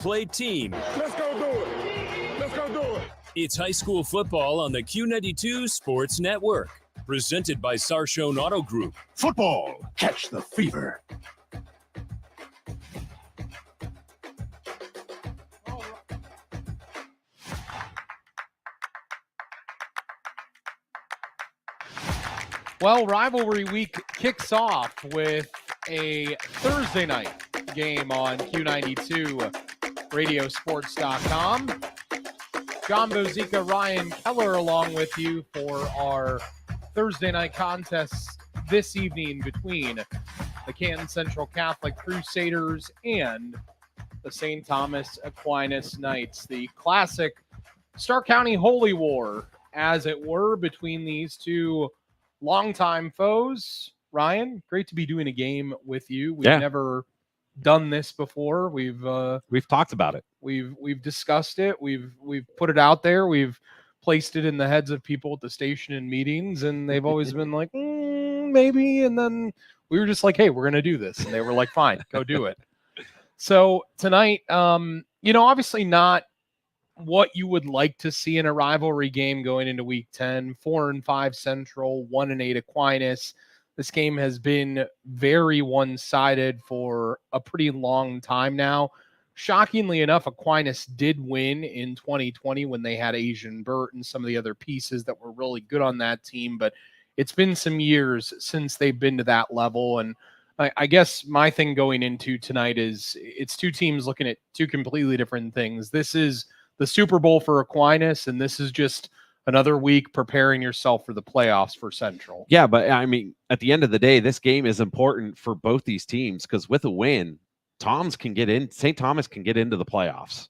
Play team. Let's go do it. Let's go do it. It's high school football on the Q92 Sports Network. Presented by Sarshone Auto Group. Football. Catch the fever. Well, rivalry week kicks off with a Thursday night game on Q92 Radiosports.com. John Bozica, Ryan Keller along with you for our Thursday night contest this evening between the Canton Central Catholic Crusaders and the St. Thomas Aquinas Knights. The classic Stark County Holy War, as it were, between these two longtime foes. Ryan, great to be doing a game with you. We've never done this before. We've talked about it. We've discussed it. We've put it out there. We've placed it in the heads of people at the station in meetings, and they've always been like, maybe. And then we were just like, hey, we're going to do this. And they were like, fine, go do it. So tonight, obviously not what you would like to see in a rivalry game going into week 10. 4-5 Central, 1-8 Aquinas. This game has been very one-sided for a pretty long time now. Shockingly enough, Aquinas did win in 2020 when they had Asian Burt and some of the other pieces that were really good on that team, but it's been some years since they've been to that level. And I guess my thing going into tonight is it's two teams looking at two completely different things. This is the Super Bowl for Aquinas, and this is just another week preparing yourself for the playoffs for Central. Yeah, but I mean, at the end of the day, this game is important for both these teams because with a win, St. Thomas can get into the playoffs.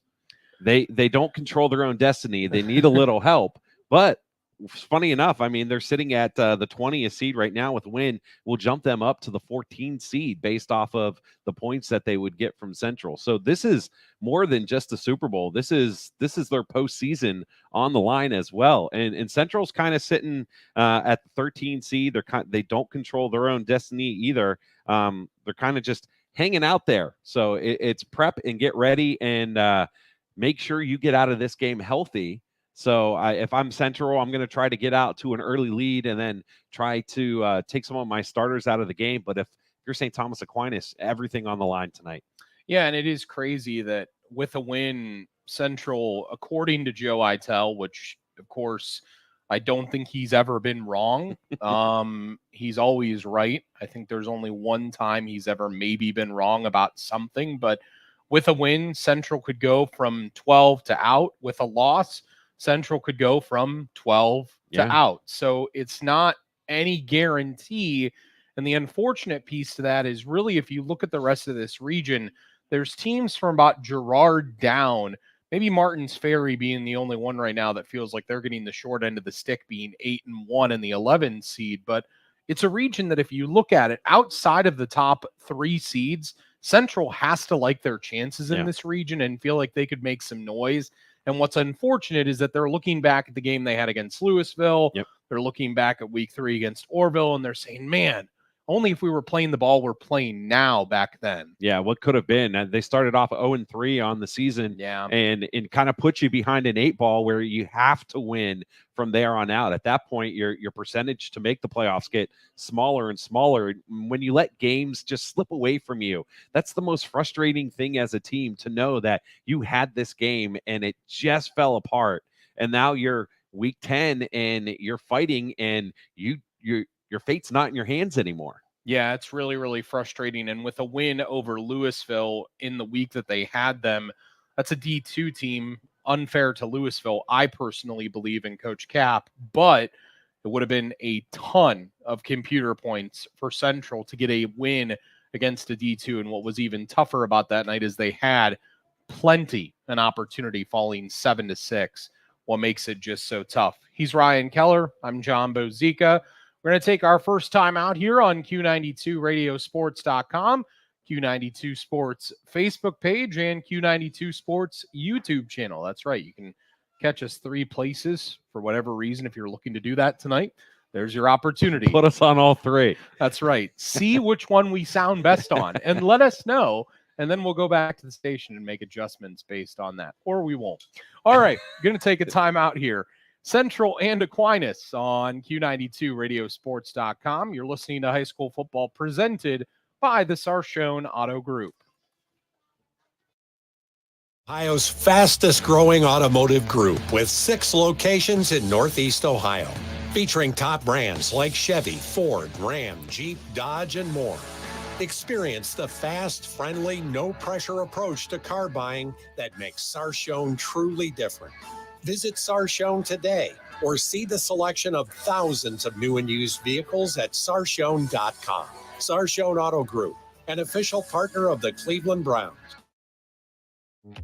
They don't control their own destiny. They need a little help, but funny enough, I mean, they're sitting at the 20th seed right now with a win. Will jump them up to the 14th seed based off of the points that they would get from Central. So this is more than just a Super Bowl. This is their postseason on the line as well. And Central's kind of sitting at the 13th seed. They don't control their own destiny either. They're kind of just hanging out there. So it's prep and get ready and make sure you get out of this game healthy. So if I'm Central, I'm going to try to get out to an early lead and then try to take some of my starters out of the game. But if you're St. Thomas Aquinas, everything on the line tonight. Yeah, and it is crazy that with a win, Central, according to Joe Eitel, which, of course, I don't think he's ever been wrong. He's always right. I think there's only one time he's ever maybe been wrong about something. But with a win, Central could go from 12 to out. With a loss, Central could go from 12 to out. So it's not any guarantee. And the unfortunate piece to that is really, if you look at the rest of this region, there's teams from about Girard down, maybe Martins Ferry being the only one right now that feels like they're getting the short end of the stick, being 8-1 in the 11 seed. But it's a region that if you look at it outside of the top 3 seeds, Central has to like their chances in this region and feel like they could make some noise. And what's unfortunate is that they're looking back at the game they had against Louisville. They're looking back at week 3 against Orville, and they're saying, man, only if we were playing the ball we're playing now back then. Yeah, what could have been. They started off 0-3 on the season and kind of put you behind an 8 ball where you have to win from there on out. At that point, your percentage to make the playoffs get smaller and smaller. When you let games just slip away from you, that's the most frustrating thing as a team, to know that you had this game and it just fell apart. And now you're week 10 and you're fighting and your fate's not in your hands anymore. Yeah, it's really, really frustrating. And with a win over Louisville in the week that they had them, that's a D2 team. Unfair to Louisville, I personally believe, in Coach Cap, but it would have been a ton of computer points for Central to get a win against a D2. And what was even tougher about that night is they had an opportunity, falling 7-6. What makes it just so tough? He's Ryan Keller. I'm John Bozica. We're going to take our first time out here on Q92 Radiosports.com, Q92 Sports Facebook page, and Q92 Sports YouTube channel. That's right. You can catch us 3 places for whatever reason. If you're looking to do that tonight, there's your opportunity. Put us on all 3. That's right. See which one we sound best on and let us know. and then we'll go back to the station and make adjustments based on that, or we won't. All right, going to take a time out here. Central and Aquinas on Q92 Radiosports.com. You're listening to High School Football presented by the Sarshone Auto Group. Ohio's fastest growing automotive group with 6 locations in Northeast Ohio, featuring top brands like Chevy, Ford, Ram, Jeep, Dodge, and more. Experience the fast, friendly, no-pressure approach to car buying that makes Sarshone truly different. Visit Sarshone today or see the selection of thousands of new and used vehicles at Sarshone.com. Sarshone Auto Group, an official partner of the Cleveland Browns.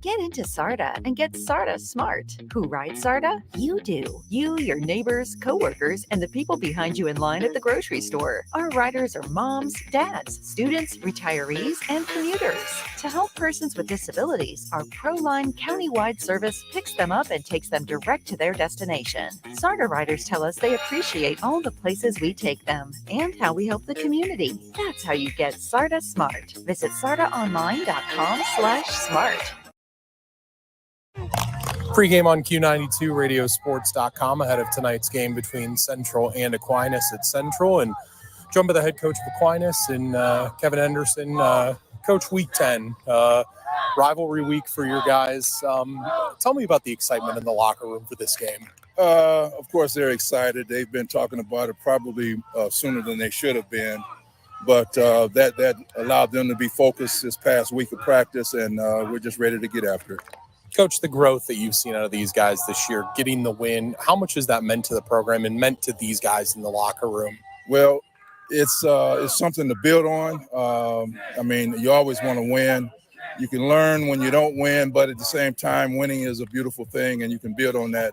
Get into SARTA and get SARTA smart. Who rides SARTA? You do. You, your neighbors, coworkers, and the people behind you in line at the grocery store. Our riders are moms, dads, students, retirees, and commuters. To help persons with disabilities, our ProLine countywide service picks them up and takes them direct to their destination. SARTA riders tell us they appreciate all the places we take them and how we help the community. That's how you get SARTA smart. Visit sartaonline.com/smart. Pre-game on Q92 Radiosports.com ahead of tonight's game between Central and Aquinas at Central. And joined by the head coach of Aquinas and Kevin Henderson. Coach, week 10, rivalry week for your guys. Tell me about the excitement in the locker room for this game. Of course, they're excited. They've been talking about it probably sooner than they should have been. But that allowed them to be focused this past week of practice, and we're just ready to get after it. Coach, the growth that you've seen out of these guys this year, getting the win, how much has that meant to the program and meant to these guys in the locker room? Well, it's something to build on. I mean, you always want to win. You can learn when you don't win, but at the same time, winning is a beautiful thing, and you can build on that.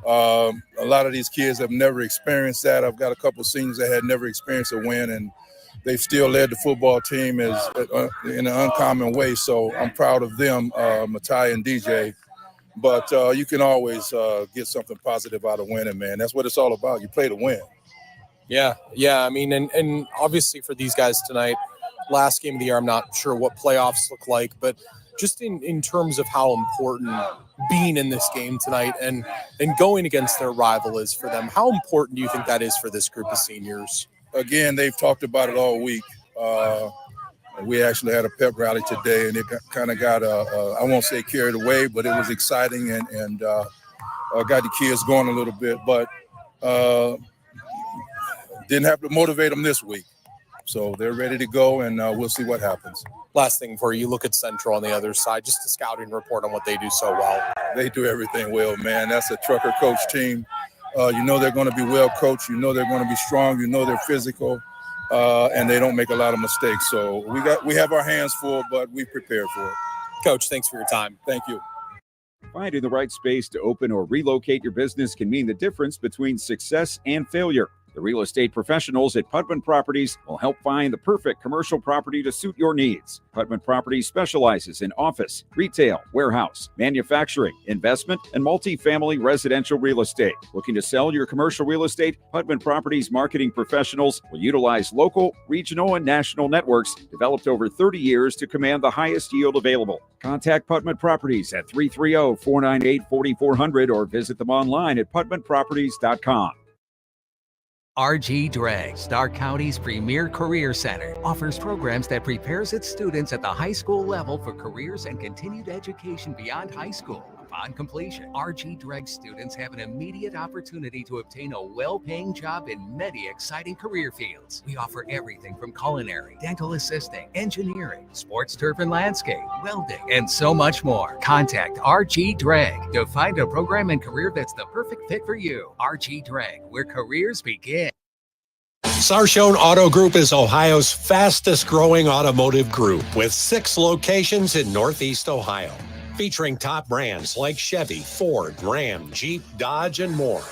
A lot of these kids have never experienced that. I've got a couple of seniors that had never experienced a win, and they've still led the football team in an uncommon way. So I'm proud of them, Matai and DJ. But you can always get something positive out of winning, man. That's what it's all about. You play to win. Yeah. I mean, and obviously for these guys tonight, last game of the year, I'm not sure what playoffs look like, but just in terms of how important being in this game tonight and going against their rival is for them, how important do you think that is for this group of seniors? Again, they've talked about it all week. We actually had a pep rally today, and it kind of got, I won't say carried away, but it was exciting and got the kids going a little bit. But didn't have to motivate them this week. So they're ready to go, and we'll see what happens. Last thing for you, look at Central on the other side, just a scouting report on what they do so well. They do everything well, man. That's a trucker coach team. You know they're going to be well coached. You know they're going to be strong. You know they're physical, and they don't make a lot of mistakes. So we have our hands full, but we prepared for it. Coach, thanks for your time. Thank you. Finding the right space to open or relocate your business can mean the difference between success and failure. The real estate professionals at Putman Properties will help find the perfect commercial property to suit your needs. Putman Properties specializes in office, retail, warehouse, manufacturing, investment, and multifamily residential real estate. Looking to sell your commercial real estate? Putman Properties marketing professionals will utilize local, regional, and national networks developed over 30 years to command the highest yield available. Contact Putman Properties at 330-498-4400 or visit them online at putmanproperties.com. RG Drag, Stark County's premier career center, offers programs that prepares its students at the high school level for careers and continued education beyond high school. Upon completion, RG Drag students have an immediate opportunity to obtain a well-paying job in many exciting career fields. We offer everything from culinary, dental assisting, engineering, sports turf and landscape, welding, and so much more. Contact RG Drag to find a program and career that's the perfect fit for you. RG Drag, where careers begin. Sarshone Auto Group is Ohio's fastest growing automotive group with 6 locations in Northeast Ohio, featuring top brands like Chevy, Ford, Ram, Jeep, Dodge, and more.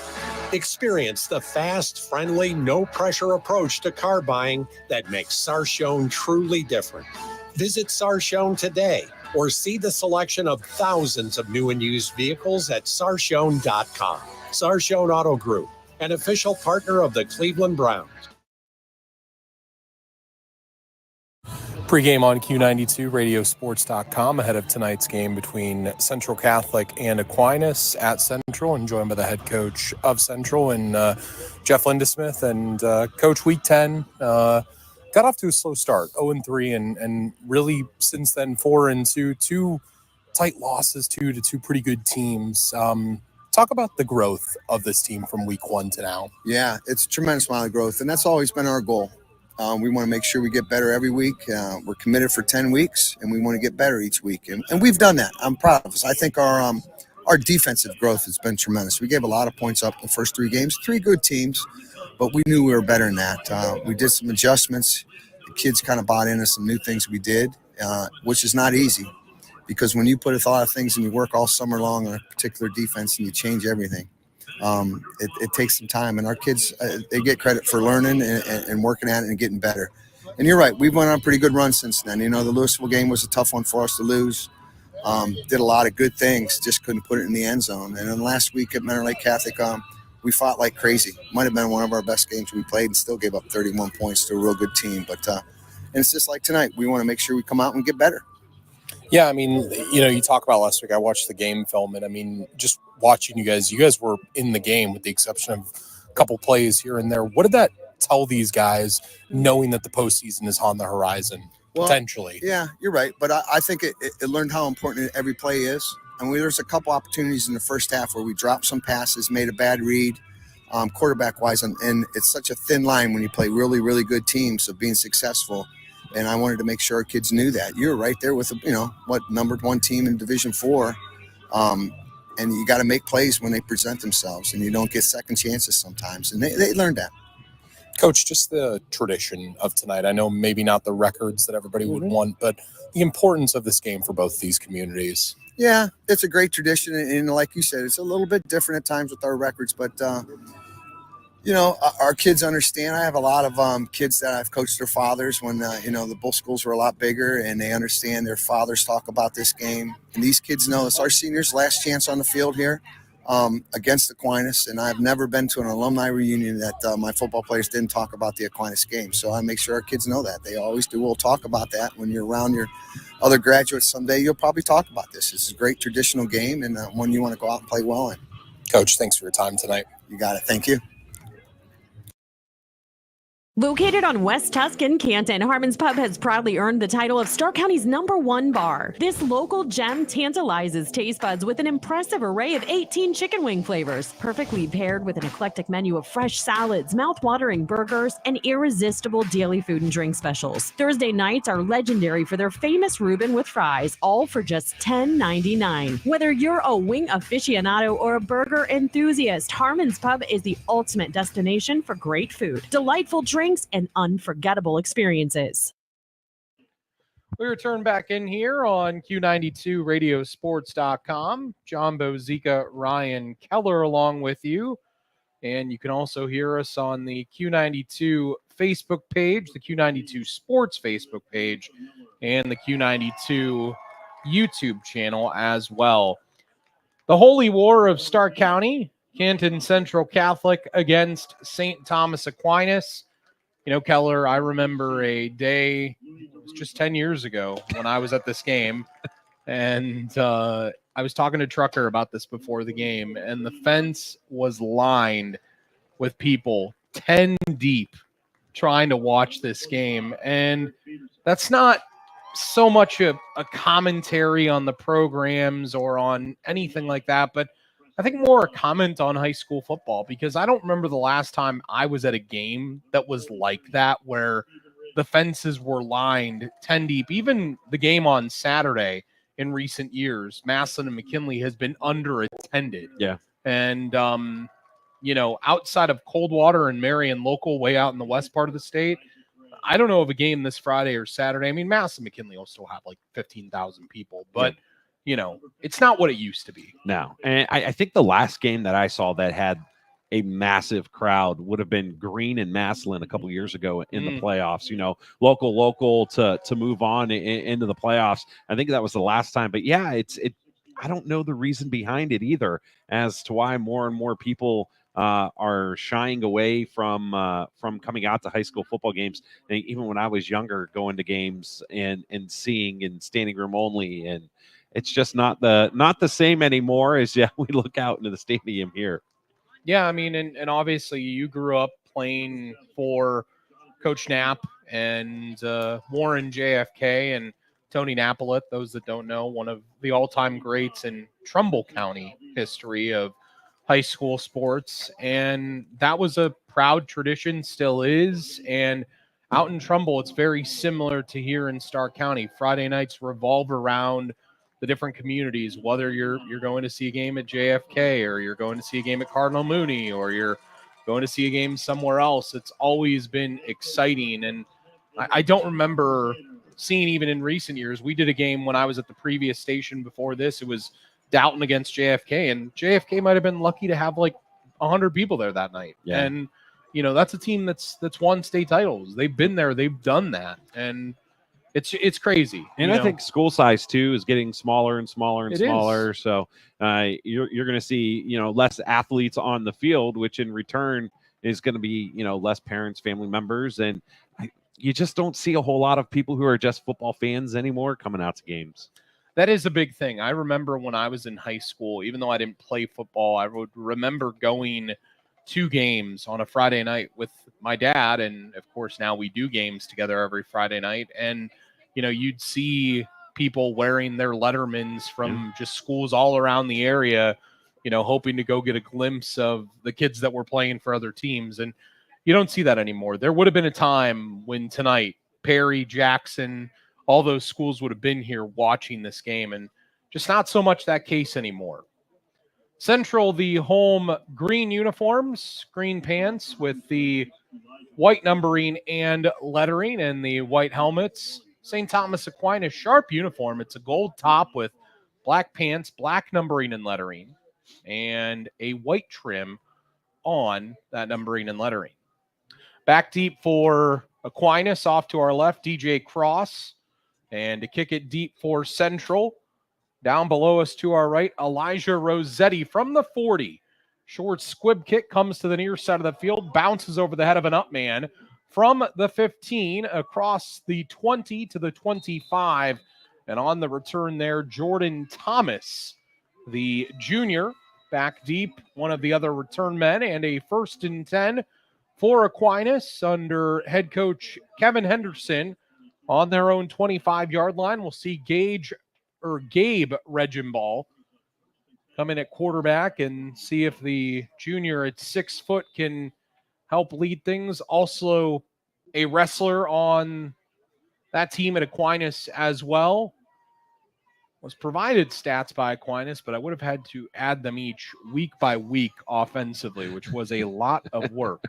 Experience the fast, friendly, no-pressure approach to car buying that makes Sarshone truly different. Visit Sarshone today or see the selection of thousands of new and used vehicles at Sarshone.com. Sarshone Auto Group, an official partner of the Cleveland Browns. Pre-game on Q92 Radiosports.com ahead of tonight's game between Central Catholic and Aquinas at Central, and joined by the head coach of Central and Jeff Lindesmith. And Coach, Week 10 got off to a slow start, 0-3, and really since then 4-2, two tight losses to two pretty good teams. Talk about the growth of this team from Week 1 to now. Yeah, it's a tremendous amount of growth, and that's always been our goal. We want to make sure we get better every week. We're committed for 10 weeks, and we want to get better each week. And we've done that. I'm proud of us. I think our defensive growth has been tremendous. We gave a lot of points up the first 3 games, 3 good teams, but we knew we were better than that. We did some adjustments. The kids kind of bought into some new things we did, which is not easy, because when you put a lot of things and you work all summer long on a particular defense and you change everything, it takes some time, and our kids, they get credit for learning and working at it and getting better. And you're right, we've went on a pretty good run since then. You know, the Louisville game was a tough one for us to lose. Did a lot of good things, just couldn't put it in the end zone. And then last week at Mentor Lake Catholic, we fought like crazy. Might have been one of our best games we played, and still gave up 31 points to a real good team. But and it's just like tonight, we want to make sure we come out and get better. Yeah, I mean, you know, you talk about last week. I watched the game film, and I mean, just watching you guys were in the game with the exception of a couple plays here and there. What did that tell these guys, knowing that the postseason is on the horizon, potentially? Yeah, you're right. But I think it learned how important every play is. And there's a couple opportunities in the first half where we dropped some passes, made a bad read, quarterback-wise, and it's such a thin line when you play really, really good teams of being successful. And I wanted to make sure our kids knew that. You're right there with, number 1 team in Division IV. And you got to make plays when they present themselves, and you don't get second chances sometimes. And they learned that. Coach, just the tradition of tonight. I know maybe not the records that everybody would want, but the importance of this game for both these communities. Yeah, it's a great tradition. And like you said, it's a little bit different at times with our records, but our kids understand. I have a lot of kids that I've coached their fathers when, the bull schools were a lot bigger, and they understand their fathers talk about this game. And these kids know it's our seniors' last chance on the field here against Aquinas. And I've never been to an alumni reunion that my football players didn't talk about the Aquinas game. So I make sure our kids know that. They always do. We'll talk about that when you're around your other graduates someday. You'll probably talk about this. It's a great traditional game, and one you want to go out and play well in. Coach, thanks for your time tonight. You got it. Thank you. Located on West Tuscan, Canton, Harmon's Pub has proudly earned the title of Stark County's #1 bar. This local gem tantalizes taste buds with an impressive array of 18 chicken wing flavors, perfectly paired with an eclectic menu of fresh salads, mouth-watering burgers, and irresistible daily food and drink specials. Thursday nights are legendary for their famous Reuben with fries, all for just $10.99. Whether you're a wing aficionado or a burger enthusiast, Harmon's Pub is the ultimate destination for great food, delightful drinks, and unforgettable experiences. We return back in here on Q92 Radiosports.com. John Bozica, Ryan Keller along with you. And you can also hear us on the Q92 Facebook page, the Q92 Sports Facebook page, and the Q92 YouTube channel as well. The Holy War of Stark County, Canton Central Catholic against St. Thomas Aquinas. You know, Keller, I remember a day, it was just 10 years ago when I was at this game, and I was talking to Trucker about this before the game, and the fence was lined with people 10 deep trying to watch this game. And that's not so much a commentary on the programs or on anything like that, but I think more a comment on high school football, because I don't remember the last time I was at a game that was like that, where the fences were lined 10 deep. Even the game on Saturday in recent years, Massillon and McKinley has been underattended. Yeah. And, outside of Coldwater and Marion local, way out in the west part of the state, I don't know of a game this Friday or Saturday. I mean, Massillon and McKinley will still have like 15,000 people, but it's not what it used to be. No. And I think the last game that I saw that had a massive crowd would have been Green and Massillon a couple years ago in the playoffs, local to move on into the playoffs. I think that was the last time, but yeah, I don't know the reason behind it either as to why more and more people are shying away from coming out to high school football games. And even when I was younger, going to games and seeing in standing room only, and it's just not the same anymore as we look out into the stadium here. Yeah, I mean, and obviously you grew up playing for Coach Knapp and Warren JFK and Tony Napolet. Those that don't know, one of the all-time greats in Trumbull County history of high school sports. And that was a proud tradition, still is. And out in Trumbull, it's very similar to here in Stark County. Friday nights revolve around the different communities, whether you're going to see a game at JFK or you're going to see a game at Cardinal Mooney or you're going to see a game somewhere else. It's always been exciting. And I don't remember seeing, even in recent years, we did a game when I was at the previous station before this. It was Dalton against JFK, and JFK might have been lucky to have like 100 people there that night. Yeah. And, that's a team that's won state titles. They've been there. They've done that. And it's crazy. And I think school size too is getting smaller and smaller and It smaller. is. So you're going to see less athletes on the field, which in return is going to be less parents, family members, and you just don't see a whole lot of people who are just football fans anymore coming out to games. That is a big thing. I remember when I was in high school, even though I didn't play football, I would remember going to games on a Friday night with my dad, and of course now we do games together every Friday night, and you'd see people wearing their Lettermans from just schools all around the area, hoping to go get a glimpse of the kids that were playing for other teams. And you don't see that anymore. There would have been a time when tonight, Perry, Jackson, all those schools would have been here watching this game, and just not so much that case anymore. Central, the home green uniforms, green pants with the white numbering and lettering and the white helmets. St. Thomas Aquinas sharp uniform. It's a gold top with black pants, black numbering and lettering, and a white trim on that numbering and lettering. Back deep for Aquinas, off to our left, DJ Cross. And to kick it deep for Central, down below us to our right, Elijah Rossetti from the 40. Short squib kick comes to the near side of the field, bounces over the head of an up man from the 15 across the 20 to the 25. And on the return there, Jordan Thomas, the junior, back deep, one of the other return men, and a 1st and 10 for Aquinas under head coach Kevin Henderson on their own 25-yard line. We'll see Gabe Regenball come in at quarterback and see if the junior at 6 foot can help lead things. Also a wrestler on that team at Aquinas as well. Was provided stats by Aquinas, but I would have had to add them each week by week offensively, which was a lot of work.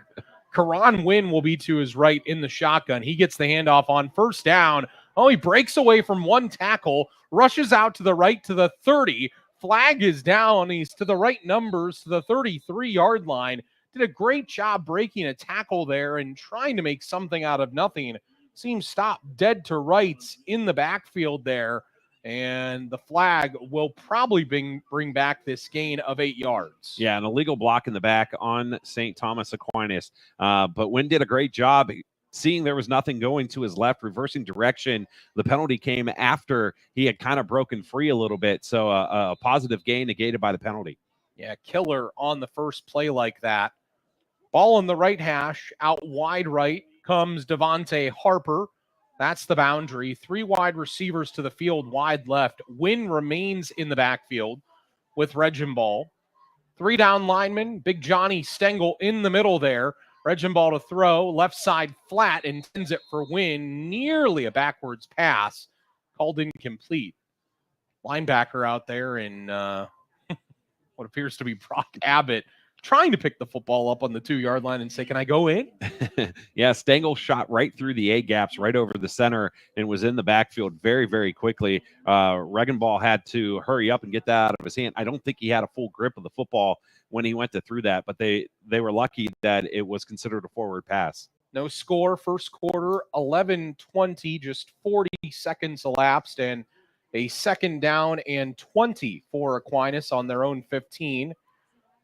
Karan Wynn will be to his right in the shotgun. He gets the handoff on 1st down. Oh, he breaks away from one tackle, rushes out to the right to the 30. Flag is down. He's to the right numbers to the 33-yard line. Did a great job breaking a tackle there and trying to make something out of nothing. Seems stopped dead to rights in the backfield there. And the flag will probably bring back this gain of 8 yards. Yeah, an illegal block in the back on St. Thomas Aquinas. But Wynn did a great job seeing there was nothing going to his left, reversing direction. The penalty came after he had kind of broken free a little bit. So a positive gain negated by the penalty. Yeah, killer on the first play like that. Ball in the right hash, out wide right comes Devontae Harper. That's the boundary. 3 wide receivers to the field, wide left. Wynn remains in the backfield with Regenball. 3 down linemen, Big Johnny Stengel in the middle there. Regenball to throw, left side flat, and sends it for Wynn. Nearly a backwards pass, called incomplete. Linebacker out there in what appears to be Brock Abbott, trying to pick the football up on the 2-yard line and say, can I go in? Yeah, Stengel shot right through the A-gaps, right over the center, and was in the backfield very, very quickly. Regenball had to hurry up and get that out of his hand. I don't think he had a full grip of the football when he went to through that, but they were lucky that it was considered a forward pass. No score, first quarter, 11-20, just 40 seconds elapsed, and a 2nd down and 20 for Aquinas on their own 15.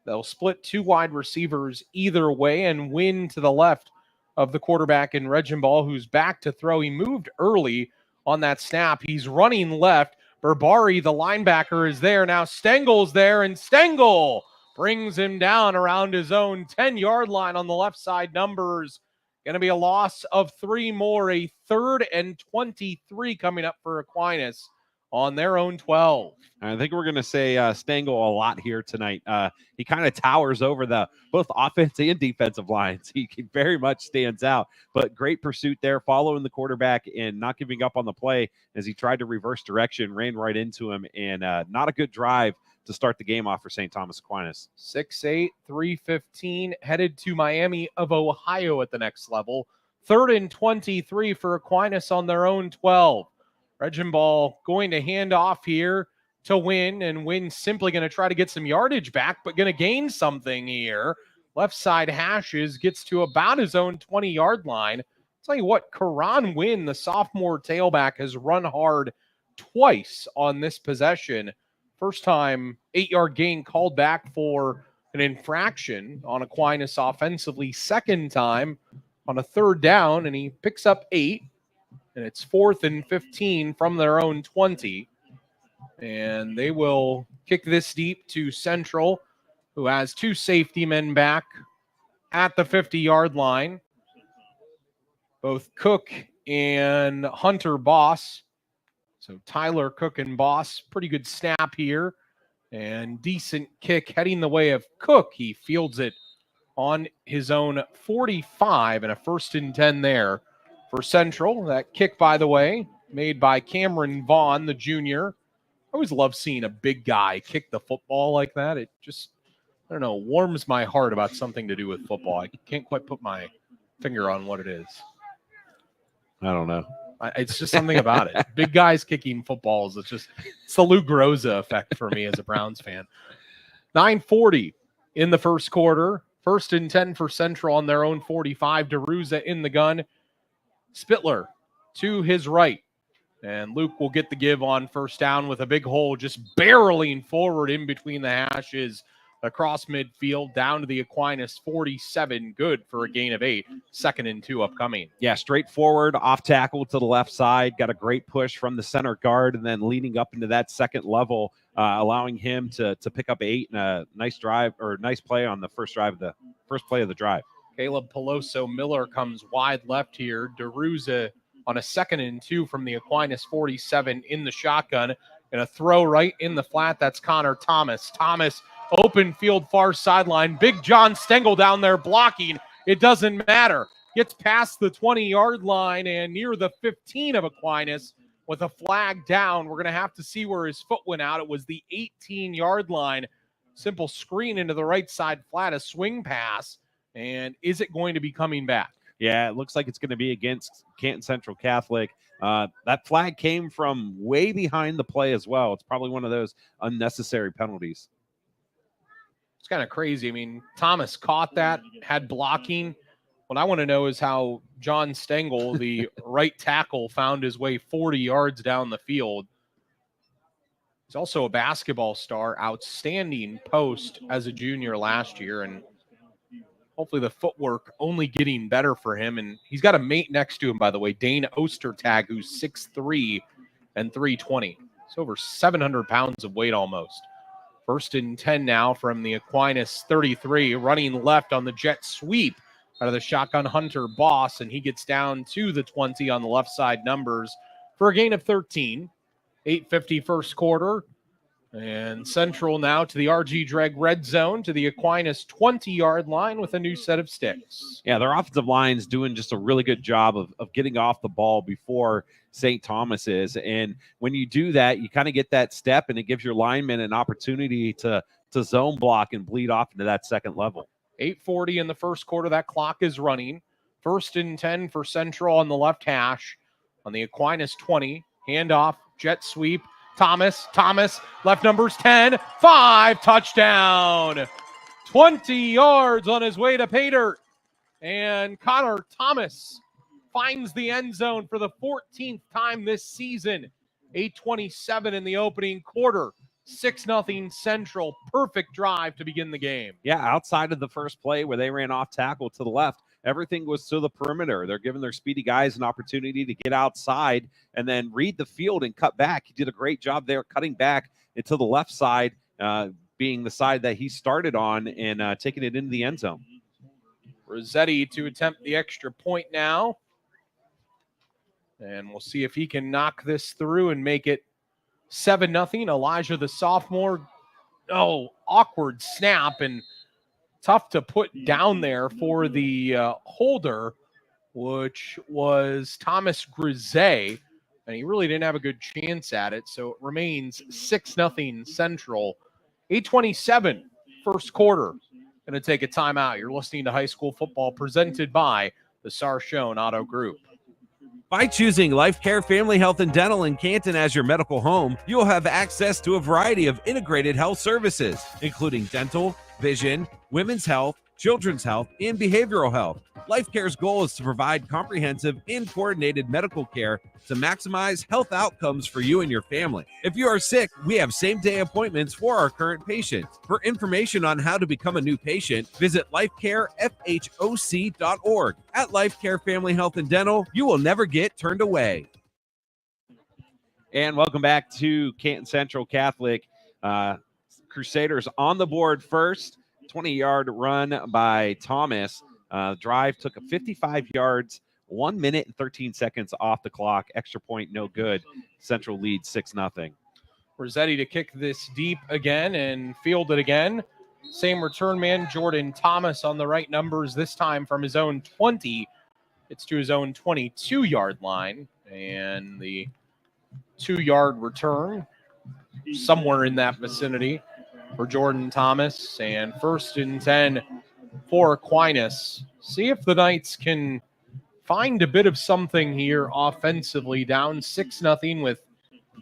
They'll split 2 wide receivers either way and win to the left of the quarterback in Regenball, who's back to throw. He moved early on that snap. He's running left. Berbari, the linebacker, is there. Now Stengel's there, and Stengel brings him down around his own 10-yard line on the left side. Numbers going to be a loss of 3 more, a 3rd and 23 coming up for Aquinas on their own 12. I think we're going to say Stengel a lot here tonight. He kind of towers over the both offensive and defensive lines. He very much stands out, but great pursuit there, following the quarterback and not giving up on the play as he tried to reverse direction, ran right into him, and not a good drive to start the game off for St. Thomas Aquinas. 6'8", 315, headed to Miami of Ohio at the next level. 3rd and 23 for Aquinas on their own 12. Regenball going to hand off here to Wynn, and Wynn simply going to try to get some yardage back, but going to gain something here. Left side hashes, gets to about his own 20-yard line. I'll tell you what, Karan Wynn, the sophomore tailback, has run hard twice on this possession. First time, 8-yard gain called back for an infraction on Aquinas offensively. Second time on a 3rd down, and he picks up 8. And it's 4th and 15 from their own 20. And they will kick this deep to Central, who has 2 safety men back at the 50-yard line. Both Cook and Hunter Boss. So Tyler, Cook, and Boss. Pretty good snap here. And decent kick heading the way of Cook. He fields it on his own 45 and a 1st and 10 there for Central. That kick, by the way, made by Cameron Vaughn, the junior. I always love seeing a big guy kick the football like that. It just, I don't know, warms my heart about something to do with football. I can't quite put my finger on what it is. I don't know. It's just something about it. Big guys kicking footballs. It's the Lou Groza effect for me as a Browns fan. 9:40 in the first quarter. 1st and 10 for Central on their own 45. DeRuza in the gun. Spittler to his right. And Luke will get the give on 1st down with a big hole just barreling forward in between the hashes across midfield down to the Aquinas 47. Good for a gain of 8. 2nd and 2 upcoming. Yeah, straightforward, off tackle to the left side. Got a great push from the center guard, and then leading up into that second level, allowing him to pick up 8 and a nice drive or nice play on the first play of the drive. Caleb Peloso Miller comes wide left here. DeRuza on a 2nd and 2 from the Aquinas 47 in the shotgun. And a throw right in the flat. That's Connor Thomas. Thomas, open field, far sideline. Big John Stengel down there blocking. It doesn't matter. Gets past the 20-yard line and near the 15 of Aquinas with a flag down. We're going to have to see where his foot went out. It was the 18-yard line. Simple screen into the right side flat, a swing pass. And is it going to be coming back? Yeah, it looks like it's going to be against Canton Central Catholic. That flag came from way behind the play as well. It's probably one of those unnecessary penalties. It's kind of crazy. I mean, Thomas caught that, had blocking. What I want to know is how John Stengel, the right tackle, found his way 40 yards down the field. He's also a basketball star, outstanding post as a junior last year, and hopefully the footwork only getting better for him. And he's got a mate next to him, by the way, Dane Ostertag, who's 6'3" and 320. It's over 700 pounds of weight almost. 1st and 10 now from the Aquinas 33, running left on the jet sweep out of the shotgun. Hunter Boss, and he gets down to the 20 on the left side. Numbers for a gain of 13. 8:50 first quarter. And Central now to the RG Dreg red zone to the Aquinas 20-yard line with a new set of sticks. Yeah, their offensive line's doing just a really good job of getting off the ball before St. Thomas is. And when you do that, you kind of get that step, and it gives your linemen an opportunity to zone block and bleed off into that second level. 8:40 in the first quarter. That clock is running. 1st and 10 for Central on the left hash. On the Aquinas 20, handoff, jet sweep. Thomas, left numbers 10, 5, touchdown. 20 yards on his way to pay dirt. And Connor Thomas finds the end zone for the 14th time this season. 8:27 in the opening quarter. 6-0 Central. Perfect drive to begin the game. Yeah, outside of the first play where they ran off tackle to the left, everything was to the perimeter. They're giving their speedy guys an opportunity to get outside and then read the field and cut back. He did a great job there cutting back into the left side, being the side that he started on, and taking it into the end zone. Rossetti to attempt the extra point now. And we'll see if he can knock this through and make it 7-0. Elijah, the sophomore. Oh, awkward snap and tough to put down there for the holder, which was Thomas Grisey. And he really didn't have a good chance at it. So it remains 6-0 Central. 8:27 first quarter. Going to take a timeout. You're listening to High School Football presented by the Sarshone Auto Group. By choosing Life Care Family Health and Dental in Canton as your medical home, you'll have access to a variety of integrated health services, including dental, vision, women's health, children's health, and behavioral health. Life Care's goal is to provide comprehensive and coordinated medical care to maximize health outcomes for you and your family. If you are sick, we have same-day appointments for our current patients. For information on how to become a new patient, visit lifecarefhoc.org. At Life Care Family Health and Dental, you will never get turned away. And welcome back to Canton Central Catholic. Crusaders on the board first. 20-yard run by Thomas. Drive took 55 yards, 1 minute and 13 seconds off the clock. Extra point, no good. Central leads 6-0. Rossetti to kick this deep again and field it again. Same return man, Jordan Thomas, on the right numbers, this time from his own 20. It's to his own 22-yard line. And the 2-yard return somewhere in that vicinity for Jordan Thomas. And 1st and 10 for Aquinas. See if the Knights can find a bit of something here offensively. Down 6-0 with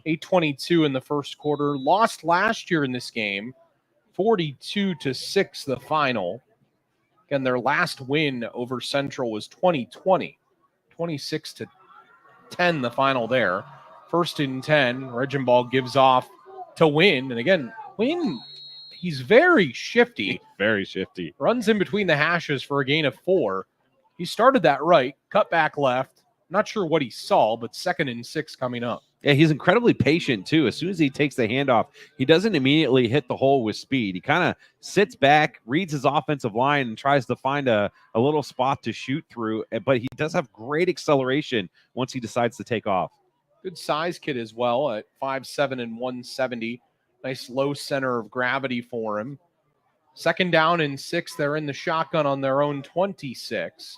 8:22 in the first quarter. Lost last year in this game, 42-6 the final. Again, their last win over Central was 2020, 26-10 the final there. 1st and 10, Regenball gives off to Wynn. And again, Wynn, he's very shifty. Very shifty. Runs in between the hashes for a gain of 4. He started that right, cut back left. Not sure what he saw, but 2nd and 6 coming up. Yeah, he's incredibly patient, too. As soon as he takes the handoff, he doesn't immediately hit the hole with speed. He kind of sits back, reads his offensive line, and tries to find a little spot to shoot through. But he does have great acceleration once he decides to take off. Good size kid as well at 5'7" and 170. Nice low center of gravity for him. 2nd down and 6. They're in the shotgun on their own 26.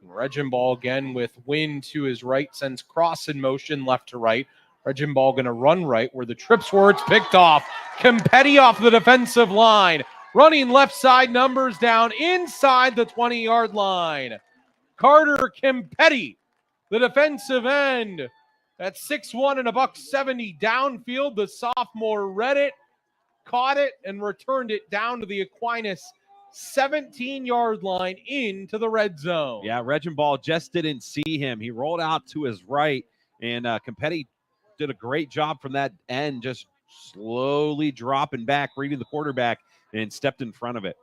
Regenball again with Wynn to his right, sends cross in motion left to right. Regenball going to run right where the trips were. It's picked off. Campetti off the defensive line. Running left side, numbers down inside the 20-yard line. Carter Campetti, the defensive end. At 6'1" and $170 downfield, the sophomore read it, caught it, and returned it down to the Aquinas 17-yard line into the red zone. Yeah, Regenball just didn't see him. He rolled out to his right, and Campetti did a great job from that end, just slowly dropping back, reading the quarterback, and stepped in front of it.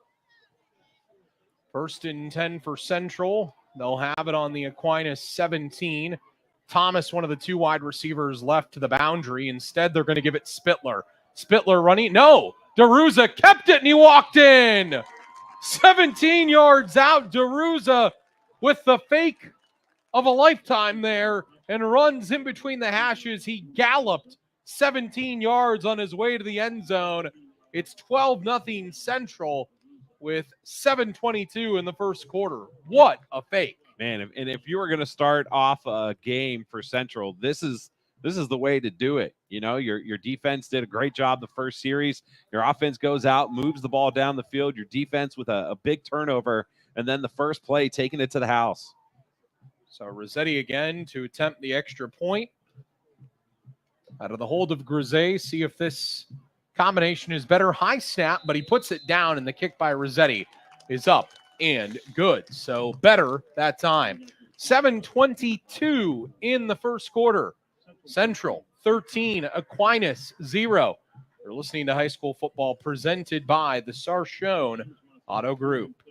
1st and 10 for Central. They'll have it on the Aquinas 17. Thomas, one of the 2 wide receivers, left to the boundary. Instead, they're going to give it Spittler. Spittler running. No, DeRuza kept it, and he walked in. 17 yards out. DeRuza with the fake of a lifetime there and runs in between the hashes. He galloped 17 yards on his way to the end zone. It's 12-0 Central with 7:22 in the first quarter. What a fake. Man, and if you were going to start off a game for Central, this is the way to do it. You know, your defense did a great job the first series. Your offense goes out, moves the ball down the field. Your defense with a big turnover, and then the first play taking it to the house. So Rossetti again to attempt the extra point. Out of the hold of Grisey, see if this combination is better. High snap, but he puts it down, and the kick by Rossetti is up and good. So better that time. 7:22 in the first quarter. Central 13, Aquinas 0. You're listening to High School Football presented by the Sarshone Auto Group.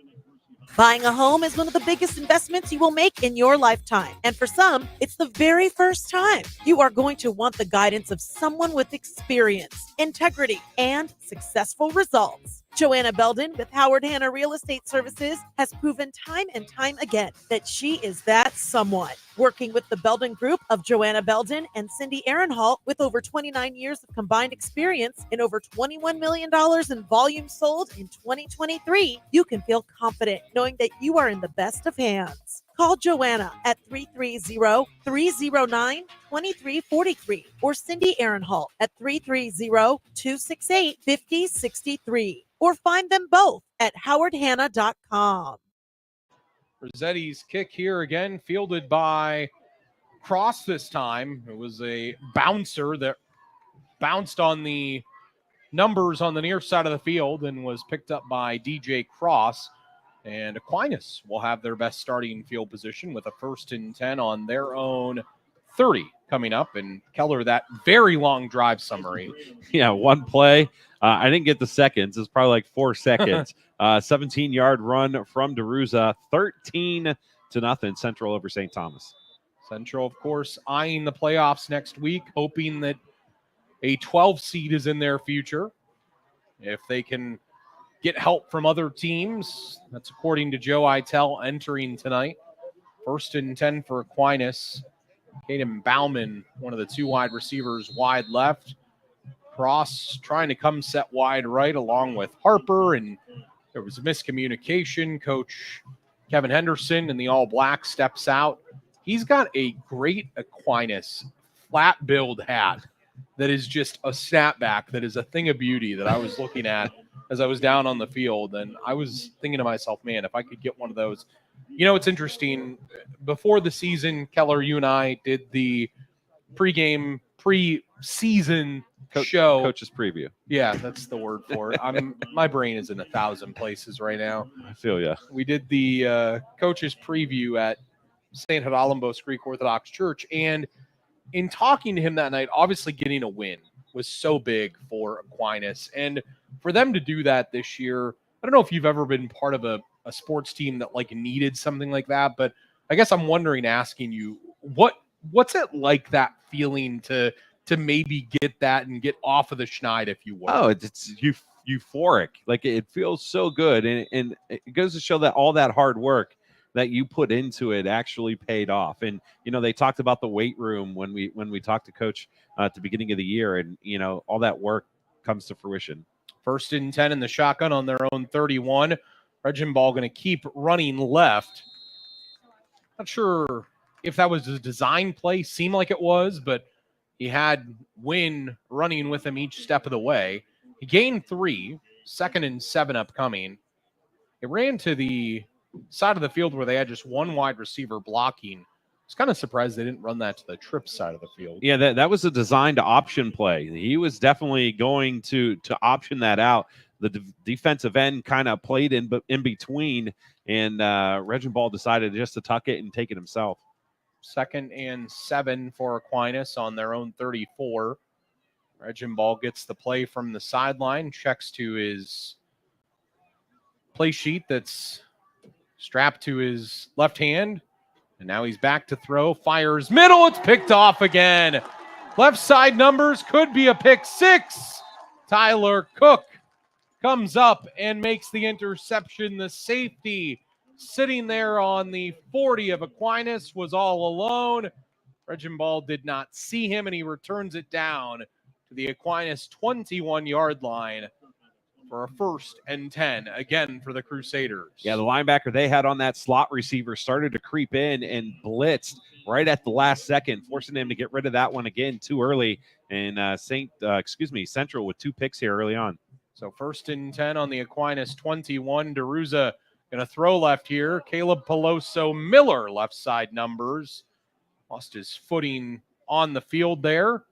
Buying a home is one of the biggest investments you will make in your lifetime. And for some, it's the very first time. You are going to want the guidance of someone with experience, integrity, and successful results. Joanna Belden with Howard Hanna Real Estate Services has proven time and time again that she is that someone. Working with the Belden Group of Joanna Belden and Cindy Aaronhall with over 29 years of combined experience and over $21 million in volume sold in 2023, you can feel confident knowing that you are in the best of hands. Call Joanna at 330-309-2343 or Cindy Aaronhall at 330-268-5063 or find them both at howardhanna.com. Rossetti's kick here again, fielded by Cross this time. It was a bouncer that bounced on the numbers on the near side of the field and was picked up by DJ Cross. And Aquinas will have their best starting field position with a 1st and 10 on their own 30 coming up. And Keller, that very long drive summary. Yeah, one play. I didn't get the seconds. It's probably like 4 seconds. 17-yard run from DeRuza, 13-0 Central over St. Thomas. Central, of course, eyeing the playoffs next week, hoping that a 12 seed is in their future. If they can get help from other teams, that's according to Joe Eitel entering tonight. 1st and 10 for Aquinas. Caden Bauman, one of the 2 wide receivers, wide left. Cross trying to come set wide right along with Harper, and there was a miscommunication. Coach Kevin Henderson in the all black steps out. He's got a great Aquinas flat build hat that is just a snapback that is a thing of beauty that I was looking at as I was down on the field. And I was thinking to myself, man, if I could get one of those. You know, it's interesting. Before the season, Keller, you and I did the preseason show. Coach's preview. Yeah, that's the word for it. My brain is in 1,000 places right now. I feel ya. We did the coach's preview at St. Hidalgo Greek Orthodox Church. And in talking to him that night, obviously getting a win was so big for Aquinas. And for them to do that this year, I don't know if you've ever been part of a sports team that like needed something like that, but I guess I'm wondering, asking you, what's it like, that feeling to maybe get that and get off of the schneid, if you will? Oh, it's euphoric. Like, it feels so good. And it goes to show that all that hard work that you put into it actually paid off. And, you know, they talked about the weight room when we talked to Coach at the beginning of the year, and, you know, all that work comes to fruition. 1st and 10 in the shotgun on their own 31. Regenball going to keep running left. Not sure if that was a design play. Seemed like it was, but he had Wynn running with him each step of the way. He gained 3, 2nd and 7 upcoming. It ran to the side of the field where they had just 1 wide receiver blocking. I was kind of surprised they didn't run that to the trip side of the field. Yeah, that was a designed option play. He was definitely going to option that out. The defensive end kind of played in between, and Regenball decided just to tuck it and take it himself. 2nd and 7 for Aquinas on their own 34. Regenball gets the play from the sideline, checks to his play sheet that's strapped to his left hand, and now he's back to throw, fires middle, it's picked off again. Left side numbers, could be a pick 6. Tyler Cook comes up and makes the interception. The safety sitting there on the 40 of Aquinas was all alone. Regenball did not see him, and he returns it down to the Aquinas 21-yard line for a 1st and 10, again for the Crusaders. Yeah, the linebacker they had on that slot receiver started to creep in and blitzed right at the last second, forcing them to get rid of that one again too early. And Central with 2 picks here early on. So 1st and 10 on the Aquinas 21. DeRuza going to throw left here. Caleb Peloso Miller, left side numbers. Lost his footing on the field there.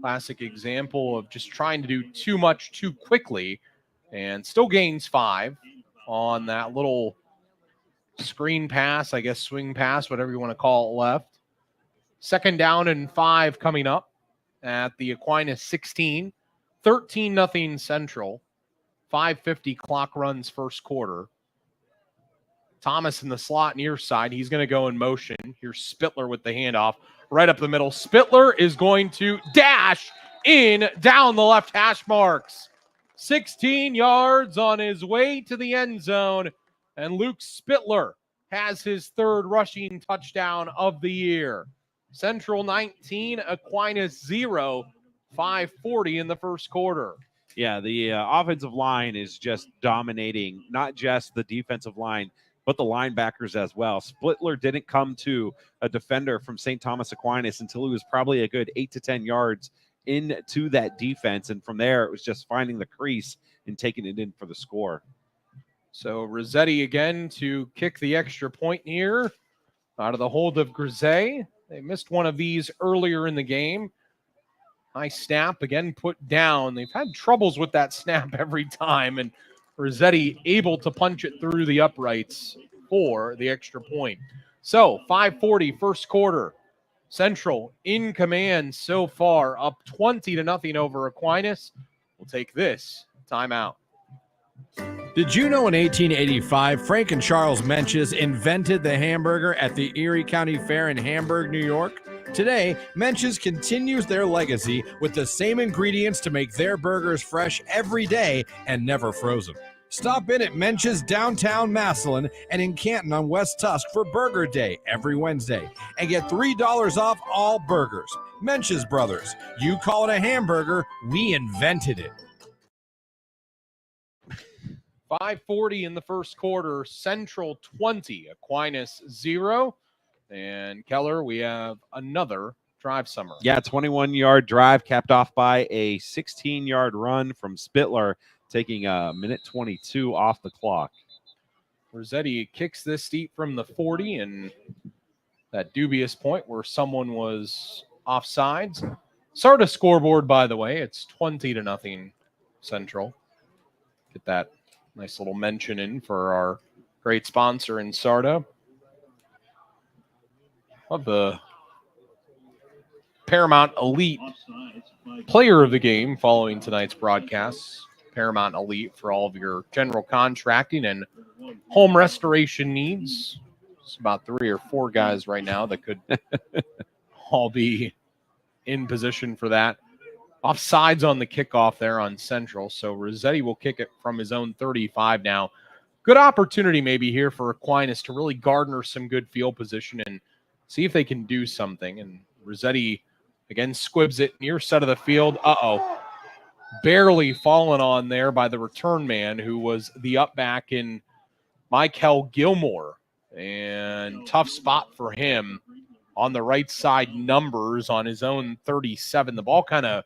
Classic example of just trying to do too much too quickly, and still gains 5 on that little screen pass, I guess swing pass, whatever you want to call it, left. 2nd down and 5 coming up at the Aquinas 16. 13-0 Central. 5:50 clock runs first quarter. Thomas in the slot near side. He's going to go in motion. Here's Spittler with the handoff right up the middle. Spittler is going to dash in down the left hash marks. 16 yards on his way to the end zone. And Luke Spittler has his third rushing touchdown of the year. Central 19, Aquinas 0, 5:40 in the first quarter. Yeah, the offensive line is just dominating, not just the defensive line, but the linebackers as well. Spittler didn't come to a defender from St. Thomas Aquinas until he was probably a good 8 to 10 yards into that defense. And from there, it was just finding the crease and taking it in for the score. So Rossetti again to kick the extra point here out of the hold of Grisey. They missed one of these earlier in the game. High snap, again put down. They've had troubles with that snap every time, and Rossetti able to punch it through the uprights for the extra point. So 5:40 first quarter. Central in command so far, up 20-0 over Aquinas. We'll take this timeout. Did you know in 1885, Frank and Charles Menches invented the hamburger at the Erie County Fair in Hamburg, New York? Today, Menches continues their legacy with the same ingredients to make their burgers fresh every day and never frozen. Stop in at Menches downtown Massillon and in Canton on West Tusk for Burger Day every Wednesday and get $3 off all burgers. Menches Brothers, you call it a hamburger, we invented it. 5:40 in the first quarter, Central 20, Aquinas 0. And Keller, we have another drive summary. Yeah, 21-yard drive capped off by a 16-yard run from Spittler, taking a minute 22 off the clock. Rossetti kicks this deep from the 40, and that dubious point where someone was offsides. Sarda scoreboard, by the way, it's 20-0 Central. Get that nice little mention in for our great sponsor in Sarda. Of the Paramount Elite player of the game following tonight's broadcast. Paramount Elite for all of your general contracting and home restoration needs. It's about 3 or 4 guys right now that could all be in position for that. Offsides on the kickoff there on Central. So Rossetti will kick it from his own 35 now. Good opportunity maybe here for Aquinas to really garner some good field position and see if they can do something. And Rossetti, again, squibs it near side of the field. Barely fallen on there by the return man, who was the up back in Michael Gilmore. And tough spot for him on the right side numbers on his own 37. The ball kind of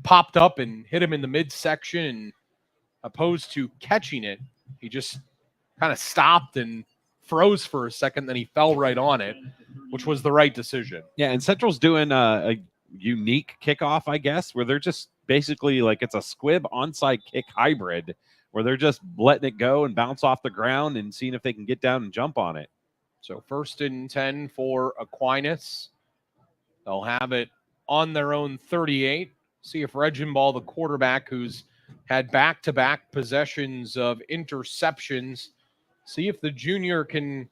popped up and hit him in the midsection. And opposed to catching it, he just kind of stopped and froze for a second. Then he fell right on it, which was the right decision. Yeah, and Central's doing a unique kickoff, I guess, where they're just basically like it's a squib onside kick hybrid where they're just letting it go and bounce off the ground and seeing if they can get down and jump on it. So 1st and 10 for Aquinas. They'll have it on their own 38. See if Reginball, the quarterback, who's had back-to-back possessions of interceptions, see if the junior can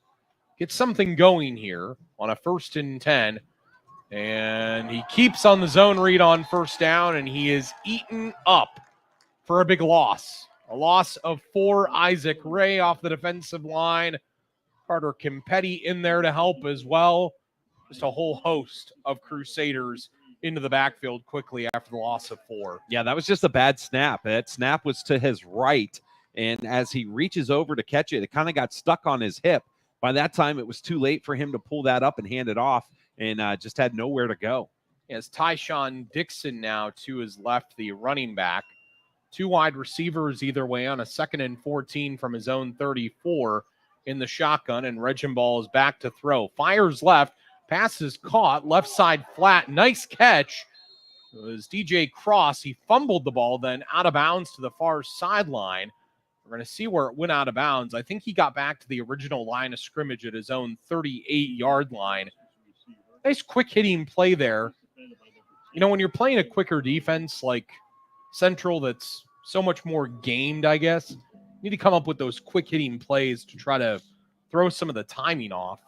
get something going here on a 1st and 10. And he keeps on the zone read on first down, and he is eaten up for a big loss. A loss of 4. Isaac Ray off the defensive line. Carter Kimpetti in there to help as well. Just a whole host of Crusaders into the backfield quickly after the loss of 4. Yeah, that was just a bad snap. That snap was to his right, and as he reaches over to catch it, it kind of got stuck on his hip. By that time, it was too late for him to pull that up and hand it off, and just had nowhere to go. As Tyshawn Dixon now to his left, the running back. 2 wide receivers either way on a 2nd and 14 from his own 34 in the shotgun, and Reginball is back to throw. Fires left, pass is caught, left side flat, nice catch. It was DJ Cross. He fumbled the ball, then out of bounds to the far sideline. We're going to see where it went out of bounds. I think he got back to the original line of scrimmage at his own 38-yard line. Nice quick hitting play there. You know, when you're playing a quicker defense like Central that's so much more gamed, I guess. Need to come up with those quick hitting plays to try to throw some of the timing off.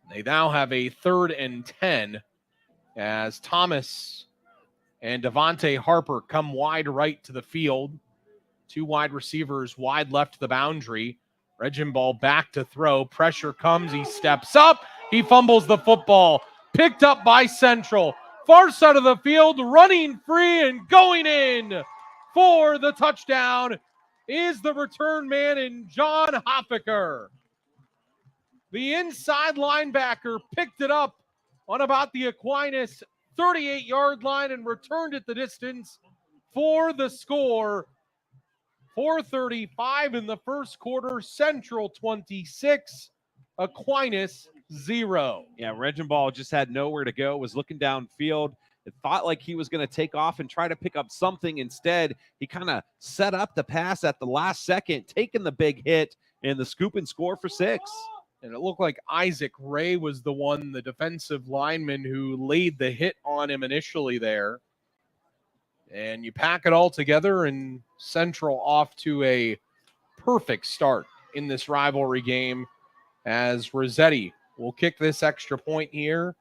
They now have a 3rd and 10 as Thomas and Devontae Harper come wide right to the field. 2 wide receivers wide left to the boundary. Reginball back to throw. Pressure comes. He steps up. He fumbles the football. Picked up by Central. Far side of the field, running free and going in for the touchdown is the return man in John Hoffaker. The inside linebacker picked it up on about the Aquinas 38-yard line and returned it the distance for the score. 4:35 in the first quarter. Central 26, Aquinas 0. Yeah, Reginball just had nowhere to go, was looking downfield. It thought like he was going to take off and try to pick up something. Instead, he kind of set up the pass at the last second, taking the big hit and the scoop and score for 6. And it looked like Isaac Ray was the defensive lineman who laid the hit on him initially there. And you pack it all together, and Central off to a perfect start in this rivalry game as Rossetti will kick this extra point here.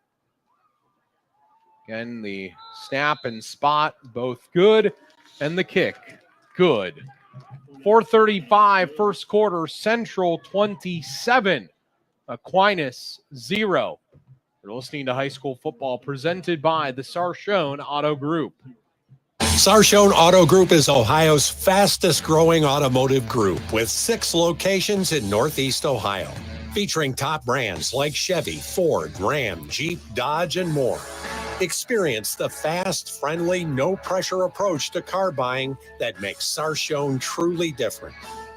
Again, the snap and spot, both good, and the kick, good. 4:35 first quarter, Central 27, Aquinas 0. You're listening to High School Football presented by the Sarshone Auto Group. Sarshone Auto Group is Ohio's fastest growing automotive group with 6 locations in Northeast Ohio, featuring top brands like Chevy, Ford, Ram, Jeep, Dodge, and more. Experience the fast, friendly, no-pressure approach to car buying that makes Sarshone truly different.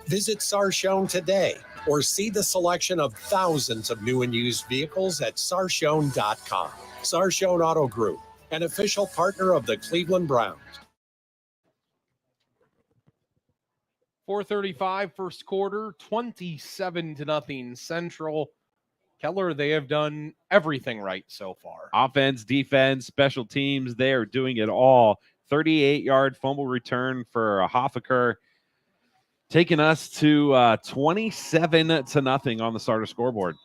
Visit Sarshone today or see the selection of thousands of new and used vehicles at sarshone.com. Sarshone Auto Group, an official partner of the Cleveland Browns. 4:35 first quarter, 27-0 Central. Keller, they have done everything right so far. Offense, defense, special teams, they are doing it all. 38-yard fumble return for Hoffaker, taking us to 27-0 on the starter scoreboard.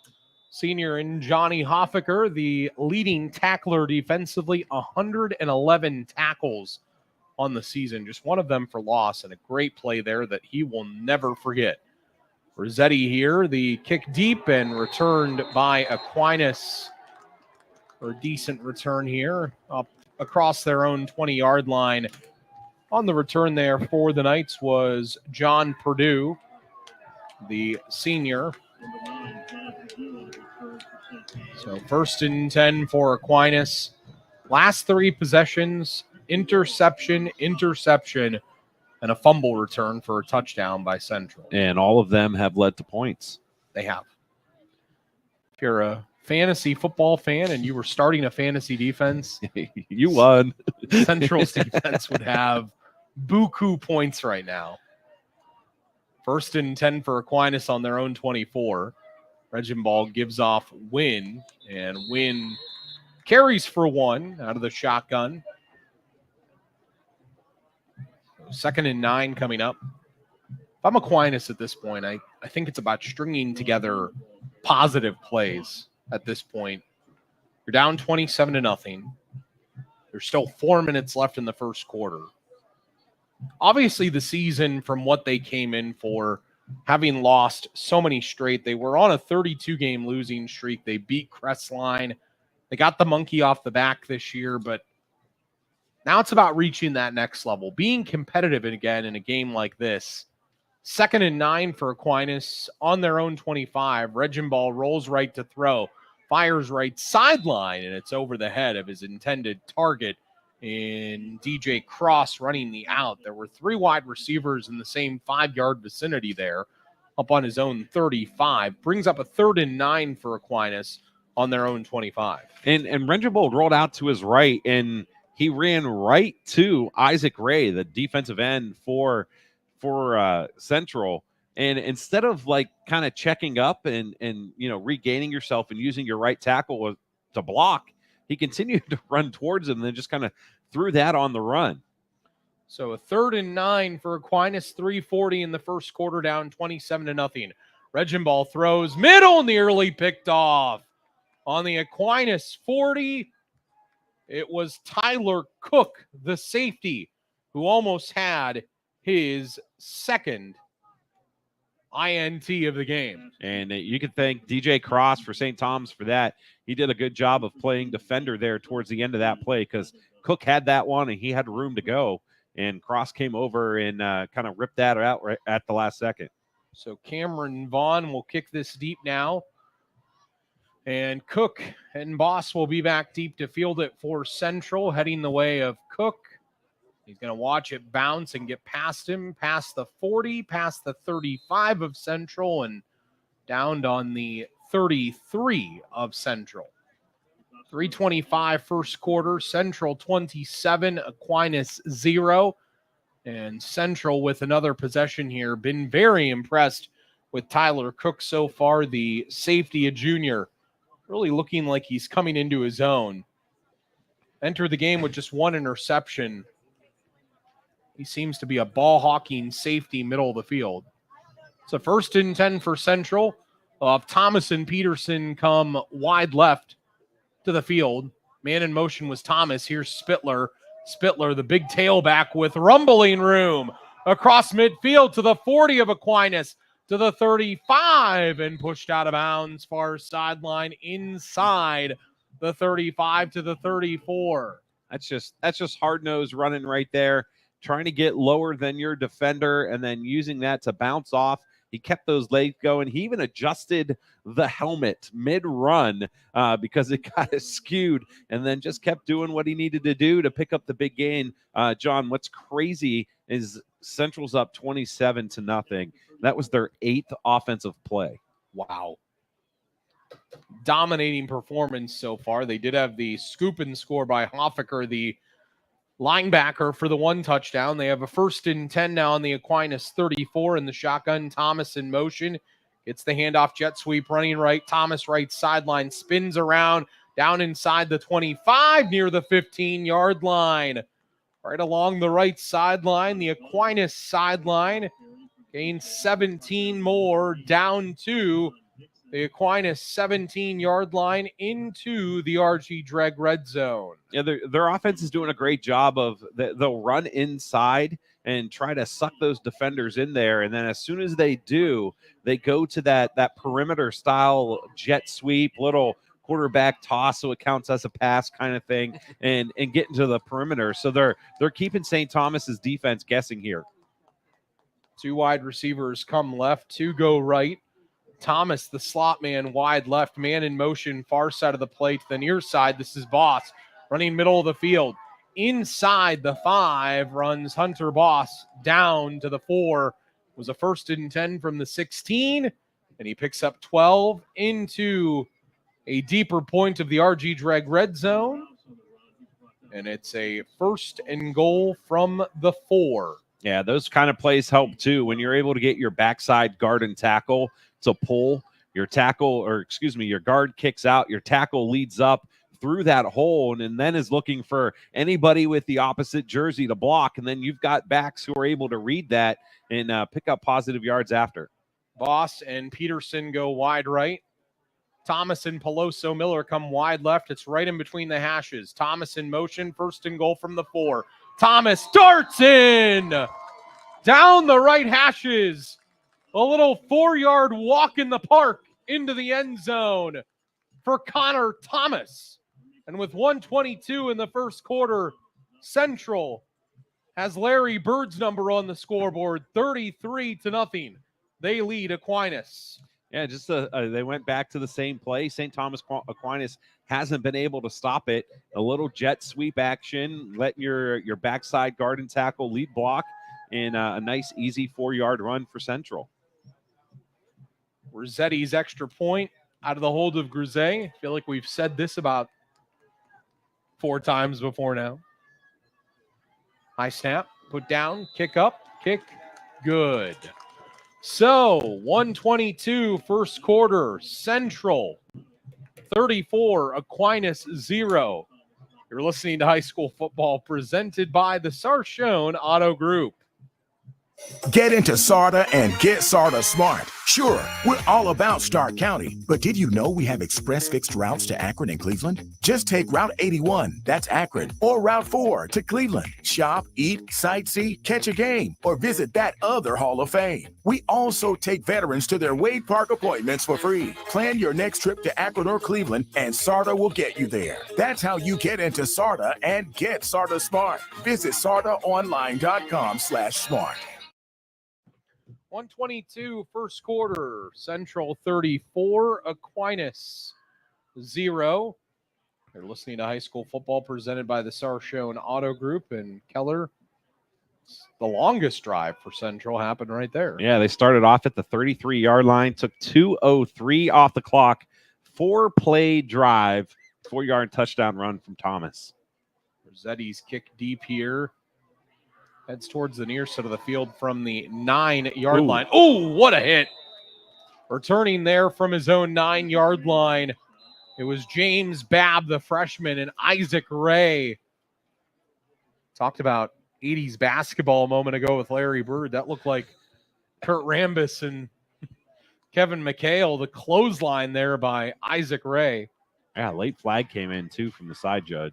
Senior in Johnny Hoffaker, the leading tackler defensively, 111 tackles on the season. Just one of them for loss, and a great play there that he will never forget. Rossetti here, the kick deep and returned by Aquinas for a decent return here up across their own 20-yard line. On the return there for the Knights was John Purdue, the senior. So 1st and 10 for Aquinas. Last 3 possessions, interception, and a fumble return for a touchdown by Central. And all of them have led to points. They have. If you're a fantasy football fan and you were starting a fantasy defense, you won. Central's defense would have buku points right now. 1st and 10 for Aquinas on their own 24. Reginball gives off Wynn, and Wynn carries for 1 out of the shotgun. 2nd and 9 coming up. If I'm Aquinas at this point, I think it's about stringing together positive plays at this point. You're down 27-0. There's still 4 minutes left in the first quarter. Obviously, the season, from what they came in for, having lost so many straight, they were on a 32-game losing streak. They beat Crestline. They got the monkey off the back this year, but now it's about reaching that next level, being competitive again in a game like this. 2nd and 9 for Aquinas on their own 25. Reginball rolls right to throw, fires right sideline, and it's over the head of his intended target in DJ Cross running the out. There were 3 wide receivers in the same 5-yard vicinity there, up on his own 35. Brings up a 3rd and 9 for Aquinas on their own 25. And Reginball rolled out to his right, and he ran right to Isaac Ray, the defensive end for Central. And instead of like kind of checking up and regaining yourself and using your right tackle to block, he continued to run towards him and then just kind of threw that on the run. So a 3rd and 9 for Aquinas, 3:40 in the first quarter, down 27-0. Regenball throws middle, nearly picked off. On the Aquinas 40, it was Tyler Cook, the safety, who almost had his second INT of the game. And you can thank DJ Cross for St. Thomas for that. He did a good job of playing defender there towards the end of that play because Cook had that one and he had room to go. And Cross came over and kind of ripped that out right at the last second. So Cameron Vaughn will kick this deep now. And Cook and Boss will be back deep to field it for Central, heading the way of Cook. He's going to watch it bounce and get past him, past the 40, past the 35 of Central, and downed on the 33 of Central. 3:25 first quarter, Central 27, Aquinas 0. And Central with another possession here. Been very impressed with Tyler Cook so far, the safety, a junior. Really looking like he's coming into his own. Entered the game with just one interception. He seems to be a ball-hawking safety middle of the field. So 1st and 10 for Central. Thomas and Peterson come wide left to the field. Man in motion was Thomas. Here's Spittler. Spittler, the big tailback with rumbling room. Across midfield to the 40 of Aquinas. To the 35 and pushed out of bounds. Far sideline inside the 35 to the 34. That's just hard-nosed running right there. Trying to get lower than your defender and then using that to bounce off. He kept those legs going. He even adjusted the helmet mid-run because it got skewed and then just kept doing what he needed to do to pick up the big gain. John, what's crazy is Central's up 27-0. That was their 8th offensive play. Wow. Dominating performance so far. They did have the scoop and score by Hoffaker, the linebacker, for the 1 touchdown. They have a 1st and 10 now on the Aquinas 34 in the shotgun. Thomas in motion. Gets the handoff, jet sweep, running right. Thomas right sideline, spins around, down inside the 25, near the 15-yard line. Right along the right sideline, the Aquinas sideline. Gains 17 more, down to the Aquinas 17-yard line into the RG Dreg red zone. Yeah, their offense is doing a great job of they'll run inside and try to suck those defenders in there. And then as soon as they do, they go to that perimeter style jet sweep, little quarterback toss so it counts as a pass kind of thing, and get into the perimeter. So they're keeping St. Thomas's defense guessing here. 2 wide receivers come left, 2 go right. Thomas, the slot man, wide left, man in motion, far side of the plate to the near side. This is Boss running middle of the field. Inside the 5 runs Hunter Boss down to the 4. Was a 1st and 10 from the 16, and he picks up 12 into a deeper point of the RG Dreg red zone. And it's a 1st and goal from the 4. Yeah, those kind of plays help too. When you're able to get your backside guard and tackle to pull, your guard kicks out, your tackle leads up through that hole and then is looking for anybody with the opposite jersey to block. And then you've got backs who are able to read that and pick up positive yards after. Boss and Peterson go wide right. Thomas and Peloso Miller come wide left. It's right in between the hashes. Thomas in motion, 1st and goal from the 4. Thomas darts in down the right hashes. A little 4-yard walk in the park into the end zone for Connor Thomas. And with 1:22 in the first quarter, Central has Larry Bird's number on the scoreboard, 33-0. They lead Aquinas. Yeah, just they went back to the same play. St. Thomas Aquinas hasn't been able to stop it. A little jet sweep action, letting your backside guard and tackle lead block, and a nice, easy 4-yard run for Central. Rossetti's extra point out of the hold of Grisey. I feel like we've said this about 4 times before now. High snap, put down, kick up, kick, good. So, 1:22 first quarter, Central 34, Aquinas 0. You're listening to High School Football presented by the Sarshone Auto Group. Get into SARTA and get SARTA smart. Sure, we're all about Stark County, but did you know we have express fixed routes to Akron and Cleveland? Just take Route 81, that's Akron, or Route 4 to Cleveland. Shop, eat, sightsee, catch a game, or visit that other Hall of Fame. We also take veterans to their Wade Park appointments for free. Plan your next trip to Akron or Cleveland, and SARTA will get you there. That's how you get into SARTA and get SARTA smart. Visit sartaonline.com/smart. 122 first quarter, Central 34, Aquinas 0. You're listening to High School Football presented by the Sarshone Auto Group, and Keller, the longest drive for Central happened right there. Yeah, they started off at the 33-yard line, took 2:03 off the clock, 4-play drive, 4-yard touchdown run from Thomas. Rossetti's kick deep here. Heads towards the near side of the field from the 9-yard line. Oh, what a hit. Returning there from his own 9-yard line. It was James Babb, the freshman, and Isaac Ray. Talked about 80s basketball a moment ago with Larry Bird. That looked like Kurt Rambis and Kevin McHale. The clothesline there by Isaac Ray. Yeah, late flag came in, too, from the side judge.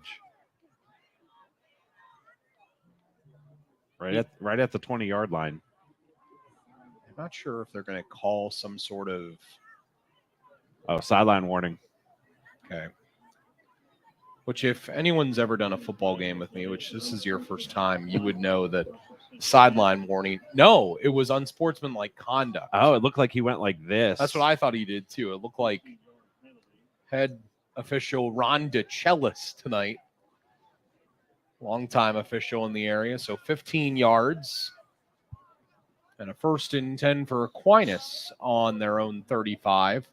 Right at the 20-yard line. I'm not sure if they're going to call some sort of... sideline warning. Okay. Which, if anyone's ever done a football game with me, which this is your first time, you would know that sideline warning. No, it was unsportsmanlike conduct. Oh, it looked like he went like this. That's what I thought he did, too. It looked like head official Ron DeCellis tonight. Longtime official in the area. So 15 yards and a 1st and 10 for Aquinas on their own 35.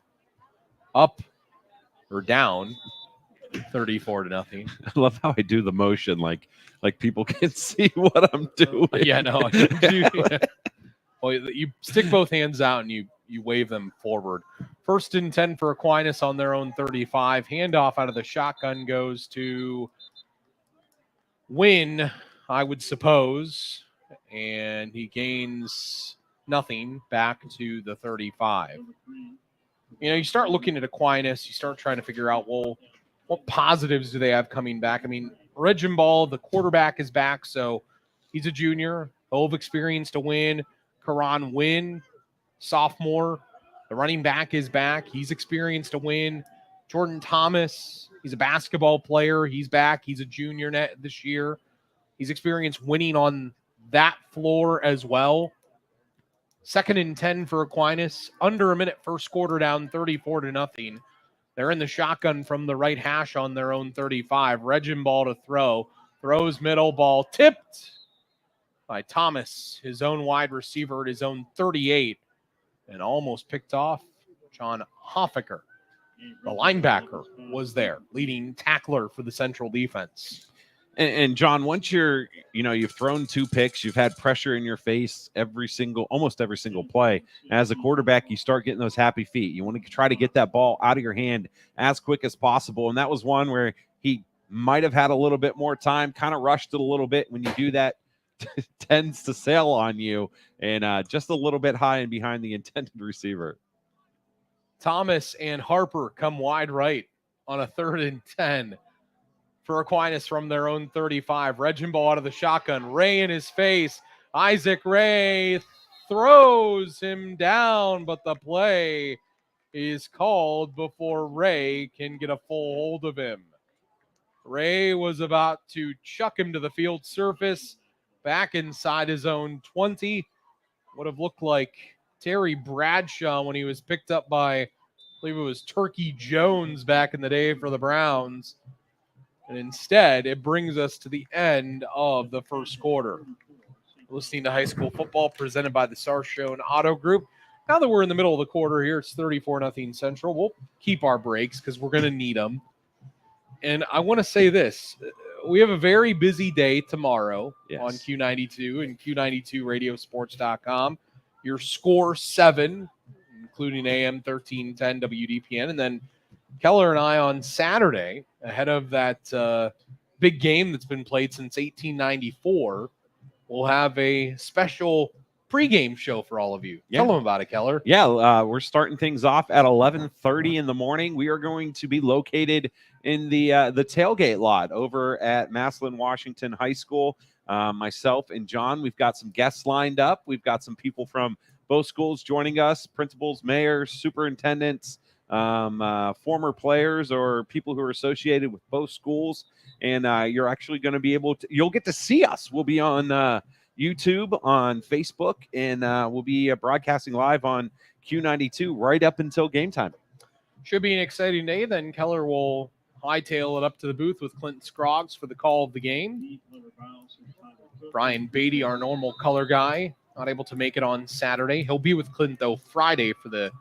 Up or down 34-0. I love how I do the motion like people can see what I'm doing. Yeah, no. Well, you stick both hands out and you wave them forward. 1st and 10 for Aquinas on their own 35. Handoff out of the shotgun goes to Win, I would suppose, and he gains nothing back to the 35. You know, you start looking at Aquinas, you start trying to figure out, well, what positives do they have coming back? I mean, Reginball, the quarterback, is back, so he's a junior. He'll have experience to win. Karan Wynn, sophomore. The running back is back. He's experienced to win. Jordan Thomas, he's a basketball player. He's back. He's a junior this year. He's experienced winning on that floor as well. 2nd and 10 for Aquinas. Under a minute, first quarter, down 34-0. They're in the shotgun from the right hash on their own 35. Reginball to throw. Throws middle, ball tipped by Thomas, his own wide receiver at his own 38. And almost picked off John Hoffaker. The linebacker was there, leading tackler for the Central defense. And John, once you've thrown 2 picks, you've had pressure in your face almost every single play. As a quarterback, you start getting those happy feet. You want to try to get that ball out of your hand as quick as possible. And that was one where he might have had a little bit more time, kind of rushed it a little bit. When you do that, it tends to sail on you, and just a little bit high and behind the intended receiver. Thomas and Harper come wide right on a 3rd and 10 for Aquinas from their own 35. Reginball out of the shotgun. Ray in his face. Isaac Ray throws him down, but the play is called before Ray can get a full hold of him. Ray was about to chuck him to the field surface, back inside his own 20. Would have looked like Terry Bradshaw when he was picked up by, I believe it was Turkey Jones back in the day for the Browns. And instead, it brings us to the end of the first quarter. Listening to High School Football presented by the Sarshone Auto Group. Now that we're in the middle of the quarter here, it's 34-0 Central. We'll keep our breaks because we're going to need them. And I want to say this. We have a very busy day tomorrow on Q92 and Q92radiosports.com. Your Score 7, including AM 1310 WDPN. And then Keller and I on Saturday, ahead of that big game that's been played since 1894. We'll have a special pregame show for all of you. Yeah. Tell them about it, Keller. Yeah, we're starting things off at 11:30 in the morning. We are going to be located in the tailgate lot over at Massillon Washington High School. Myself and John, we've got some guests lined up. We've got some people from both schools joining us, principals, mayors, superintendents, former players, or people who are associated with both schools. And you're actually going to be you'll get to see us. We'll be on YouTube, on Facebook, and we'll be broadcasting live on Q92 right up until game time. Should be an exciting day. Then Keller will hightail it up to the booth with Clinton Scroggs for the call of the game. Brian Beatty, our normal color guy, not able to make it on Saturday. He'll be with Clinton, though, Friday for the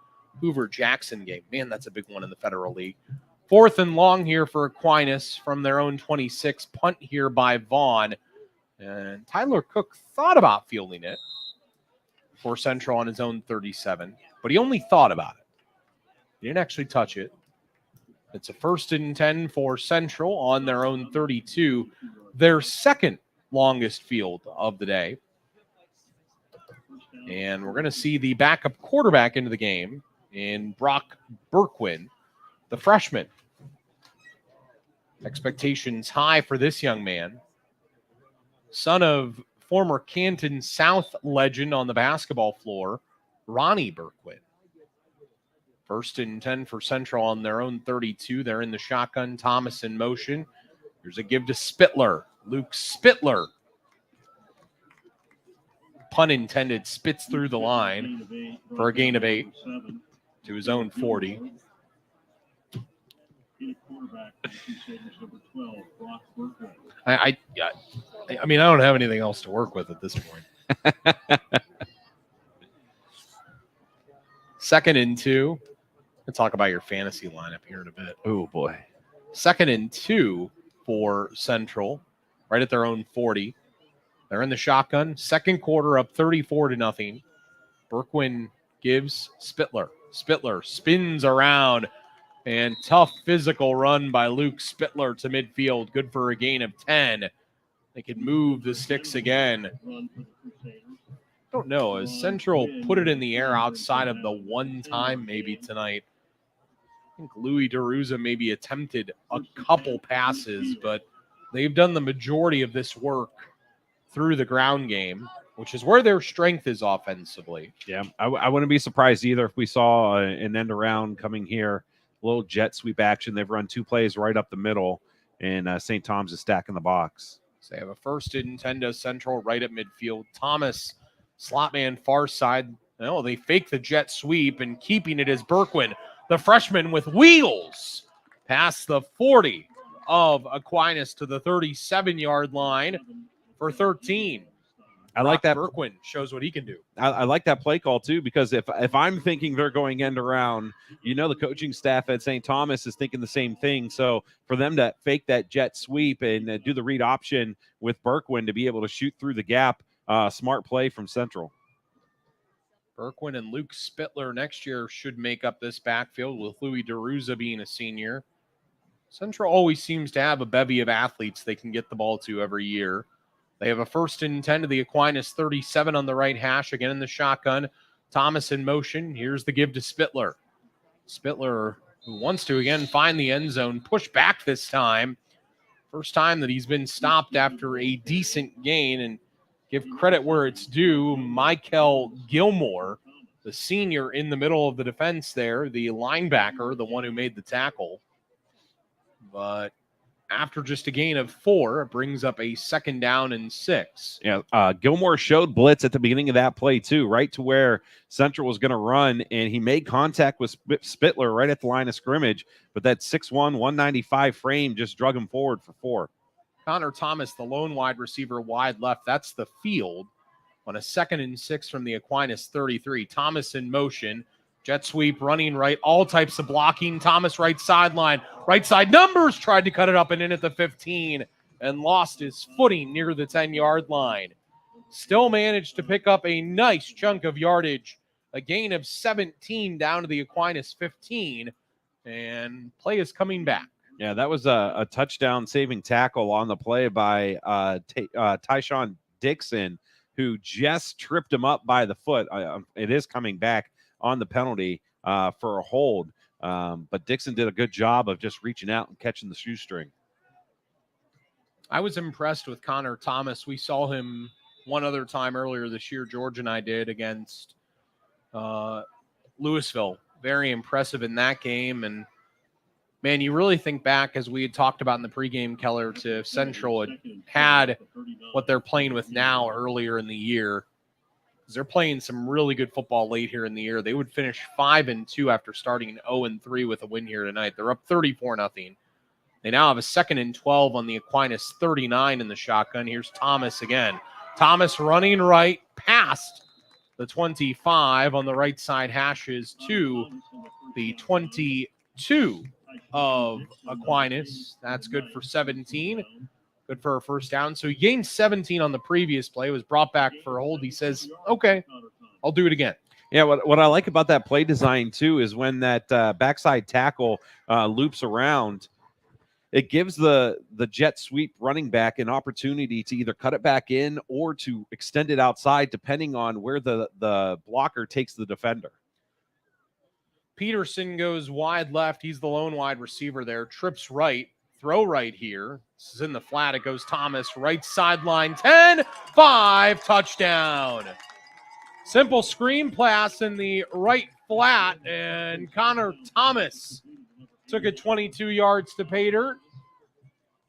Hoover-Jackson game. Man, that's a big one in the Federal League. 4th and long here for Aquinas from their own 26. Punt here by Vaughn. And Tyler Cook thought about fielding it for Central on his own 37, but he only thought about it. He didn't actually touch it. It's a 1st and 10 for Central on their own 32, their second longest field of the day. And we're going to see the backup quarterback into the game in Brock Berkwin, the freshman. Expectations high for this young man. Son of former Canton South legend on the basketball floor, Ronnie Berkwin. 1st and 10 for Central on their own 32. They're in the shotgun. Thomas in motion. Here's a give to Spittler. Luke Spittler. Pun intended, spits through the line for a gain of 8 to his own 40. I mean, I don't have anything else to work with at this point. 2nd and 2. We'll talk about your fantasy lineup here in a bit. Oh, boy. 2nd and 2 for Central, right at their own 40. They're in the shotgun. Second quarter up 34-0. Berkwin gives Spittler. Spittler spins around, and tough physical run by Luke Spittler to midfield. Good for a gain of 10. They can move the sticks again. Don't know. As Central put it in the air outside of the one time maybe tonight. I think Louis DeRuza maybe attempted a couple passes, but they've done the majority of this work through the ground game, which is where their strength is offensively. Yeah, I wouldn't be surprised either if we saw an end around coming here. A little jet sweep action. They've run 2 plays right up the middle, and St. Tom's is stacking the box. So they have a 1st and 10 to Central right at midfield. Thomas, slot man far side. No, they fake the jet sweep, and keeping it is Berkwin, the freshman with wheels, past the 40 of Aquinas to the 37-yard line for 13. I like that. Berkwin shows what he can do. I like that play call, too, because if I'm thinking they're going end around, the coaching staff at St. Thomas is thinking the same thing. So for them to fake that jet sweep and do the read option with Berkwin to be able to shoot through the gap, smart play from Central. Berkwin and Luke Spittler next year should make up this backfield with Louis DeRuza being a senior. Central always seems to have a bevy of athletes they can get the ball to every year. They have a 1st and 10 to the Aquinas 37 on the right hash. Again in the shotgun. Thomas in motion. Here's the give to Spittler. Spittler, who wants to again find the end zone. Push back this time. First time that he's been stopped after a decent gain. And give credit where it's due. Michael Gilmore, the senior in the middle of the defense there. The linebacker, the one who made the tackle. But after just a gain of 4, it brings up a 2nd down and 6. Yeah, Gilmore showed blitz at the beginning of that play, too, right to where Central was going to run, and he made contact with Spittler right at the line of scrimmage, but that 6'1", 195 frame just drug him forward for 4. Connor Thomas, the lone wide receiver, wide left. That's the field on a 2nd and 6 from the Aquinas 33. Thomas in motion. Jet sweep, running right, all types of blocking. Thomas right sideline, right side numbers, tried to cut it up and in at the 15 and lost his footing near the 10-yard line. Still managed to pick up a nice chunk of yardage, a gain of 17 down to the Aquinas 15, and play is coming back. Yeah, that was a touchdown saving tackle on the play by Tyshawn Dixon, who just tripped him up by the foot. It is coming back on the penalty for a hold. But Dixon did a good job of just reaching out and catching the shoestring. I was impressed with Connor Thomas. We saw him one other time earlier this year. George and I did against Louisville. Very impressive in that game. And, man, you really think back, as we had talked about in the pregame, Keller, to Central had what they're playing with now earlier in the year. They're playing some really good football late here in the year. They would finish 5-2 after starting 0-3 with a win here tonight. They're up 34-0. They now have a 2nd and 12 on the Aquinas 39 in the shotgun. Here's Thomas again. Thomas running right past the 25 on the right side hashes to the 22 of Aquinas. That's good for 17. Good for a first down. So he gained 17 on the previous play, was brought back for a hold. He says, okay, I'll do it again. Yeah, what I like about that play design, too, is when that backside tackle loops around, it gives the jet sweep running back an opportunity to either cut it back in or to extend it outside, depending on where the blocker takes the defender. Peterson goes wide left. He's the lone wide receiver there. Trips right. Throw right here. This is in the flat. It goes Thomas. Right sideline. 10-5. Touchdown. Simple screen pass in the right flat. And Connor Thomas took it 22 yards to pay dirt.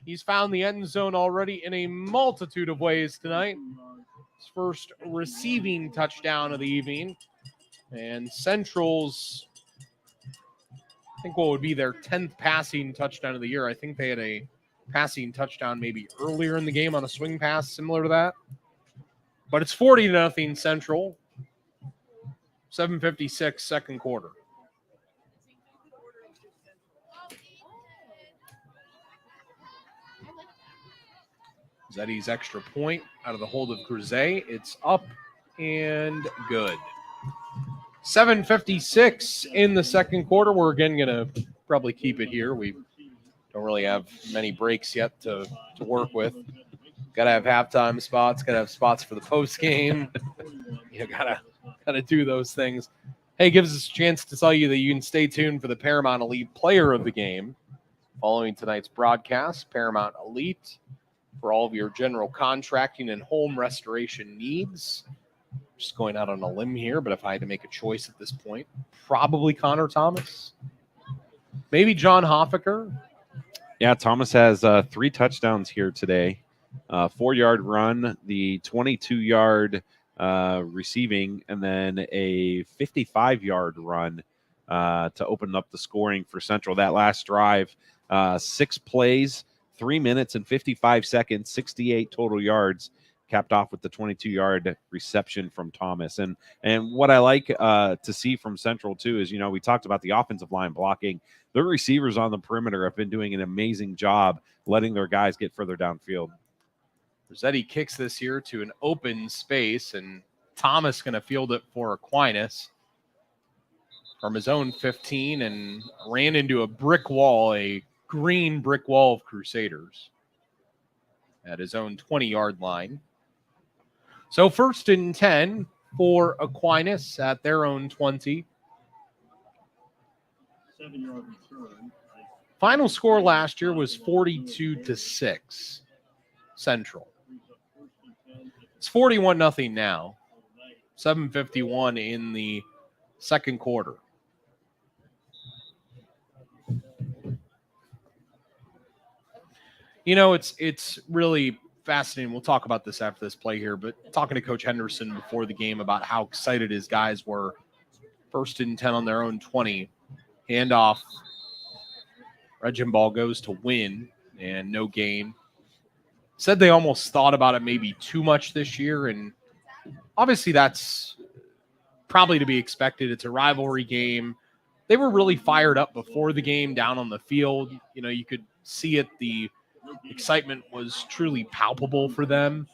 He's found the end zone already in a multitude of ways tonight. His first receiving touchdown of the evening. And Central's, I think, what would be their 10th passing touchdown of the year. I think they had a passing touchdown maybe earlier in the game on a swing pass similar to that. But it's 40-0 Central. 7:56 second quarter. Zetti's extra point out of the hold of Cruzet. It's up and good. 7:56 in the second quarter. We're again going to probably keep it here. We don't really have many breaks yet to work with. Got to have halftime spots. Got to have spots for the post game. You gotta do those things. Hey, gives us a chance to tell you that you can stay tuned for the Paramount Elite Player of the Game following tonight's broadcast. Paramount Elite for all of your general contracting and home restoration needs. Just going out on a limb here, but if I had to make a choice at this point, probably Connor Thomas. Maybe John Hoffaker. Yeah, Thomas has 3 touchdowns here today. 4-yard run, the 22-yard receiving, and then a 55-yard run to open up the scoring for Central. That last drive, 6 plays, 3 minutes and 55 seconds, 68 total yards, capped off with the 22-yard reception from Thomas. And what I like to see from Central, too, is, we talked about the offensive line blocking. Their receivers on the perimeter have been doing an amazing job letting their guys get further downfield. Rossetti kicks this here to an open space, and Thomas going to field it for Aquinas from his own 15 and ran into a brick wall, a green brick wall of Crusaders at his own 20-yard line. So 1st and 10 for Aquinas at their own 20. 7-yard return. Final score last year was 42-6 Central. It's 41-0 now. 7:51 in the second quarter. It's really fascinating. We'll talk about this after this play here, but talking to Coach Henderson before the game about how excited his guys were. 1st and 10 on their own 20. Handoff. Regenball goes to win and no gain. Said they almost thought about it maybe too much this year, and obviously that's probably to be expected. It's a rivalry game. They were really fired up before the game down on the field. You could see it. The excitement was truly palpable for them.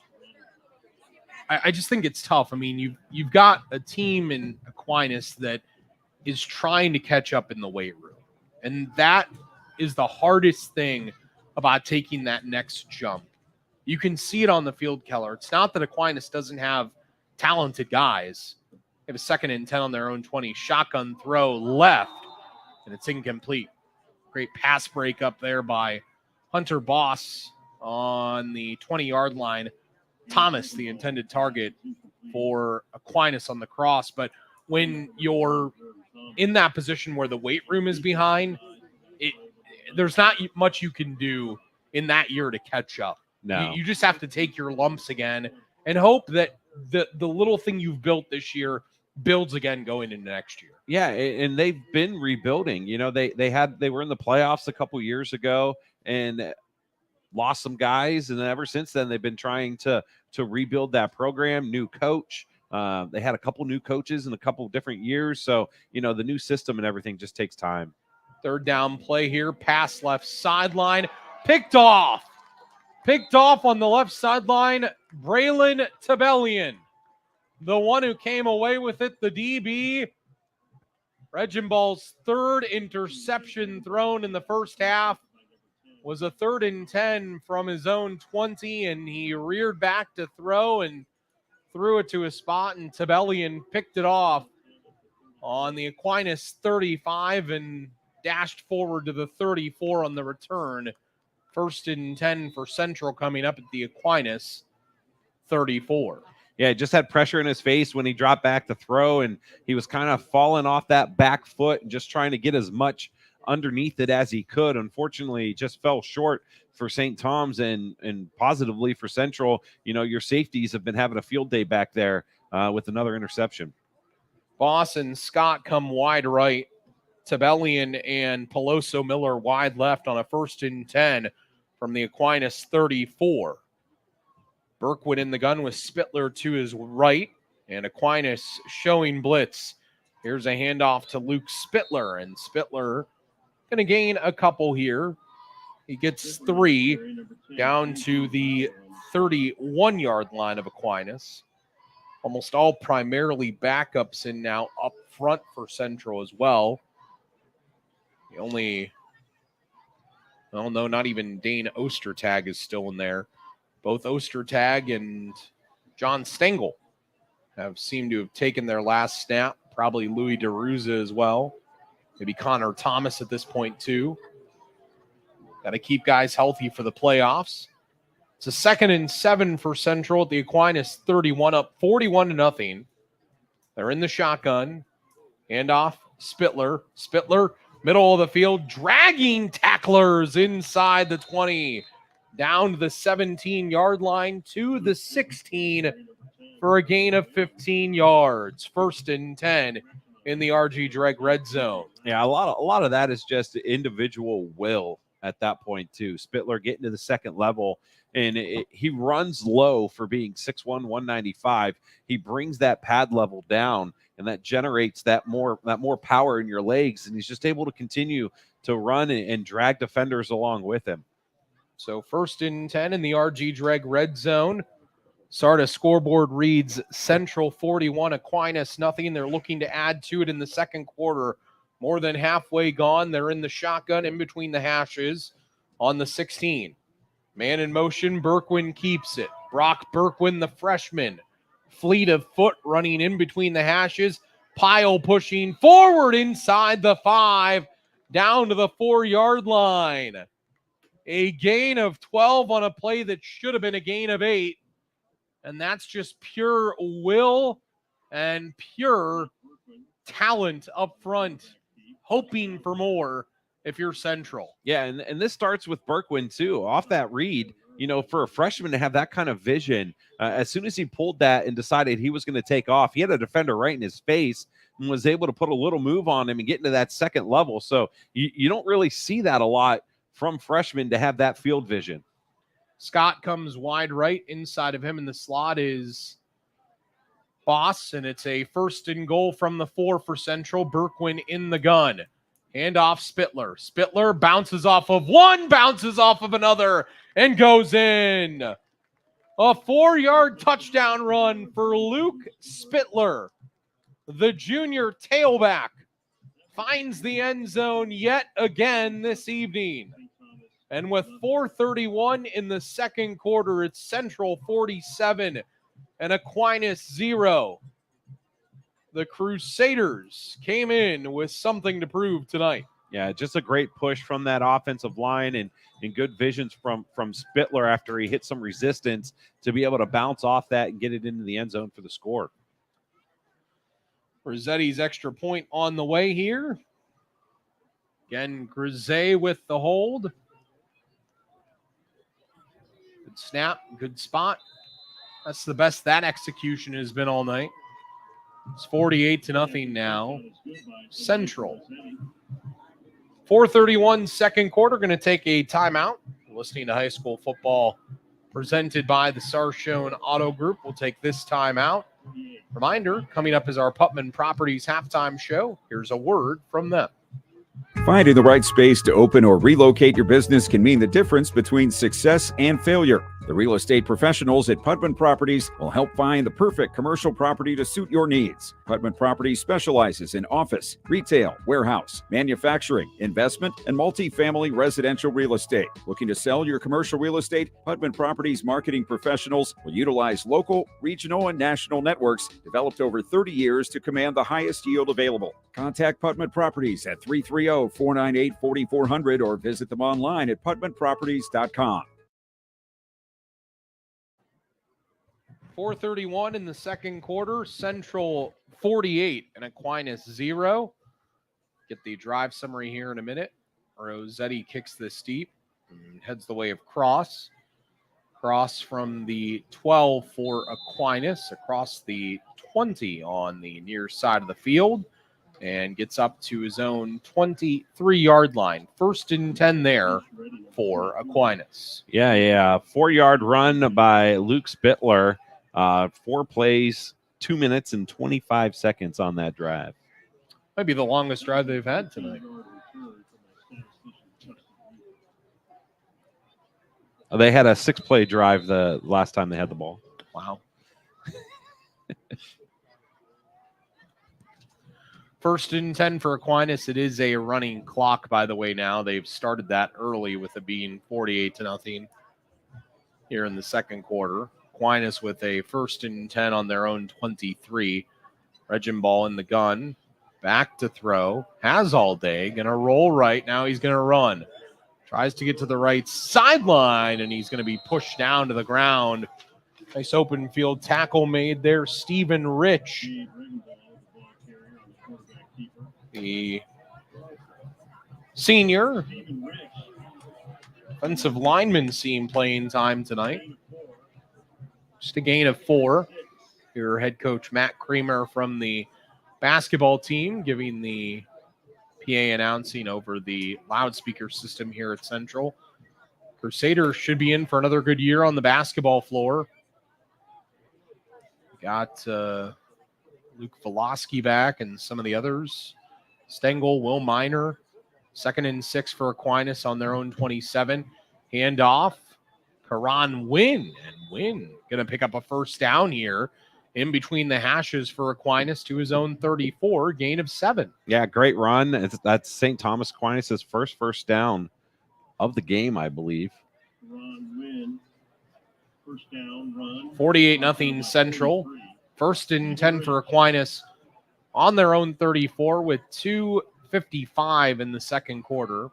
I just think it's tough. I mean, you've got a team in Aquinas that is trying to catch up in the weight room, and that is the hardest thing about taking that next jump. You can see it on the field, Keller. It's not that Aquinas doesn't have talented guys. They have a 2nd and 10 on their own 20. Shotgun throw left, and it's incomplete. Great pass break up there by Hunter Boss on the 20-yard line. Thomas, the intended target for Aquinas on the cross. But when you're in that position where the weight room is behind, there's not much you can do in that year to catch up. No. You just have to take your lumps again and hope that the little thing you've built this year builds again going into next year. Yeah, and they've been rebuilding. You know, they were in the playoffs a couple years ago and lost some guys, and ever since then they've been trying to rebuild that program. New coach. They had a couple new coaches in a couple different years, so you know the new system and everything just takes time. 3rd down play here, pass left sideline, picked off on the left sideline. Braylon Tabellion, the one who came away with it, the DB. Regenball's 3rd interception thrown in the first half was a 3rd and 10 from his own 20, and he reared back to throw and threw it to a spot, and Tabellion picked it off on the Aquinas 35 and dashed forward to the 34 on the return. 1st and 10 for Central coming up at the Aquinas 34. Yeah, just had pressure in his face when he dropped back to throw, and he was kind of falling off that back foot and just trying to get as much underneath it as he could. Unfortunately, just fell short for St. Tom's and positively for Central. You know, your safeties have been having a field day back there with another interception. Boss and Scott come wide right. Tabellion and Peloso Miller wide left on a 1st and 10 from the Aquinas 34. Berkwin in the gun with Spittler to his right, and Aquinas showing blitz. Here's a handoff to Luke Spittler, and Spittler going to gain a couple here. He gets 3 down to the 31-yard line of Aquinas. Almost all primarily backups in now up front for Central as well. The only, well, no, not even Dane Ostertag is still in there. Both Ostertag and John Stengel have seemed to have taken their last snap. Probably Louis DeRuza as well. Maybe Connor Thomas at this point too. Got to keep guys healthy for the playoffs. It's a 2nd and 7 for Central at the Aquinas 31, up 41-0. They're in the shotgun. Handoff, Spittler. Spittler, middle of the field, dragging tacklers inside the 20. Down to the 17-yard line to the 16 for a gain of 15 yards. 1st and 10 in the RG Dreg red zone. Yeah, a lot of that is just individual will at that point too. Spittler getting to the 2nd level, and he runs low for being 6'1", 195. He brings that pad level down, and that generates that more power in your legs, and he's just able to continue to run and drag defenders along with him. So 1st and 10 in the RG Dreg red zone. Sarda scoreboard reads Central 41, Aquinas nothing. They're looking to add to it in the 2nd quarter. More than halfway gone. They're in the shotgun in between the hashes on the 16. Man in motion, Berkwin keeps it. Brock Berkwin, the freshman. Fleet of foot running in between the hashes. Pile pushing forward inside the 5, down to the 4-yard line. A gain of 12 on a play that should have been a gain of 8. And that's just pure will and pure talent up front, hoping for more if you're Central. Yeah, and this starts with Berkwin too. Off that read, you know, for a freshman to have that kind of vision, as soon as he pulled that and decided he was going to take off, he had a defender right in his face and was able to put a little move on him and get into that 2nd level. So you don't really see that a lot from freshmen to have that field vision. Scott comes wide right. Inside of him in the slot is Boss, and it's a 1st and goal from the 4 for Central. Berkwin in the gun. Handoff Spittler. Spittler bounces off of one, bounces off of another, and goes in. A 4-yard touchdown run for Luke Spittler, the junior tailback finds the end zone yet again this evening. And with 4:31 in the second quarter, it's Central 47 and Aquinas 0. The Crusaders came in with something to prove tonight. Yeah, just a great push from that offensive line and good visions from Spittler after he hit some resistance to be able to bounce off that and get it into the end zone for the score. Rossetti's extra point on the way here. Again, Grise with the hold. Good snap, good spot. That's the best that execution has been all night. It's 48-0 now. Central. 4:31 second quarter. Going to take a timeout. Listening to high school football presented by the Sarshone Auto Group. We'll take this timeout. Reminder, coming up is our Putman Properties halftime show. Here's a word from them. Finding the right space to open or relocate your business can mean the difference between success and failure. The real estate professionals at Putman Properties will help find the perfect commercial property to suit your needs. Putman Properties specializes in office, retail, warehouse, manufacturing, investment, and multifamily residential real estate. Looking to sell your commercial real estate? Putman Properties marketing professionals will utilize local, regional, and national networks developed over 30 years to command the highest yield available. Contact Putman Properties at 330-498-4400 or visit them online at putmanproperties.com. 4:31 in the second quarter. Central 48 and Aquinas 0. Get the drive summary here in a minute. Rossetti kicks this deep and heads the way of Cross. Cross from the 12 for Aquinas across the 20 on the near side of the field and gets up to his own 23-yard line. 1st and 10 there for Aquinas. Yeah. 4-yard run by Luke Spittler. 4 plays, 2 minutes and 25 seconds on that drive. Might be the longest drive they've had tonight. They had a 6-play drive the last time they had the ball. Wow. 1st and 10 for Aquinas. It is a running clock, by the way, now. They've started that early with it being 48-0 here in the second quarter. Aquinas with a 1st and 10 on their own 23. Regenball in the gun. Back to throw. Has all day. Going to roll right. Now he's going to run. Tries to get to the right sideline, and he's going to be pushed down to the ground. Nice open field tackle made there. Stephen Rich, the senior offensive lineman, seeing playing time tonight. Just a gain of 4. Your head coach, Matt Creamer, from the basketball team, giving the PA announcing over the loudspeaker system here at Central. Crusaders should be in for another good year on the basketball floor. Got Luke Velosky back and some of the others. Stengel, Will Minor. 2nd and 6 for Aquinas on their own 27. Handoff. Karan Wynn. And Wynn going to pick up a 1st down here in between the hashes for Aquinas to his own 34, gain of 7. Yeah, great run. That's St. Thomas Aquinas' first down of the game, I believe. 48-0 Central. 1st and 10 for Aquinas on their own 34 with 2:55 in the second quarter.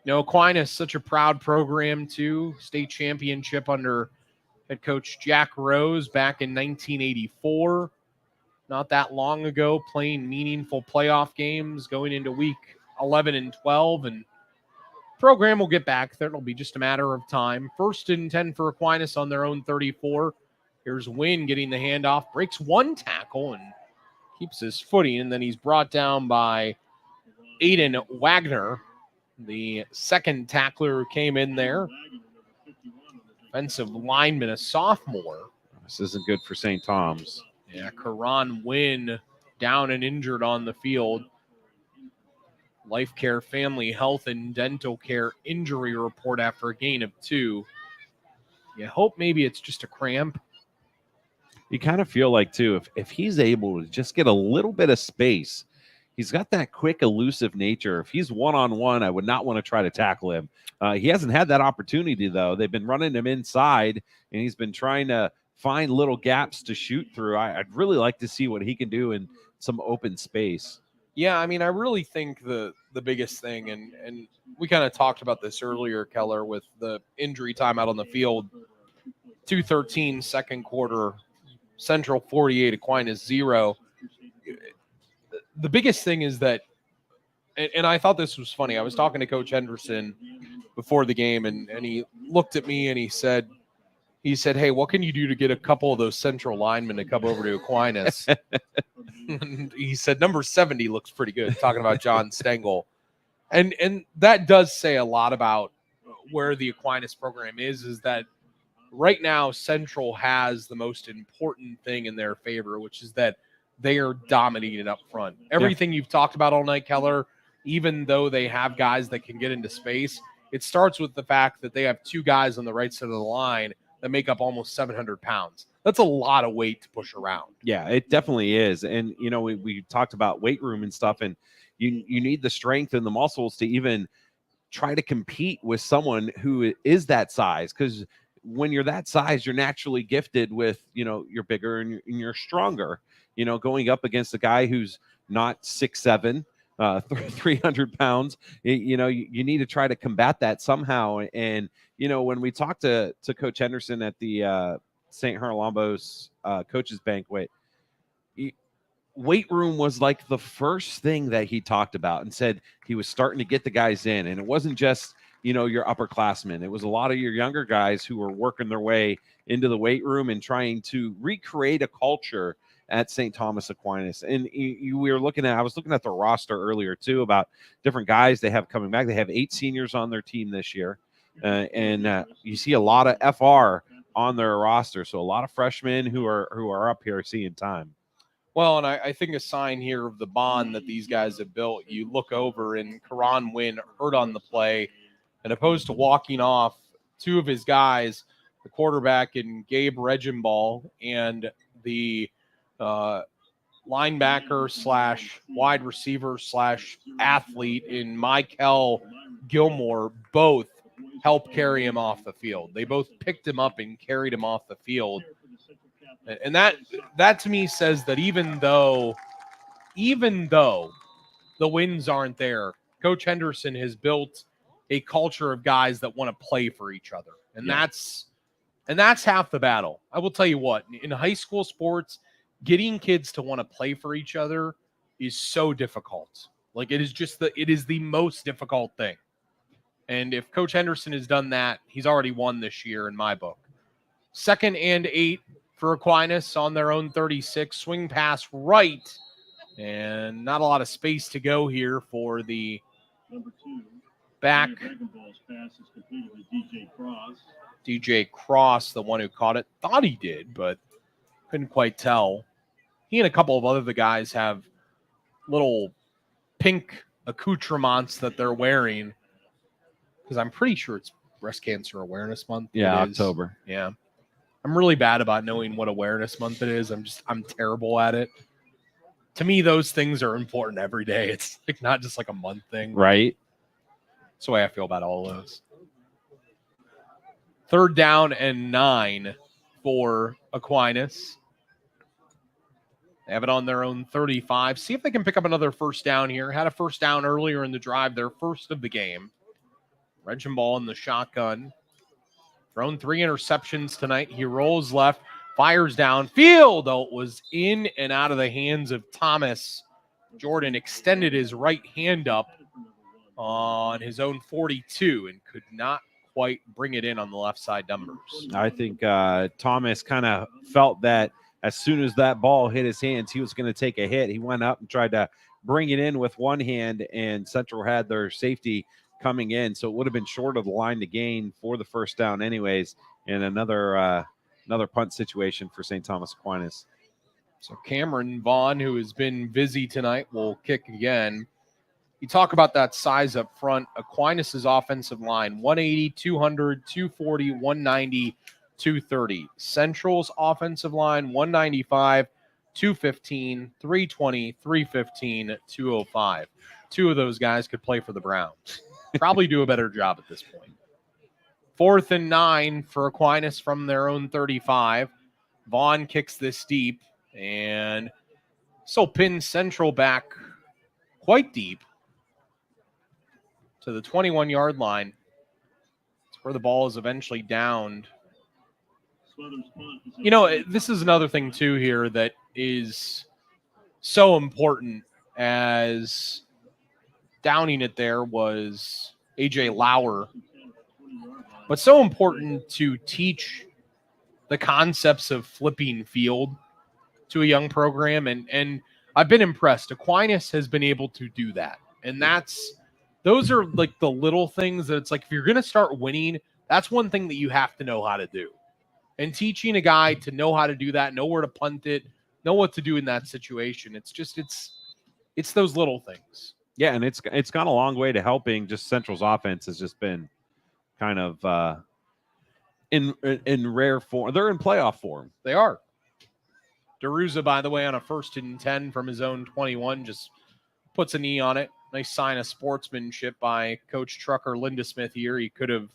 You know, Aquinas, such a proud program too. State championship under head coach Jack Rose back in 1984. Not that long ago, playing meaningful playoff games going into week 11 and 12. And program will get back there. It'll be just a matter of time. 1st and 10 for Aquinas on their own 34. Here's Wynn getting the handoff. Breaks 1 tackle and keeps his footing. And then he's brought down by Aiden Wagner, the 2nd tackler who came in there. Offensive lineman, a sophomore. This isn't good for St. Tom's. Yeah, Karan Wynn down and injured on the field. Life Care Family Health and Dental Care injury report after a gain of 2. You hope maybe it's just a cramp. You kind of feel like, too, if he's able to just get a little bit of space He's got that quick, elusive nature. If he's one-on-one, I would not want to try to tackle him. He hasn't had that opportunity, though. They've been running him inside, and he's been trying to find little gaps to shoot through. I'd really like to see what he can do in some open space. Yeah, I mean, I really think the biggest thing, and we kind of talked about this earlier, Keller, with the injury time out on the field. 2:13 second quarter, Central 48, Aquinas 0. The biggest thing is that, and I thought this was funny. I was talking to Coach Henderson before the game, and he looked at me and he said, hey, what can you do to get a couple of those Central linemen to come over to Aquinas? And he said, number 70 looks pretty good, talking about John Stengel. And that does say a lot about where the Aquinas program is that right now Central has the most important thing in their favor, which is that they are dominating up front. Everything you've talked about all night, Keller, even though they have guys that can get into space, it starts with the fact that they have two guys on the right side of the line that make up almost 700 pounds. That's a lot of weight to push around. Yeah, it definitely is. And, you know, we talked about weight room and stuff, and you need the strength and the muscles to even try to compete with someone who is that size. Because when you're that size, you're naturally gifted with, you know, you're bigger and you're stronger. You know, going up against a guy who's not 6'7", 300 pounds, you know, you need to try to combat that somehow. And, you know, when we talked to Coach Henderson at the St. Harlambos coaches banquet, weight room was like the first thing that he talked about and said he was starting to get the guys in. And it wasn't just, you know, your upperclassmen. It was a lot of your younger guys who were working their way into the weight room and trying to recreate a culture at St. Thomas Aquinas. And I was looking at the roster earlier too about different guys they have coming back. They have 8 seniors on their team this year. And you see a lot of FR on their roster. So a lot of freshmen who are up here seeing time. Well, and I think a sign here of the bond that these guys have built, you look over and Karan Wynn hurt on the play, and opposed to walking off, 2 of his guys, the quarterback in Gabe Regenball and the linebacker / wide receiver / athlete in Michael Gilmore, both helped carry him off the field. They both picked him up and carried him off the field. And that to me says that even though the wins aren't there, Coach Henderson has built a culture of guys that want to play for each other. And that's half the battle. I will tell you what, in high school sports, getting kids to want to play for each other is so difficult. Like it is the most difficult thing. And if Coach Henderson has done that, he's already won this year in my book. 2nd and 8 for Aquinas on their own 36. Swing pass right. And not a lot of space to go here for the back. DJ Cross, the one who caught it, thought he did, but couldn't quite tell. He and a couple of other guys have little pink accoutrements that they're wearing, because I'm pretty sure it's Breast Cancer Awareness Month. Yeah, October. Yeah. I'm really bad about knowing what awareness month it is. I'm terrible at it. To me, those things are important every day. It's like not just like a month thing. Right. That's the way I feel about all of those. 3rd down and 9 for Aquinas. They have it on their own 35. See if they can pick up another first down here. Had a first down earlier in the drive, their first of the game. Regenball in the shotgun. Thrown 3 interceptions tonight. He rolls left, fires downfield. Oh, it was in and out of the hands of Thomas. Jordan extended his right hand up on his own 42 and could not quite bring it in on the left side numbers. I think Thomas kind of felt that as soon as that ball hit his hands, he was going to take a hit. He went up and tried to bring it in with one hand, and Central had their safety coming in, so it would have been short of the line to gain for the first down anyways, and another punt situation for St. Thomas Aquinas. So Cameron Vaughn, who has been busy tonight, will kick again. You talk about that size up front. Aquinas' offensive line, 180, 200, 240, 190, 230. Central's offensive line, 195, 215, 320, 315, 205. Two of those guys could play for the Browns. Probably do a better job at this point. 4th and 9 for Aquinas from their own 35. Vaughn kicks this deep, and so pins Central back quite deep to the 21-yard line. It's where the ball is eventually downed. You know, this is another thing, too, here that is so important, as downing it there was A.J. Lauer. But so important to teach the concepts of flipping field to a young program. And I've been impressed. Aquinas has been able to do that. And those are like the little things that it's like, if you're going to start winning, that's one thing that you have to know how to do. And teaching a guy to know how to do that, know where to punt it, know what to do in that situation. It's those little things. Yeah, and it's gone a long way to helping. Just Central's offense has just been kind of in rare form. They're in playoff form. They are. DeRuza, by the way, on a 1st and 10 from his own 21, just puts a knee on it. Nice sign of sportsmanship by Coach Trucker Lindesmith here. He could have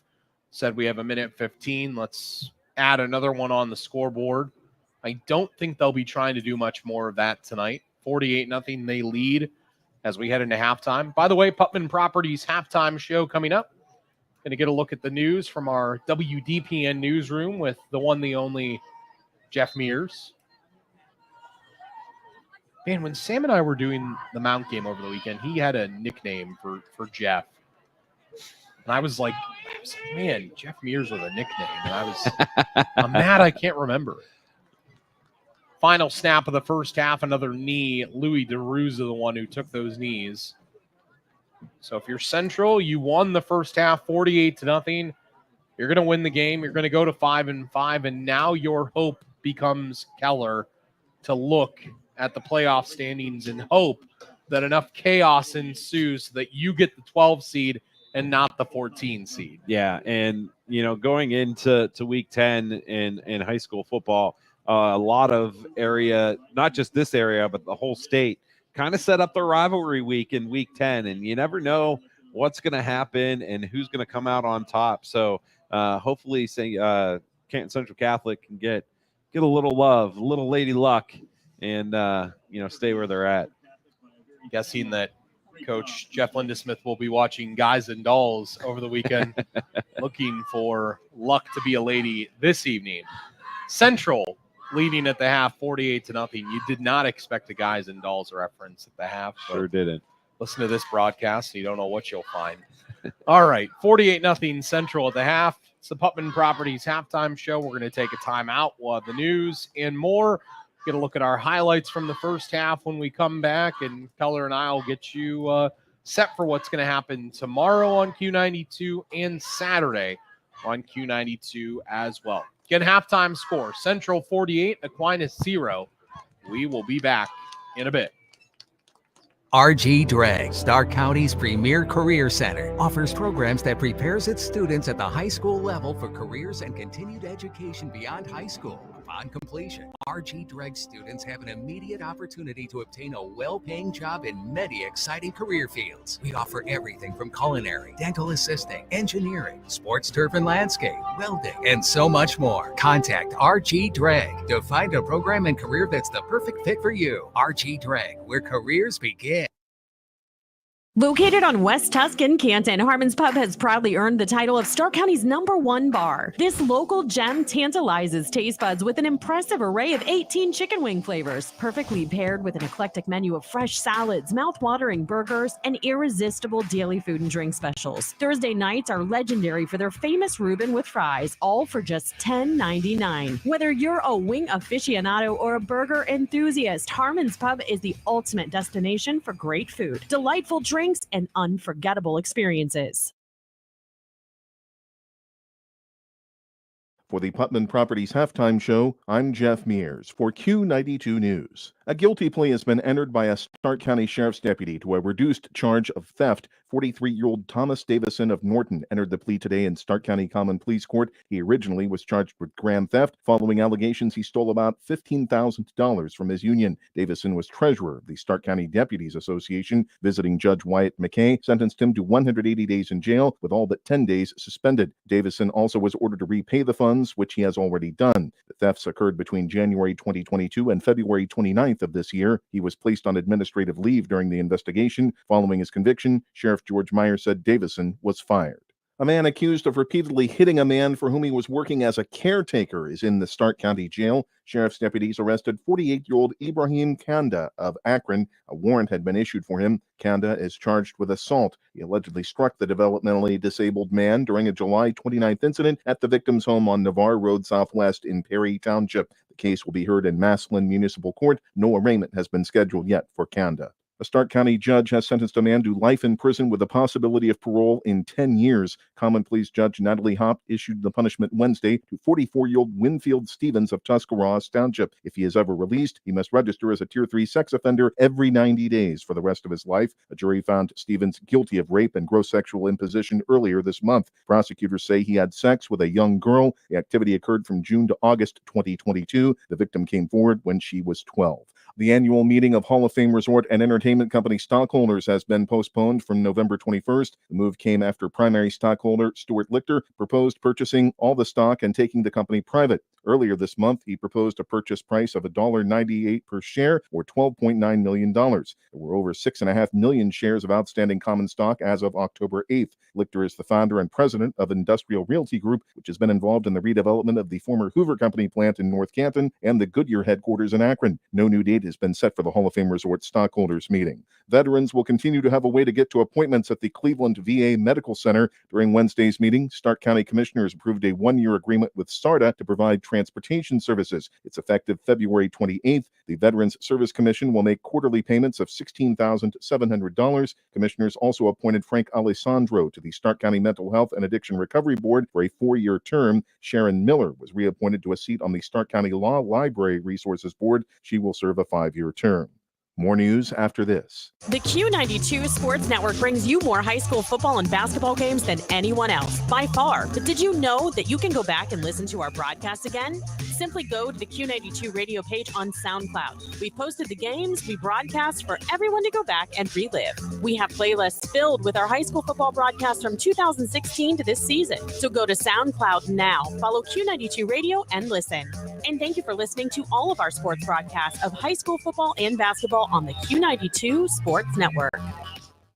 said, we have a minute 15. Let's add another one on the scoreboard. I don't think they'll be trying to do much more of that tonight. 48-0, they lead as we head into halftime. By the way, Putman Properties halftime show coming up. Going to get a look at the news from our WDPN newsroom with the one, the only Jeff Mears. Man, when Sam and I were doing the Mount game over the weekend, he had a nickname for Jeff. And I was like, man, Jeff Mears with a nickname. And I'm mad I can't remember it. Final snap of the first half, another knee. Louis DeRuza, the one who took those knees. So if you're Central, you won the first half 48-0. You're going to win the game. You're going to go to 5-5. And now your hope becomes Keller to look at the playoff standings and hope that enough chaos ensues so that you get the 12 seed and not the 14 seed. Yeah, and going into week 10 in high school football, a lot of area, not just this area, but the whole state, kind of set up the rivalry week in week 10, and you never know what's going to happen and who's going to come out on top. So hopefully, Canton Central Catholic can get a little love, a little lady luck, and stay where they're at. Guessing that Coach Jeff Lindesmith will be watching Guys and Dolls over the weekend, looking for luck to be a lady this evening. Central leading at the half, 48-0. You did not expect a Guys and Dolls reference at the half. Sure didn't. Listen to this broadcast, and you don't know what you'll find. All right, 48-0 Central at the half. It's the Putman Properties halftime show. We're going to take a timeout. We'll have the news and more. Get a look at our highlights from the first half when we come back, and Keller and I will get you set for what's going to happen tomorrow on Q92 and Saturday on Q92 as well. Get halftime score. Central 48, Aquinas 0. We will be back in a bit. RG Drag, Stark County's premier career center, offers programs that prepares its students at the high school level for careers and continued education beyond high school. Upon completion, RG Drag students have an immediate opportunity to obtain a well-paying job in many exciting career fields. We offer everything from culinary, dental assisting, engineering, sports turf and landscape, welding, and so much more. Contact RG Drag to find a program and career that's the perfect fit for you. RG Drag, where careers begin. Located on West Tuscan, Canton, Harmon's Pub has proudly earned the title of Stark County's #1 bar. This local gem tantalizes taste buds with an impressive array of 18 chicken wing flavors, perfectly paired with an eclectic menu of fresh salads, mouth-watering burgers, and irresistible daily food and drink specials. Thursday nights are legendary for their famous Reuben with fries, all for just $10.99. Whether you're a wing aficionado or a burger enthusiast, Harmon's Pub is the ultimate destination for great food, delightful drinks, and unforgettable experiences. For the Putman Properties halftime show, I'm Jeff Mears for Q92 News. A guilty plea has been entered by a Stark County Sheriff's deputy to a reduced charge of theft. 43-year-old Thomas Davison of Norton entered the plea today in Stark County Common Pleas Court. He originally was charged with grand theft following allegations he stole about $15,000 from his union. Davison was treasurer of the Stark County Deputies Association. Visiting Judge Wyatt McKay sentenced him to 180 days in jail with all but 10 days suspended. Davison also was ordered to repay the funds, which he has already done. The thefts occurred between January 2022 and February 29th of this year. He was placed on administrative leave during the investigation. Following his conviction, Sheriff George Meyer said Davison was fired. A man accused of repeatedly hitting a man for whom he was working as a caretaker is in the Stark County Jail. Sheriff's deputies arrested 48-year-old Ibrahim Kanda of Akron. A warrant had been issued for him. Kanda is charged with assault. He allegedly struck the developmentally disabled man during a July 29th incident at the victim's home on Navarre Road Southwest in Perry Township. The case will be heard in Massillon Municipal Court. No arraignment has been scheduled yet for Kanda. A Stark County judge has sentenced a man to life in prison with the possibility of parole in 10 years. Common Pleas Judge Natalie Hopp issued the punishment Wednesday to 44-year-old Winfield Stevens of Tuscarawas Township. If he is ever released, he must register as a Tier 3 sex offender every 90 days for the rest of his life. A jury found Stevens guilty of rape and gross sexual imposition earlier this month. Prosecutors say he had sex with a young girl. The activity occurred from June to August 2022. The victim came forward when she was 12. The annual meeting of Hall of Fame resort and entertainment company stockholders has been postponed from November 21st. The move came after primary stockholder Stuart Lichter proposed purchasing all the stock and taking the company private. Earlier this month, he proposed a purchase price of $1.98 per share, or $12.9 million. There were over 6.5 million shares of outstanding common stock as of October 8th. Lichter is the founder and president of Industrial Realty Group, which has been involved in the redevelopment of the former Hoover Company plant in North Canton and the Goodyear headquarters in Akron. No new date has been set for the Hall of Fame Resort stockholders meeting. Veterans will continue to have a way to get to appointments at the Cleveland VA Medical Center. During Wednesday's meeting, Stark County Commissioners approved a one-year agreement with SARTA to provide transportation services. It's effective February 28th. The Veterans Service Commission will make quarterly payments of $16,700. Commissioners also appointed Frank Alessandro to the Stark County Mental Health and Addiction Recovery Board for a 4-year term. Sharon Miller was reappointed to a seat on the Stark County Law Library Resources Board. She will serve a 5-year term. More news after this. The Q92 Sports Network brings you more high school football and basketball games than anyone else, by far. But did you know that you can go back and listen to our broadcast again? Simply go to the Q92 radio page on SoundCloud. We've posted the games we broadcast for everyone to go back and relive. We have playlists filled with our high school football broadcasts from 2016 to this season. So go to SoundCloud now, follow Q92 Radio, and listen. And thank you for listening to all of our sports broadcasts of high school football and basketball on the Q92 Sports Network.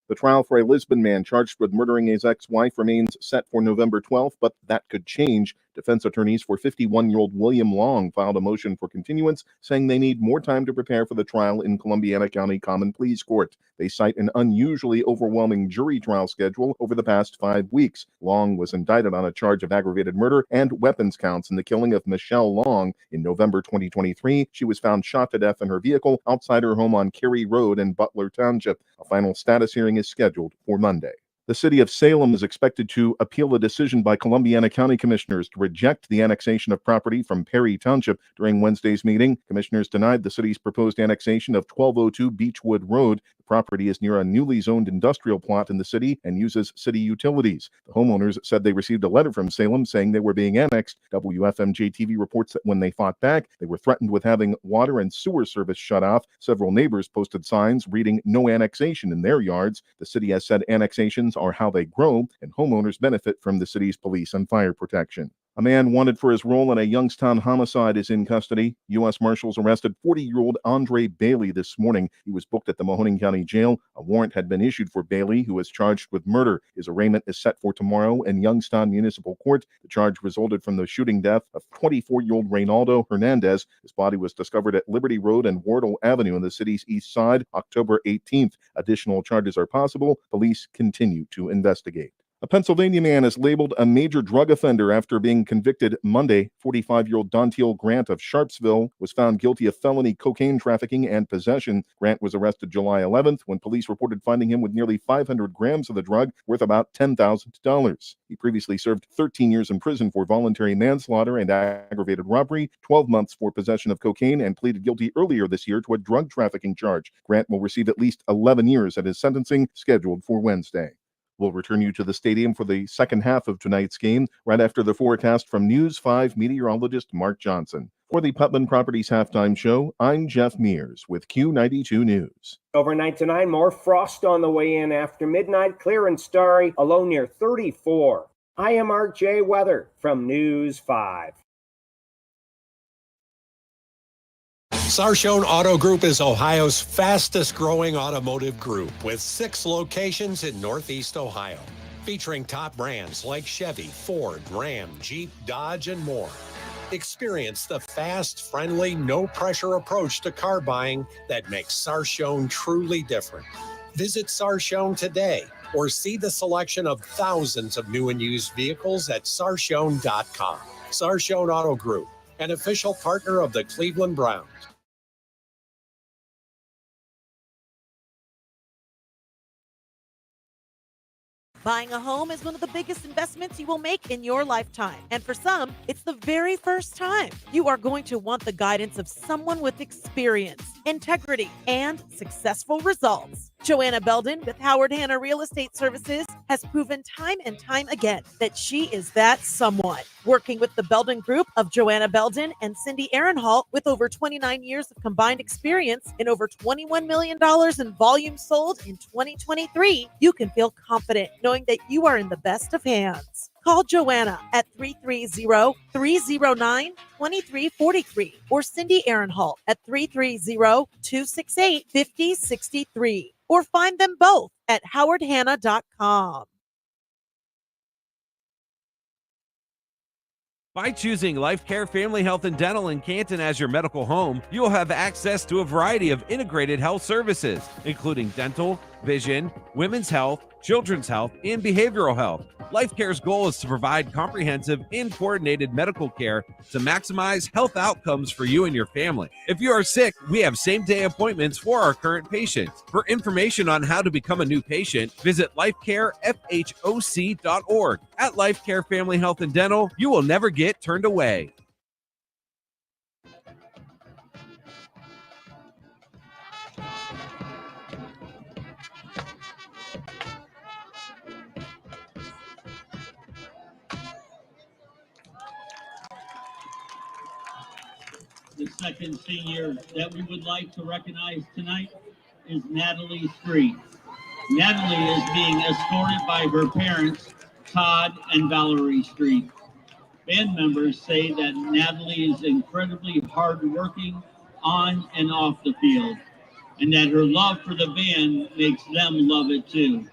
The trial for a Lisbon man charged with murdering his ex-wife remains set for November 12th, but that could change. Defense attorneys for 51-year-old William Long filed a motion for continuance, saying they need more time to prepare for the trial in Columbiana County Common Pleas Court. They cite an unusually overwhelming jury trial schedule over the past 5 weeks. Long was indicted on a charge of aggravated murder and weapons counts in the killing of Michelle Long. In November 2023, she was found shot to death in her vehicle outside her home on Cary Road in Butler Township. A final status hearing is scheduled for Monday. The city of Salem is expected to appeal a decision by Columbiana County Commissioners to reject the annexation of property from Perry Township. During Wednesday's meeting, commissioners denied the city's proposed annexation of 1202 Beechwood Road. The property is near a newly zoned industrial plot in the city and uses city utilities. The homeowners said they received a letter from Salem saying they were being annexed. WFMJ-TV reports that when they fought back, they were threatened with having water and sewer service shut off. Several neighbors posted signs reading "No annexation" in their yards. The city has said annexations are how they grow, and homeowners benefit from the city's police and fire protection. A man wanted for his role in a Youngstown homicide is in custody. U.S. Marshals arrested 40-year-old Andre Bailey this morning. He was booked at the Mahoning County Jail. A warrant had been issued for Bailey, who is charged with murder. His arraignment is set for tomorrow in Youngstown Municipal Court. The charge resulted from the shooting death of 24-year-old Reynaldo Hernandez. His body was discovered at Liberty Road and Wardle Avenue in the city's east side, October 18th. Additional charges are possible. Police continue to investigate. A Pennsylvania man is labeled a major drug offender after being convicted Monday. 45-year-old Dontiel Grant of Sharpsville was found guilty of felony cocaine trafficking and possession. Grant was arrested July 11th when police reported finding him with nearly 500 grams of the drug worth about $10,000. He previously served 13 years in prison for voluntary manslaughter and aggravated robbery, 12 months for possession of cocaine, and pleaded guilty earlier this year to a drug trafficking charge. Grant will receive at least 11 years at his sentencing, scheduled for Wednesday. We'll return you to the stadium for the second half of tonight's game, right after the forecast from News 5 meteorologist Mark Johnson. For the Putman Properties Halftime Show, I'm Jeff Mears with Q92 News. Overnight tonight, more frost on the way in after midnight, clear and starry, a low near 34. I am RJ Weather from News 5. Sarshone Auto Group is Ohio's fastest growing automotive group with 6 locations in Northeast Ohio, featuring top brands like Chevy, Ford, Ram, Jeep, Dodge, and more. Experience the fast, friendly, no-pressure approach to car buying that makes Sarshone truly different. Visit Sarshone today or see the selection of thousands of new and used vehicles at sarshone.com. Sarshone Auto Group, an official partner of the Cleveland Browns. Buying a home is one of the biggest investments you will make in your lifetime. And for some, it's the very first time. You are going to want the guidance of someone with experience, integrity, and successful results. Joanna Belden with Howard Hanna Real Estate Services has proven time and time again that she is that someone. Working with the Belden Group of Joanna Belden and Cindy Aaronhalt with over 29 years of combined experience and over $21 million in volume sold in 2023, you can feel confident knowing that you are in the best of hands. Call Joanna at 330-309-2343 or Cindy Aaronhalt at 330-268-5063 or find them both at howardhanna.com. By choosing Life Care Family Health and Dental in Canton as your medical home, you will have access to a variety of integrated health services, including dental, vision, women's health, children's health, and behavioral health. Life Care's goal is to provide comprehensive and coordinated medical care to maximize health outcomes for you and your family. If you are sick, we have same-day appointments for our current patients. For information on how to become a new patient, visit lifecarefhoc.org. At Life Care Family Health and Dental, you will never get turned away. The second senior that we would like to recognize tonight is Natalie Street. Natalie is being escorted by her parents, Todd and Valerie Street. Band members say that Natalie is incredibly hardworking on and off the field, and that her love for the band makes them love it too.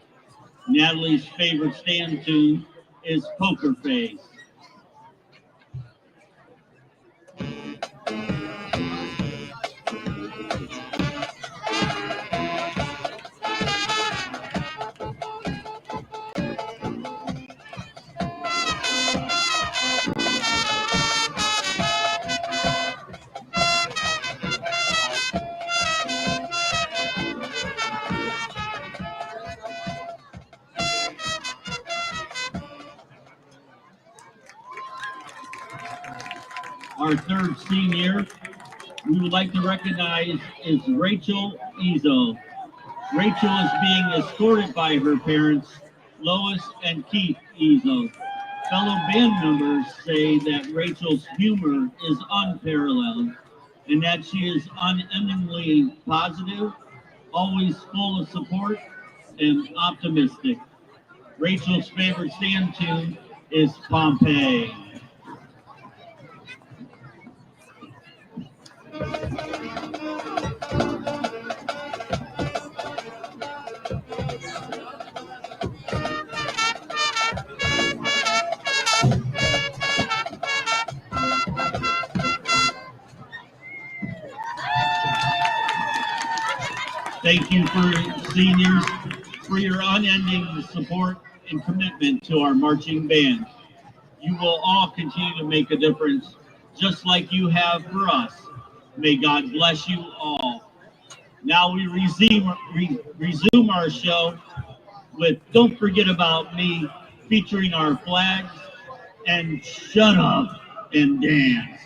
Natalie's favorite stand tune is Poker Face. Our third senior we would like to recognize is Rachel Ezo. Rachel is being escorted by her parents, Lois and Keith Ezo. Fellow band members say that Rachel's humor is unparalleled and that she is unendingly positive, always full of support, and optimistic. Rachel's favorite stand tune is Pompeii. Thank you for seniors for your unending support and commitment to our marching band. You will all continue to make a difference, just like you have for us. May God bless you all. Now we resume our show with Don't Forget About Me, featuring our flags and Shut Up and Dance.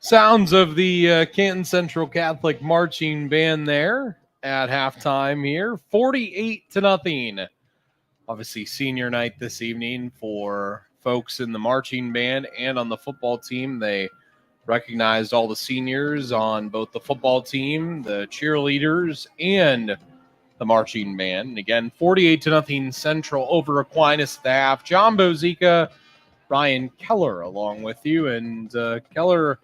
Sounds of the Canton Central Catholic marching band there at halftime here, 48-0. Obviously, senior night this evening for folks in the marching band and on the football team. They recognized all the seniors on both the football team, the cheerleaders, and the marching band. And again, 48-0 Central over Aquinas at the half. John Bozica, Ryan Keller along with you. And Keller,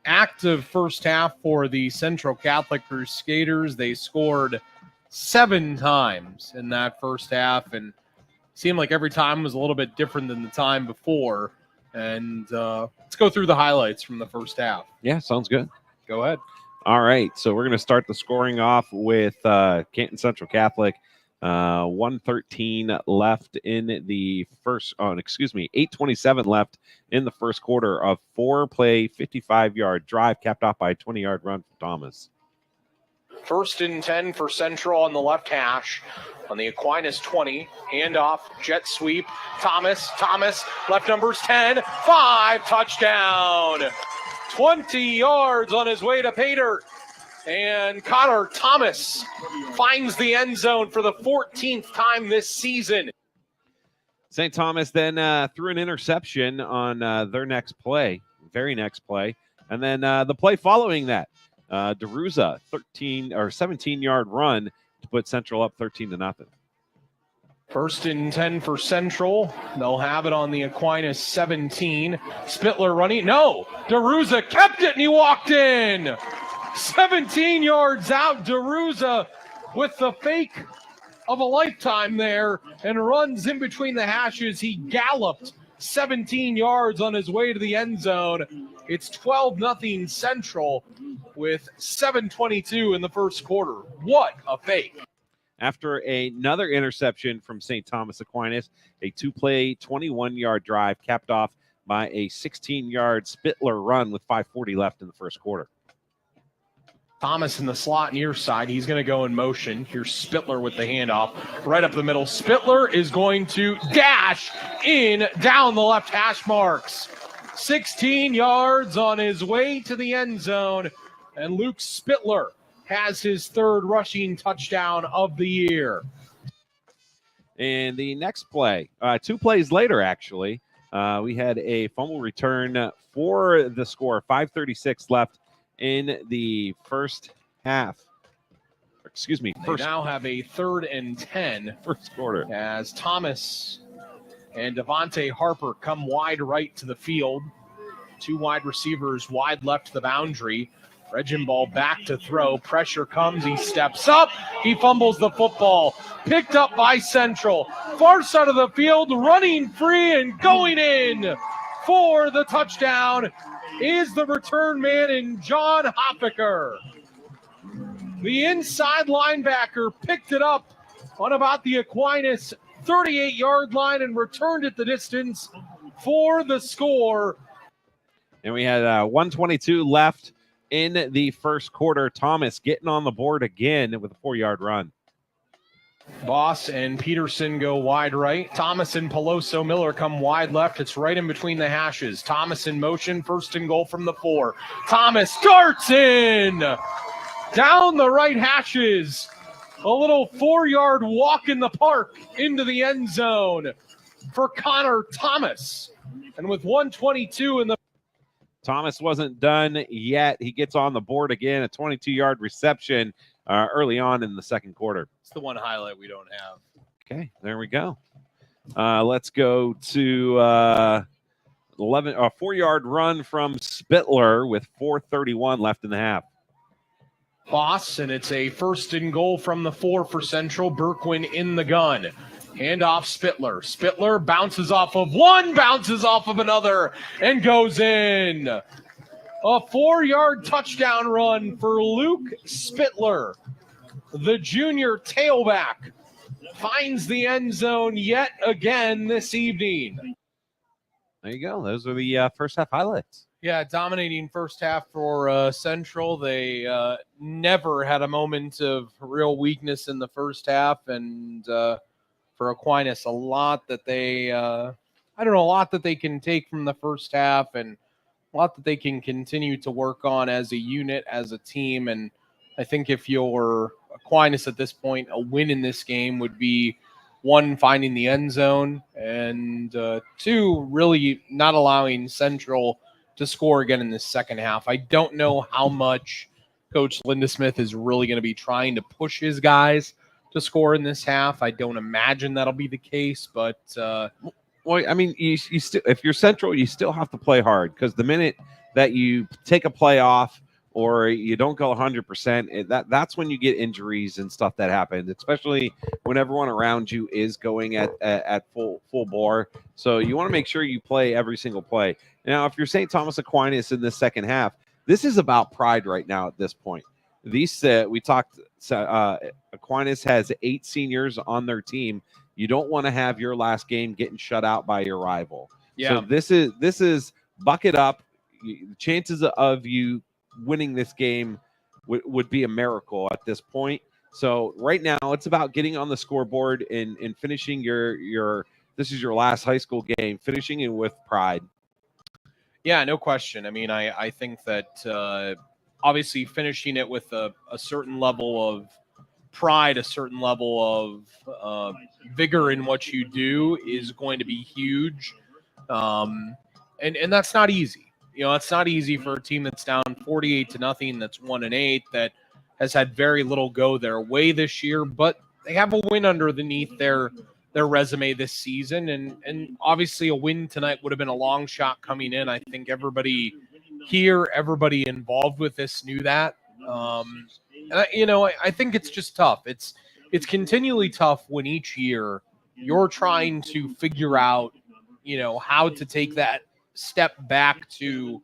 active first half for the Central Catholic Crusaders. They scored 7 times in that first half, and seemed like every time was a little bit different than the time before. And let's go through the highlights from the first half. Yeah, sounds good. Go ahead. All right, so we're going to start the scoring off with Canton Central Catholic. 1:13 left in the first. 8:27 left in the first quarter of 4-play, 55-yard drive, capped off by a 20-yard run from Thomas. 1st and 10 for Central on the left hash. On the Aquinas 20, handoff, jet sweep. Thomas, left numbers 10, 5, touchdown. 20 yards on his way to pay dirt. And Connor Thomas finds the end zone for the 14th time this season. St. Thomas then threw an interception on their next play, very next play. And then the play following that, DeRuza, 17-yard run to put Central up 13-0. 1st and 10 for Central. They'll have it on the Aquinas 17. Spittler running. No, DeRuza kept it and he walked in. 17 yards out. DeRuza with the fake of a lifetime there and runs in between the hashes. He galloped 17 yards on his way to the end zone. It's 12-0 Central with 7:22 in the first quarter. What a fake. After another interception from St. Thomas Aquinas, a 2-play, 21-yard drive capped off by a 16-yard Spittler run with 5:40 left in the first quarter. Thomas in the slot near side. He's going to go in motion. Here's Spittler with the handoff right up the middle. Spittler is going to dash in down the left hash marks. 16 yards on his way to the end zone. And Luke Spittler has his 3rd rushing touchdown of the year. And the next play, 2 plays later, actually, we had a fumble return for the score. 5:36 left in the first half. Excuse me. They now have a 3rd and 10. First quarter. As Thomas and Devontae Harper come wide right to the field. 2 wide receivers wide left to the boundary. Reginball back to throw. Pressure comes. He steps up. He fumbles the football. Picked up by Central. Far side of the field, running free and going in for the touchdown is the return man in John Hoffaker. The inside linebacker picked it up on about the Aquinas 38-yard line and returned it the distance for the score. And we had 1:22 left in the first quarter. Thomas getting on the board again with a 4-yard run. Boss and Peterson go wide right. Thomas and Peloso Miller come wide left. It's right in between the hashes. Thomas in motion, 1st and goal from the 4. Thomas starts in down the right hashes. A little 4-yard walk in the park into the end zone for Connor Thomas. And with 1:22 in the Thomas wasn't done yet. He gets on the board again, a 22-yard reception early on in the second quarter. It's the one highlight we don't have. Okay, there we go. Let's go to 4-yard run from Spittler with 4:31 left in the half. Boss, and it's a 1st and goal from the 4 for Central. Berkwin in the gun. Hand off Spittler. Spittler bounces off of one, bounces off of another, and goes in. A 4-yard touchdown run for Luke Spittler. The junior tailback finds the end zone yet again this evening. There you go. Those are the first half highlights. Yeah, dominating first half for Central. They never had a moment of real weakness in the first half, and for Aquinas, a lot that they, a lot that they can take from the first half, and a lot that they can continue to work on as a unit, as a team. And I think if you're Aquinas at this point, a win in this game would be, 1, finding the end zone, and 2, really not allowing Central to score again in the second half. I don't know how much Coach Lindesmith is really going to be trying to push his guys to score in this half. I don't imagine that'll be the case, but well, I mean, you still, if you're Central, you still have to play hard, because the minute that you take a play off or you don't go 100%, that's when you get injuries and stuff that happens, especially when everyone around you is going at full bore. So you want to make sure you play every single play. Now, if you're St. Thomas Aquinas in the second half, this is about pride right now at this point. We talked, Aquinas has 8 seniors on their team. You don't want to have your last game getting shut out by your rival. Yeah. So this is bucket up. Chances of you winning this game would be a miracle at this point. So right now it's about getting on the scoreboard and finishing your this is your last high school game, finishing it with pride. Yeah, no question. I mean, I think that obviously finishing it with a certain level of pride, a certain level of vigor in what you do is going to be huge. And that's not easy. You know, it's not easy for a team that's down 48-0, that's 1-8, that has had very little go their way this year, but they have a win underneath their resume this season. And obviously a win tonight would have been a long shot coming in. I think everybody here, everybody involved with this knew that. I think it's just tough. It's continually tough when each year you're trying to figure out, how to take that step back to,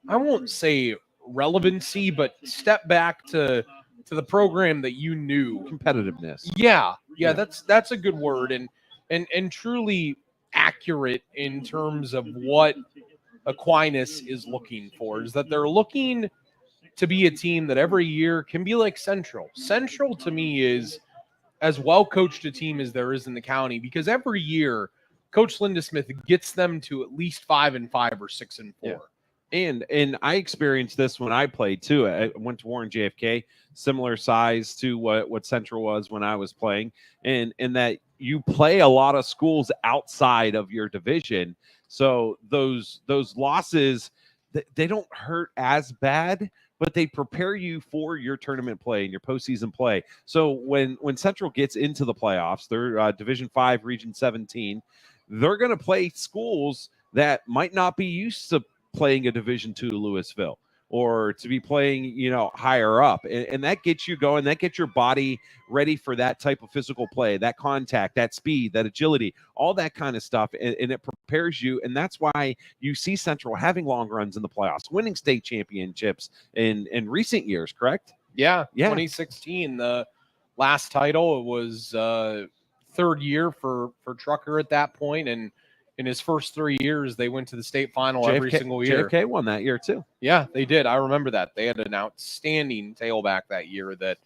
I won't say relevancy, but step back to the program that you knew. Competitiveness. Yeah, that's a good word, and truly accurate in terms of what Aquinas is looking for, is that they're looking to be a team that every year can be like Central. Central to me is as well coached a team as there is in the county, because every year Coach Lindesmith gets them to at least 5-5 or 6-4. Yeah. And I experienced this when I played too. I went to Warren JFK, similar size to what Central was when I was playing, and that you play a lot of schools outside of your division. So those losses, they don't hurt as bad, but they prepare you for your tournament play and your postseason play. So when Central gets into the playoffs, they're Division 5, Region 17, they're going to play schools that might not be used to playing a Division 2 Louisville or to be playing, higher up. And that gets you going. That gets your body ready for that type of physical play, that contact, that speed, that agility, all that kind of stuff. And it prepares you. And that's why you see Central having long runs in the playoffs, winning state championships in recent years, correct? Yeah. Yeah. 2016, the last title, it was third year for Trucker at that point, and in his first 3 years, they went to the state final every single year. JFK won that year too. Yeah, they did. I remember that. They had an outstanding tailback that year that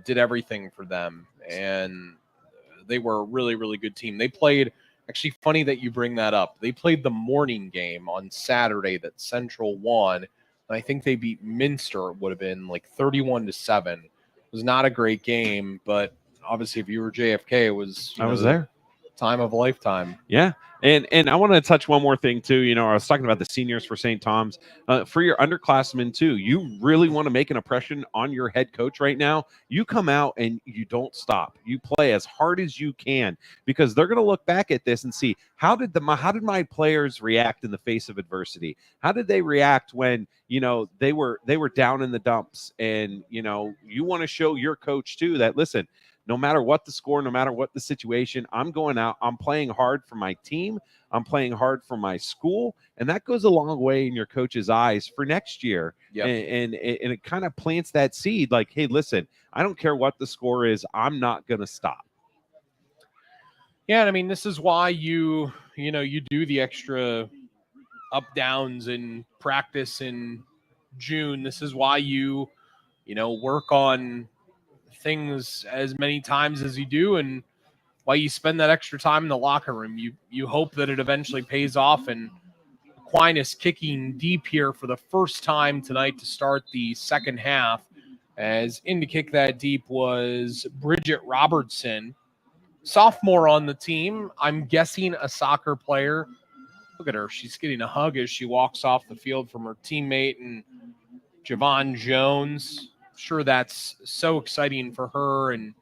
did everything for them, and they were a really, really good team. They played, actually funny that you bring that up, they played the morning game on Saturday that Central won, and I think they beat Minster. It would have been like 31-7. It was not a great game, but obviously if you were JFK, it was I was there. Time of a lifetime. Yeah. And I want to touch one more thing too. I was talking about the seniors for St. Tom's. For your underclassmen too, you really want to make an impression on your head coach right now. You come out and you don't stop. You play as hard as you can, because they're going to look back at this and see how did my players react in the face of adversity? How did they react when they were down in the dumps? And you want to show your coach too that, listen, no matter what the score, no matter what the situation, I'm going out, I'm playing hard for my team, I'm playing hard for my school, and that goes a long way in your coach's eyes for next year. Yep. And it kind of plants that seed like, hey, listen, I don't care what the score is, I'm not going to stop. Yeah, and I mean, this is why you do the extra up downs in practice in June. This is why you work on things as many times as you do, and why you spend that extra time in the locker room. You hope that it eventually pays off. And Aquinas kicking deep here for the first time tonight to start the second half, as in to kick that deep was Bridget Robertson, sophomore on the team. I'm guessing a soccer player. Look at her. She's getting a hug as she walks off the field from her teammate and Javon Jones. Sure, that's so exciting for her. And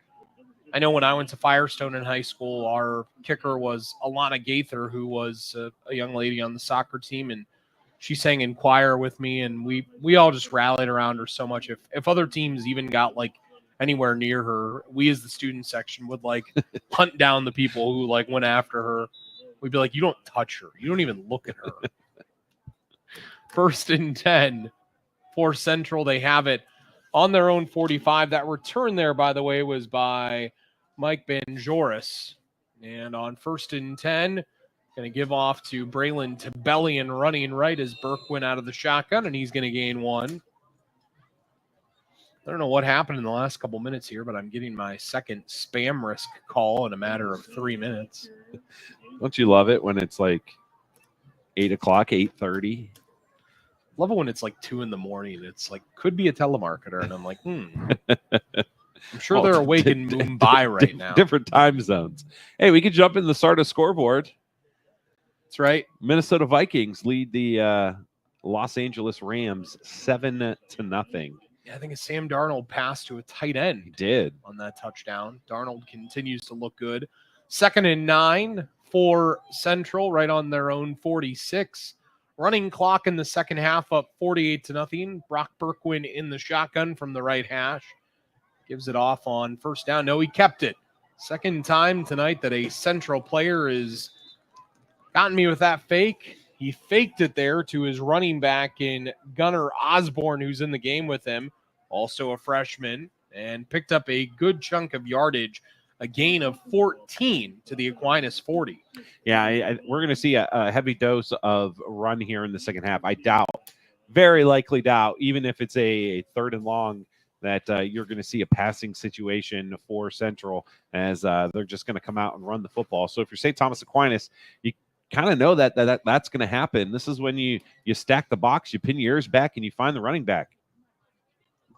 I know when I went to Firestone in high school, our kicker was Alana Gaither, who was a young lady on the soccer team, and she sang in choir with me, and we all just rallied around her so much. If other teams even got like anywhere near her, we as the student section would like hunt down the people who like went after her. We'd be like, you don't touch her. You don't even look at her. 1st and 10 for Central. They have it on their own 45. That return there, by the way, was by Mike Banjoris. And on 1st and 10, going to give off to Braylon Tabellion running right as Burke went out of the shotgun, and he's going to gain 1. I don't know what happened in the last couple minutes here, but I'm getting my second spam risk call in a matter of 3 minutes. Don't you love it when it's like 8 o'clock, 8:30? Love it when it's like 2 a.m. It's like, could be a telemarketer. And I'm like, I'm sure they're awake in Mumbai right now. Different time zones. Hey, we could jump in the SARTA scoreboard. That's right. Minnesota Vikings lead the Los Angeles Rams 7-0. Yeah, I think it's Sam Darnold passed to a tight end. He did. On that touchdown. Darnold continues to look good. 2nd and 9 for Central, right on their own 46. Running clock in the second half, up 48-0. Brock Burkwin in the shotgun from the right hash. Gives it off on first down. No, he kept it. Second time tonight that a Central player has gotten me with that fake. He faked it there to his running back in Gunnar Osborne, who's in the game with him, also a freshman, and picked up a good chunk of yardage, a gain of 14 to the Aquinas 40. Yeah, we're going to see a heavy dose of run here in the second half. I doubt, very likely doubt, even if it's a 3rd and long, that you're going to see a passing situation for Central, as they're just going to come out and run the football. So if you're St. Thomas Aquinas, kind of know that's going to happen. This is when you stack the box, you pin your ears back, and you find the running back.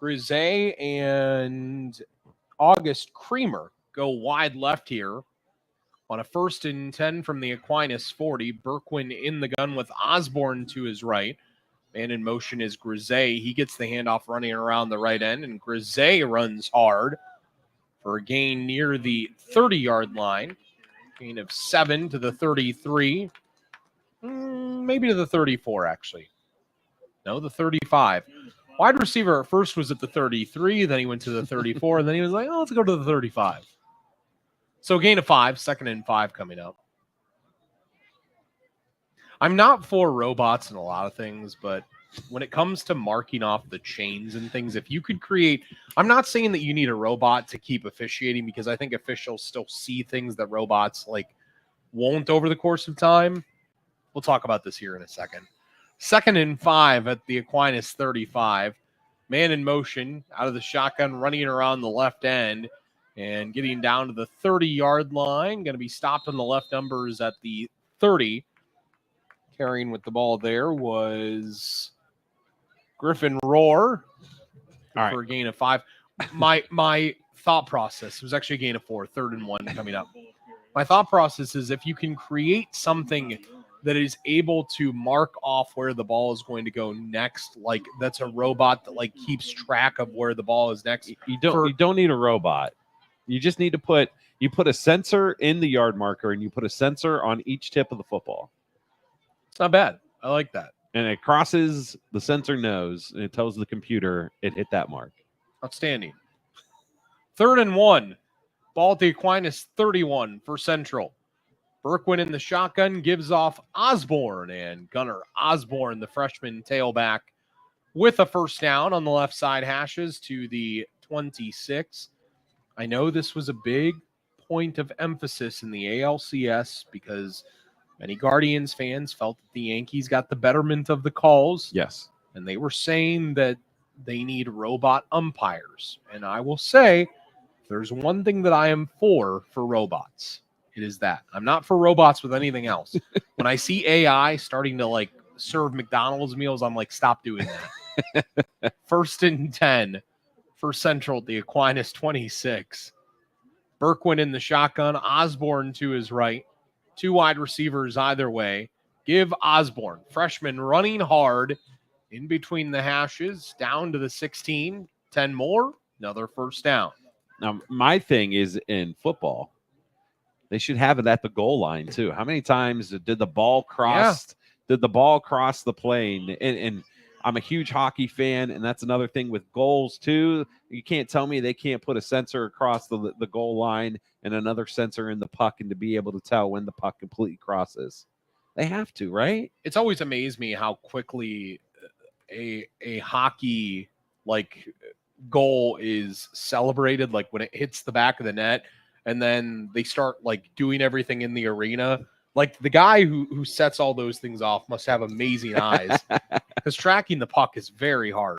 Grisey and August Creamer go wide left here on a 1st and 10 from the Aquinas 40. Berkwin in the gun with Osborne to his right. Man in motion is Grisey. He gets the handoff running around the right end, and Grisey runs hard for a gain near the 30-yard line. Gain of 7 to the 33. Maybe to the 34, actually. No, the 35. Wide receiver at first was at the 33, then he went to the 34, and then he was like, let's go to the 35. So gain of 5, 2nd and 5 coming up. I'm not for robots in a lot of things, but when it comes to marking off the chains and things, if you could create, I'm not saying that you need a robot to keep officiating, because I think officials still see things that robots won't over the course of time. We'll talk about this here in a second. 2nd and 5 at the Aquinas 35. Man in motion out of the shotgun, running around the left end and getting down to the 30-yard line. Going to be stopped on the left numbers at the 30. Carrying with the ball there was Griffin Roar for a gain of 5. My thought process was actually a gain of 4, 3rd and 1 coming up. My thought process is if you can create something that is able to mark off where the ball is going to go next, that's a robot that keeps track of where the ball is next. You don't need a robot. You just need to put a sensor in the yard marker, and you put a sensor on each tip of the football. It's not bad. I like that. And it crosses, the sensor knows, and it tells the computer it hit that mark. Outstanding. 3rd and 1. Ball at the Aquinas 31 for Central. Berkwin in the shotgun gives off Osborne, and Gunnar Osborne, the freshman tailback, with a 1st down on the left side hashes to the 26. I know this was a big point of emphasis in the ALCS because many Guardians fans felt that the Yankees got the betterment of the calls. Yes. And they were saying that they need robot umpires. And I will say, if there's one thing that I am for robots, it is that. I'm not for robots with anything else. When I see AI starting to serve McDonald's meals, I'm like, stop doing that. 1st and 10 for Central at the Aquinas 26. Berkwin in the shotgun, Osborne to his right. 2 wide receivers either way. Give Osborne, freshman, running hard in between the hashes, down to the 16. 10 more, another 1st down. Now, my thing is in football, they should have it at the goal line too. How many times did the ball cross? Yeah. Did the ball cross the plane? And I'm a huge hockey fan, and that's another thing with goals too. You can't tell me they can't put a sensor across the goal line and another sensor in the puck, and to be able to tell when the puck completely crosses. They have to, right? It's always amazed me how quickly a hockey goal is celebrated, when it hits the back of the net. And then they start doing everything in the arena. The guy who sets all those things off must have amazing eyes, because tracking the puck is very hard.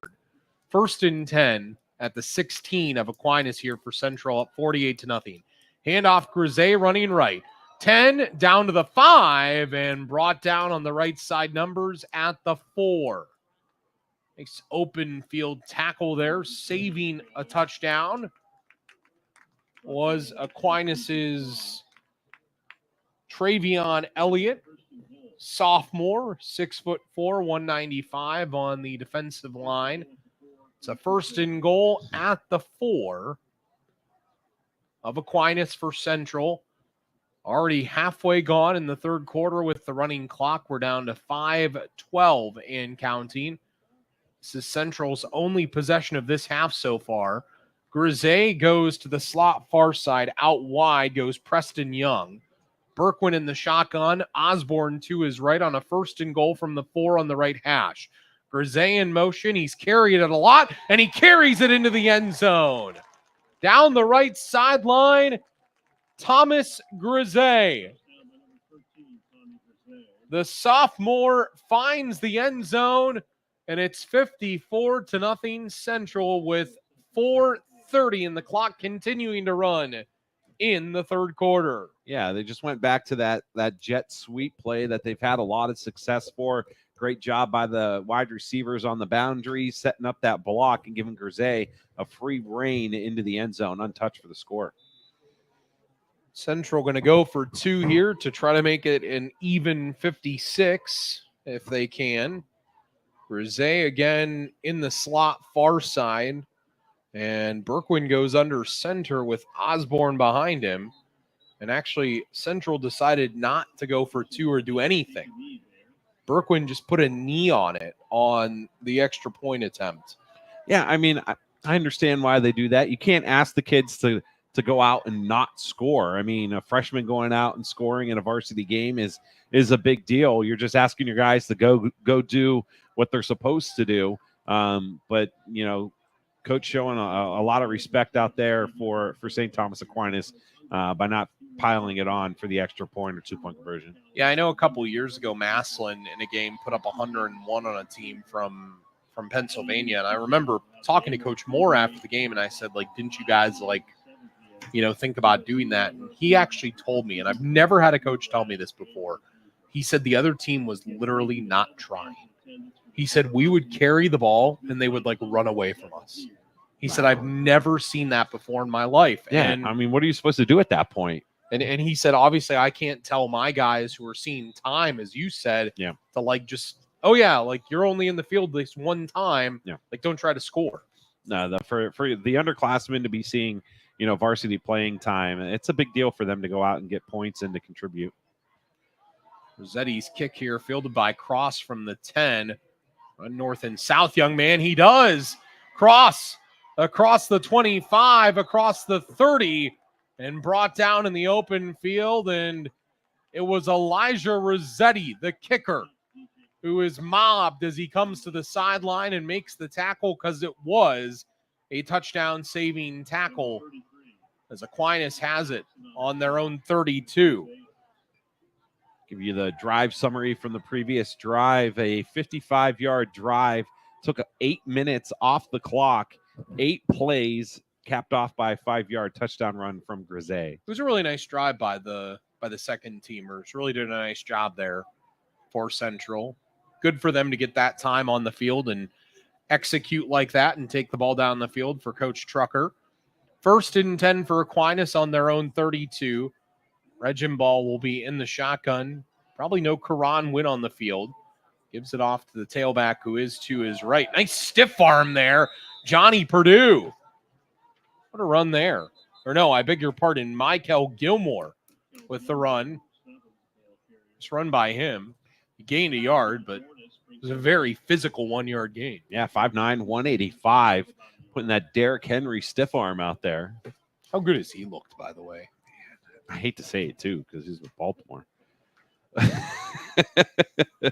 1st and 10 at the 16 of Aquinas here for Central, up 48-0. Handoff Grisey running right. 10 down to the 5 and brought down on the right side numbers at the 4. Nice open field tackle there, saving a touchdown. Was Aquinas's Travion Elliott, sophomore, 6'4", 195 on the defensive line. It's a 1st and goal at the 4 of Aquinas for Central. Already halfway gone in the 3rd quarter with the running clock. We're down to 5:12 and counting. This is Central's only possession of this half so far. Grisey goes to the slot far side. Out wide goes Preston Young. Berkwin in the shotgun. Osborne to his right on a 1st and goal from the 4 on the right hash. Grisey in motion. He's carried it a lot, and he carries it into the end zone. Down the right sideline, Thomas Grisey. The sophomore finds the end zone, and it's 54-0 Central with 4:30 and the clock continuing to run in the third quarter. Yeah, they just went back to that jet sweep play that they've had a lot of success for. Great job by the wide receivers on the boundary, setting up that block and giving Grisey a free rein into the end zone, untouched for the score. Central going to go for 2 here to try to make it an even 56 if they can. Grisey again in the slot far side, and Berkwin goes under center with Osborne behind him. And actually, Central decided not to go for 2 or do anything. Berkwin just put a knee on it on the extra point attempt. Yeah, I mean, I understand why they do that. You can't ask the kids to go out and not score. I mean, a freshman going out and scoring in a varsity game is a big deal. You're just asking your guys to go do what they're supposed to do. But, you know, coach showing a lot of respect out there for St. Thomas Aquinas by not piling it on for the extra point or 2-point conversion. Yeah, I know a couple of years ago, Massillon in a game put up 101 on a team from Pennsylvania. And I remember talking to Coach Moore after the game, and I said, like, didn't you guys, like, you know, think about doing that? And he actually told me, and I've never had a coach tell me this before, he said the other team was literally not trying. He said we would carry the ball and they would, like, run away from us. He said, I've never seen that before in my life. Yeah, and, I mean, what are you supposed to do at that point? And he said, obviously, I can't tell my guys who are seeing time, as you said, to, like, just, oh, yeah, like, you're only in the field this one time. Yeah. Like, don't try to score. No, for the underclassmen to be seeing, you know, varsity playing time, it's a big deal for them to go out and get points and to contribute. Rossetti's kick here, fielded by Cross from the 10. Run north and south, young man. He does. Cross across the 25, across the 30, and brought down in the open field. And it was Elijah Rossetti, the kicker, who is mobbed as he comes to the sideline and makes the tackle, because it was a touchdown-saving tackle, as Aquinas has it on their own 32. Give you the drive summary from the previous drive. A 55-yard drive took 8 minutes off the clock, 8 plays, capped off by a 5-yard touchdown run from Grisey. It was a really nice drive by the second teamers. Really did a nice job there for Central. Good for them to get that time on the field and execute like that and take the ball down the field for Coach Trucker. 1st and 10 for Aquinas on their own 32. Regenball will be in the shotgun. Probably no Karan win on the field. Gives it off to the tailback, who is to his right. Nice stiff arm there. Johnny Purdue. What a run there. Or no, I beg your pardon, Michael Gilmore with the run. It's run by him. He gained a yard, but it was a very physical 1-yard gain. Yeah, 5'9", 185. Putting that Derrick Henry stiff arm out there. How good has he looked, by the way? I hate to say it, too, because he's with Baltimore.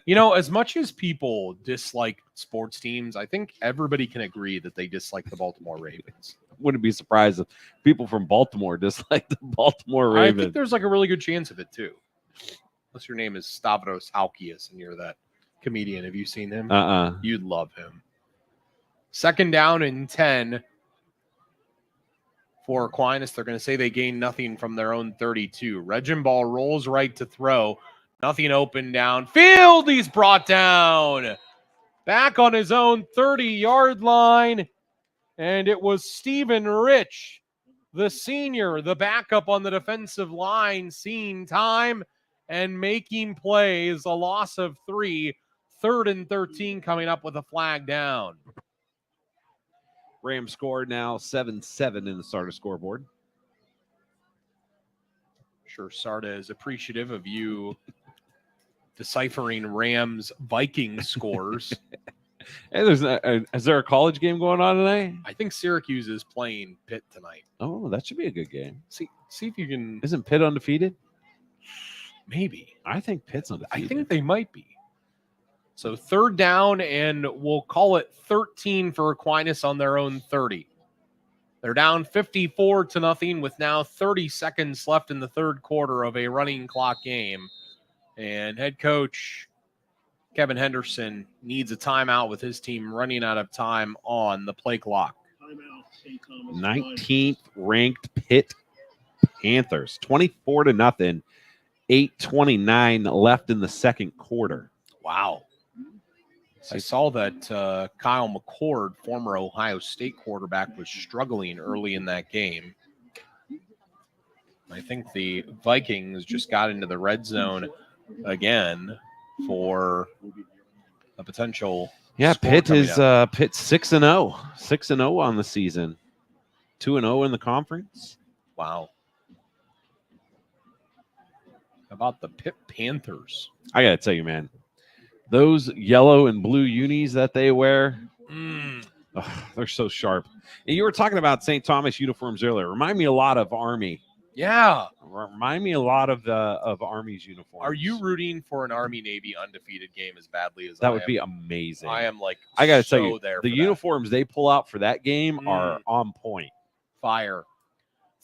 You know, as much as people dislike sports teams, I think everybody can agree that they dislike the Baltimore Ravens. Wouldn't be surprised if people from Baltimore dislike the Baltimore Ravens. I think there's like a really good chance of it, too. Unless your name is Stavros Halkias and you're that comedian. Have you seen him? You'd love him. 2nd down and 10 for Aquinas. They're going to say they gained nothing from their own 32. Regenball rolls right to throw. Nothing open downfield. He's brought down back on his own 30-yard line. And it was Stephen Rich, the senior, the backup on the defensive line, seeing time and making plays. A loss of 3. 3rd and 13 coming up with a flag down. Rams score now 7-7 in the starter scoreboard. Sure, Sarda is appreciative of you deciphering Rams Vikings scores. Hey, is there a college game going on tonight? I think Syracuse is playing Pitt tonight. Oh, that should be a good game. See if you can. Isn't Pitt undefeated? Maybe. I think Pitt's undefeated. I think they might be. So 3rd down, and we'll call it 13 for Aquinas on their own 30. They're down 54-0 with now 30 seconds left in the 3rd quarter of a running clock game. And head coach Kevin Henderson needs a timeout with his team running out of time on the play clock. 19th ranked Pitt Panthers, 24-0, 8:29 left in the second quarter. Wow. I saw that Kyle McCord, former Ohio State quarterback, was struggling early in that game. I think the Vikings just got into the red zone again for a potential. Yeah, score Pitt coming is up. Pitt 6-0, 6-0 on the season, 2-0 in the conference. Wow. How about the Pitt Panthers? I gotta tell you, man, those yellow and blue unis that they wear, they're so sharp. And you were talking about St. Thomas uniforms earlier. Remind me a lot of Army. Yeah. Remind me a lot of Army's uniforms. Are you rooting for an Army-Navy undefeated game as badly as That I would am? be amazing. I am like I gotta so tell you, there the for uniforms they pull out for that game are on point. Fire.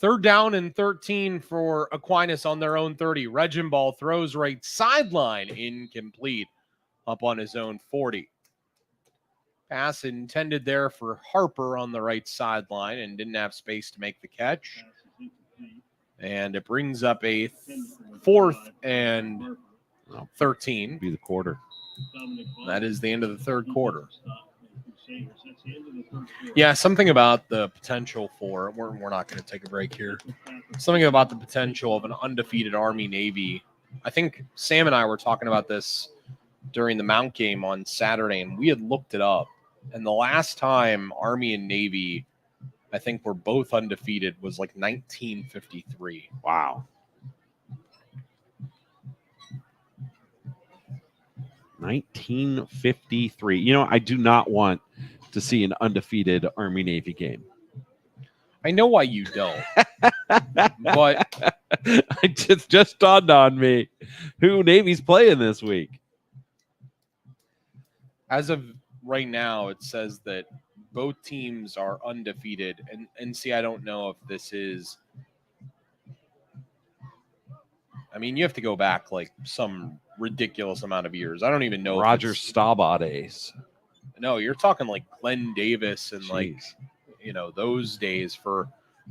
3rd down and 13 for Aquinas on their own 30. Regenball throws right sideline, incomplete, up on his own 40. Pass intended there for Harper on the right sideline and didn't have space to make the catch. And it brings up a 4th and 13. Be the quarter. That is the end of the third quarter. Yeah, something about the potential for, we're not going to take a break here. Something about the potential of an undefeated Army-Navy. I think Sam and I were talking about this during the Mount game on Saturday, and we had looked it up. And the last time Army and Navy, I think, were both undefeated was like 1953. Wow. 1953. You know, I do not want to see an undefeated Army-Navy game. I know why you don't. But it just dawned on me who Navy's playing this week. As of right now, it says that both teams are undefeated. And see, I don't know if this is... I mean, you have to go back like some ridiculous amount of years. I don't even know. Roger Staubach days. No, you're talking like Glenn Davis and like, you know, those days for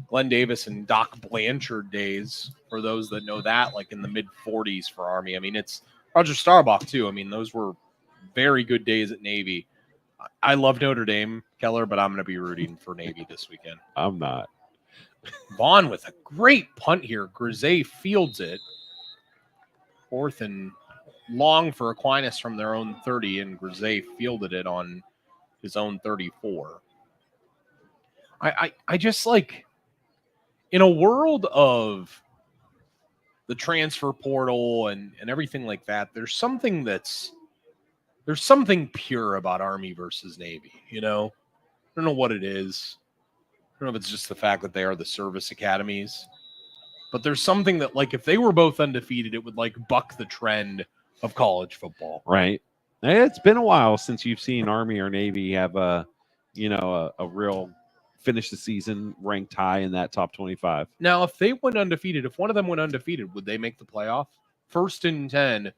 Glenn Davis and Doc Blanchard days, for those that know that, like in the mid 40s for Army. I mean, it's Roger Staubach too. I mean, those were very good days at Navy. I love Notre Dame, Keller, but I'm going to be rooting for Navy this weekend. I'm not. Vaughn with a great punt here. Grisey fields it. 4th and long for Aquinas from their own 30, and Grisey fielded it on his own 34. I just like, in a world of the transfer portal and everything like that, there's something pure about Army versus Navy, you know? I don't know what it is. I don't know if it's just the fact that they are the service academies. But there's something that, like, if they were both undefeated, it would, like, buck the trend of college football. Right. It's been a while since you've seen Army or Navy have a real finish the season ranked high in that top 25. Now, if they went undefeated, if one of them went undefeated, would they make the playoff? 1st and 10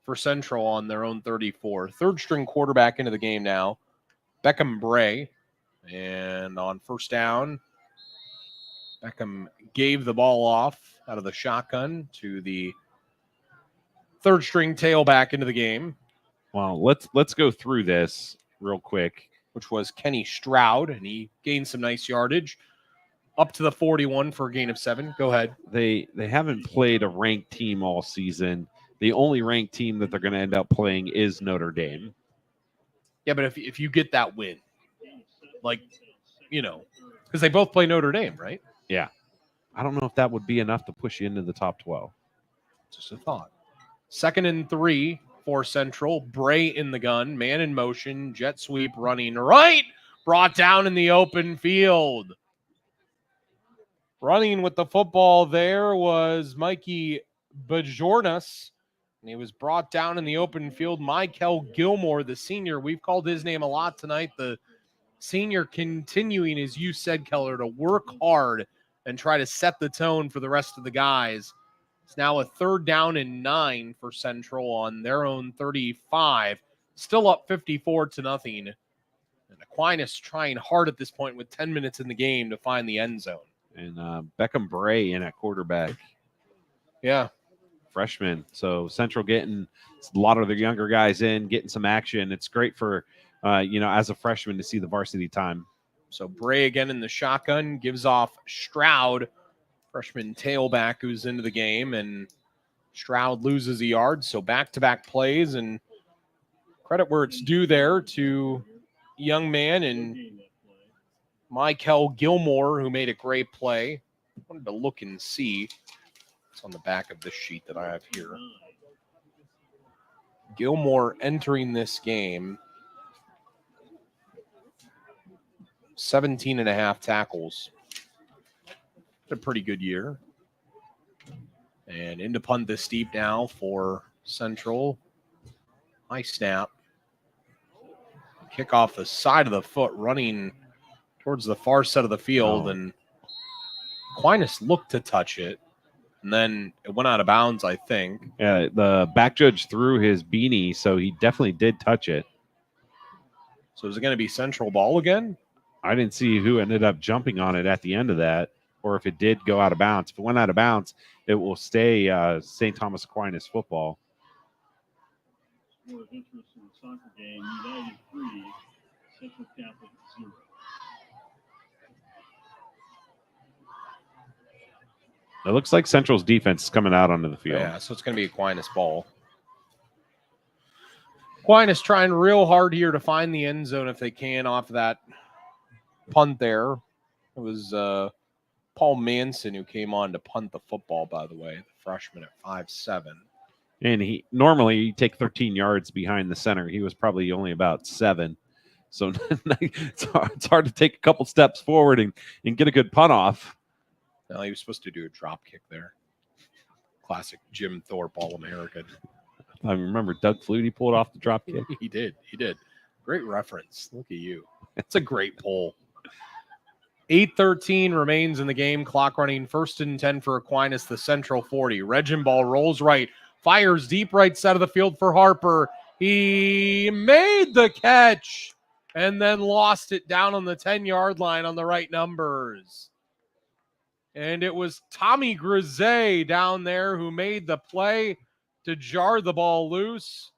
for Central on their own 34. 3rd-string quarterback into the game now, Beckham Bray. And on 1st down, Beckham gave the ball off out of the shotgun to the 3rd-string tailback into the game. Well, let's go through this real quick. Which was Kenny Stroud, and he gained some nice yardage up to the 41 for a gain of 7. Go ahead. They haven't played a ranked team all season. The only ranked team that they're going to end up playing is Notre Dame. Yeah, but if you get that win, like, you know, because they both play Notre Dame, right? Yeah. I don't know if that would be enough to push you into the top 12. Just a thought. 2nd and 3 for Central. Bray in the gun, man in motion, jet sweep running right, brought down in the open field. Running with the football there was Mikey Bajornas, and he was brought down in the open field. Michael Gilmore, the senior, we've called his name a lot tonight. The senior continuing, as you said, Keller, to work hard and try to set the tone for the rest of the guys. It's now a 3rd down and 9 for Central on their own 35. Still up 54-0. And Aquinas trying hard at this point with 10 minutes in the game to find the end zone. And Beckham Bray in at quarterback. Yeah. Freshman. So Central getting a lot of their younger guys in, getting some action. It's great for, as a freshman to see the varsity time. So Bray again in the shotgun, gives off Stroud, freshman tailback who's into the game, and Stroud loses a yard. So back-to-back plays, and credit where it's due there to young man and Michael Gilmore, who made a great play. I wanted to look and see. It's on the back of this sheet that I have here. Gilmore entering this game, 17 and a half tackles. A pretty good year. And into punt this deep now for Central. High snap. Kick off the side of the foot, running towards the far side of the field. And Aquinas looked to touch it. And then it went out of bounds, I think. Yeah, the back judge threw his beanie, so he definitely did touch it. So is it going to be Central ball again? I didn't see who ended up jumping on it at the end of that, or if it did go out of bounds. If it went out of bounds, it will stay St. Thomas Aquinas football. Score of interest in the soccer game, United 3, Central Catholic 0. It looks like Central's defense is coming out onto the field. Yeah, so it's going to be Aquinas ball. Aquinas trying real hard here to find the end zone if they can off that punt there. It was Paul Manson who came on to punt the football, by the way, the freshman at 5'7". And he normally you take 13 yards behind the center. He was probably only about 7. So it's hard to take a couple steps forward and get a good punt off. No, he was supposed to do a drop kick there. Classic Jim Thorpe All-American. I remember Doug Flutie pulled off the drop kick. He did. Great reference. Look at you. It's a great pull. 8:13 remains in the game. Clock running. 1st and 10 for Aquinas, the Central 40. Regenball rolls right. Fires deep right side of the field for Harper. He made the catch and then lost it down on the 10-yard line on the right numbers. And it was Tommy Grise down there who made the play to jar the ball loose.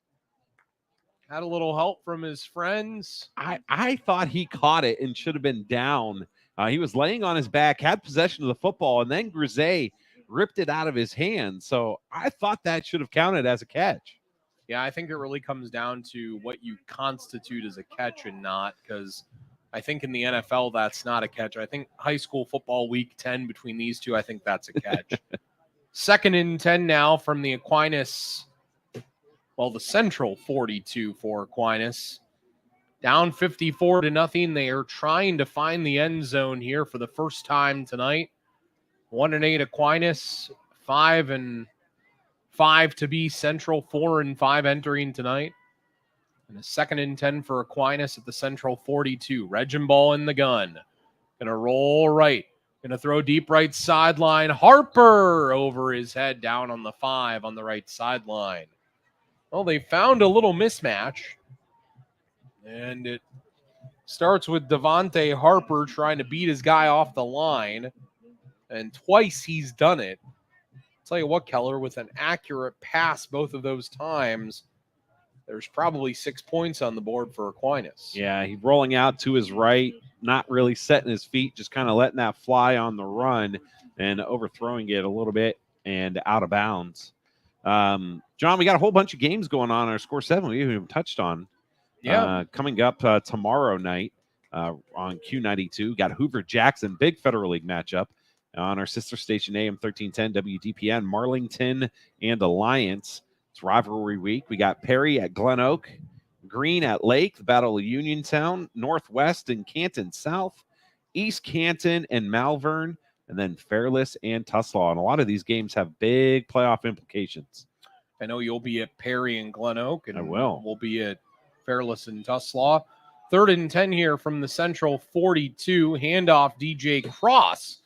Had a little help from his friends. I thought he caught it and should have been down. He was laying on his back, had possession of the football, and then Grise ripped it out of his hand. So I thought that should have counted as a catch. Yeah, I think it really comes down to what you constitute as a catch and not, because I think in the NFL that's not a catch. I think high school football week 10 between these two, I think that's a catch. 2nd and 10 now from the Aquinas, the Central 42 for Aquinas. Down 54-0. They are trying to find the end zone here for the first time tonight. 1-8 Aquinas, 5-5 to be Central, 4-5 entering tonight. And a 2nd and 10 for Aquinas at the Central 42. Regenball in the gun. Gonna roll right. Gonna throw deep right sideline. Harper over his head down on the 5 on the right sideline. Well, they found a little mismatch. And it starts with Devontae Harper trying to beat his guy off the line. And twice he's done it. I'll tell you what, Keller, with an accurate pass both of those times, there's probably 6 points on the board for Aquinas. Yeah, he's rolling out to his right, not really setting his feet, just kind of letting that fly on the run and overthrowing it a little bit and out of bounds. John, we got a whole bunch of games going on our Score 7 we haven't even touched on. Yeah. Coming up tomorrow night on Q92, got Hoover Jackson, big Federal League matchup on our sister station AM 1310 WDPN, Marlington and Alliance. It's rivalry week. We got Perry at Glen Oak, Green at Lake, the Battle of Uniontown, Northwest and Canton South, East Canton and Malvern, and then Fairless and Tuslaw. And a lot of these games have big playoff implications. I know you'll be at Perry and Glen Oak, and I will. We'll be at Fairless and Tuslaw. 3rd and 10 here from the Central 42. Handoff DJ Cross.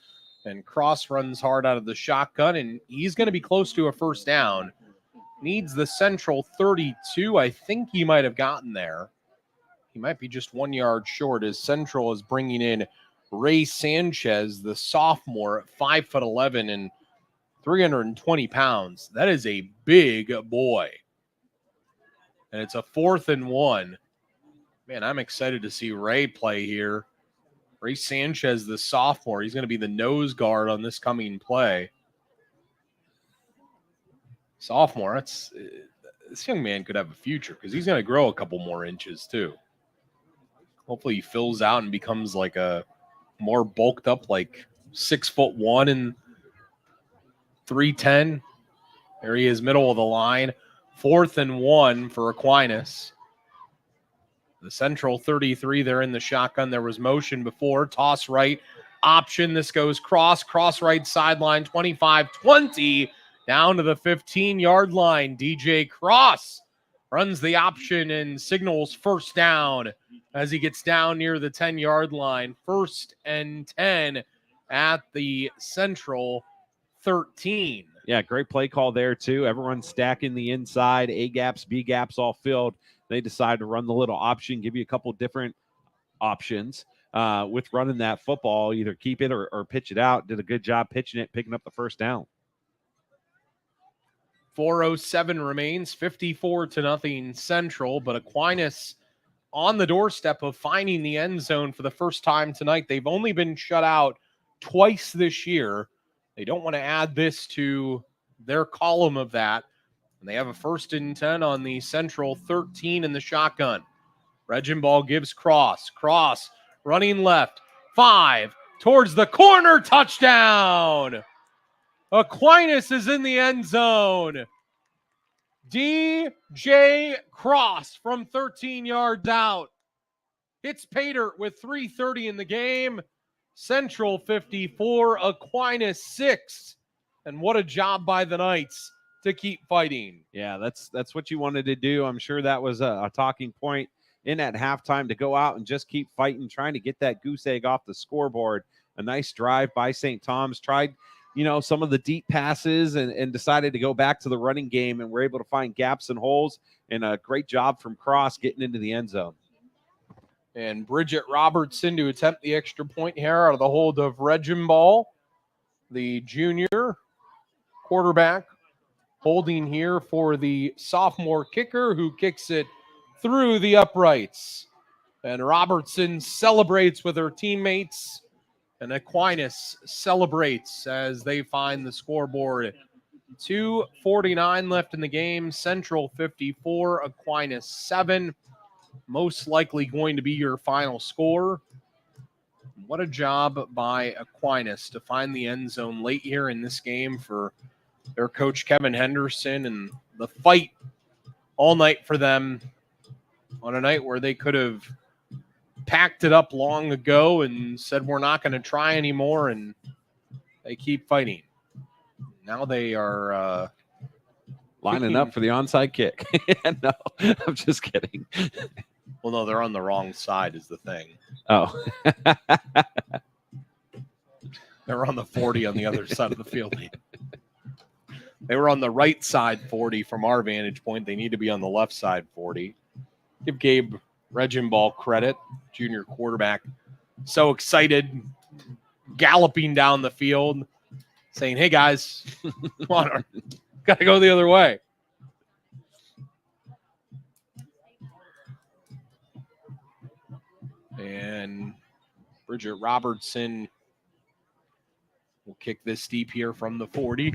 And Cross runs hard out of the shotgun, and he's going to be close to a first down. Needs the Central 32. I think he might have gotten there. He might be just 1 yard short as Central is bringing in Ray Sanchez, the sophomore, at 5'11" and 320 pounds. That is a big boy. And it's a 4th and 1. Man, I'm excited to see Ray play here. Ray Sanchez, the sophomore, he's going to be the nose guard on this coming play. Sophomore, this young man could have a future because he's going to grow a couple more inches too. Hopefully he fills out and becomes like a more bulked up, like 6'1" and 310. There he is, middle of the line. 4th and 1 for Aquinas. The Central 33, they're in the shotgun. There was motion before. Toss right, option. This goes cross right sideline, 25-20, down to the 15-yard line. DJ Cross runs the option and signals first down as he gets down near the 10-yard line. 1st and 10 at the Central 13. Yeah, great play call there, too. Everyone's stacking the inside, A gaps, B gaps all filled. They decide to run the little option, give you a couple different options with running that football, either keep it or pitch it out. Did a good job pitching it, picking up the first down. 4:07 remains, 54-0 Central, but Aquinas on the doorstep of finding the end zone for the first time tonight. They've only been shut out twice this year. They don't want to add this to their column of that. And they have a 1st and 10 on the Central 13 in the shotgun. Regenball gives Cross. Cross running left. 5 towards the corner. Touchdown. Aquinas is in the end zone. DJ Cross from 13 yards out. Hits Pater with 3:30 in the game. Central 54, Aquinas 6. And what a job by the Knights to keep fighting. Yeah, that's what you wanted to do. I'm sure that was a talking point in at halftime, to go out and just keep fighting, trying to get that goose egg off the scoreboard. A nice drive by St. Tom's. Tried, some of the deep passes and decided to go back to the running game, and were able to find gaps and holes, and a great job from Cross getting into the end zone. And Bridget Robertson to attempt the extra point here out of the hold of Regenball, the junior quarterback, holding here for the sophomore kicker, who kicks it through the uprights. And Robertson celebrates with her teammates, and Aquinas celebrates as they find the scoreboard. 2:49 left in the game. Central 54, Aquinas 7. Most likely going to be your final score. What a job by Aquinas to find the end zone late here in this game for their coach Kevin Henderson, and the fight all night for them on a night where they could have packed it up long ago and said, we're not going to try anymore, and they keep fighting. Now they are lining up for the onside kick. No, I'm just kidding. Well, no, they're on the wrong side is the thing. Oh. They're on the 40 on the other side of the field. They were on the right side 40 from our vantage point. They need to be on the left side 40. Give Gabe Regenball credit, junior quarterback. So excited, galloping down the field, saying, hey, guys, come on, got to go the other way. And Bridget Robertson will kick this deep here from the 40.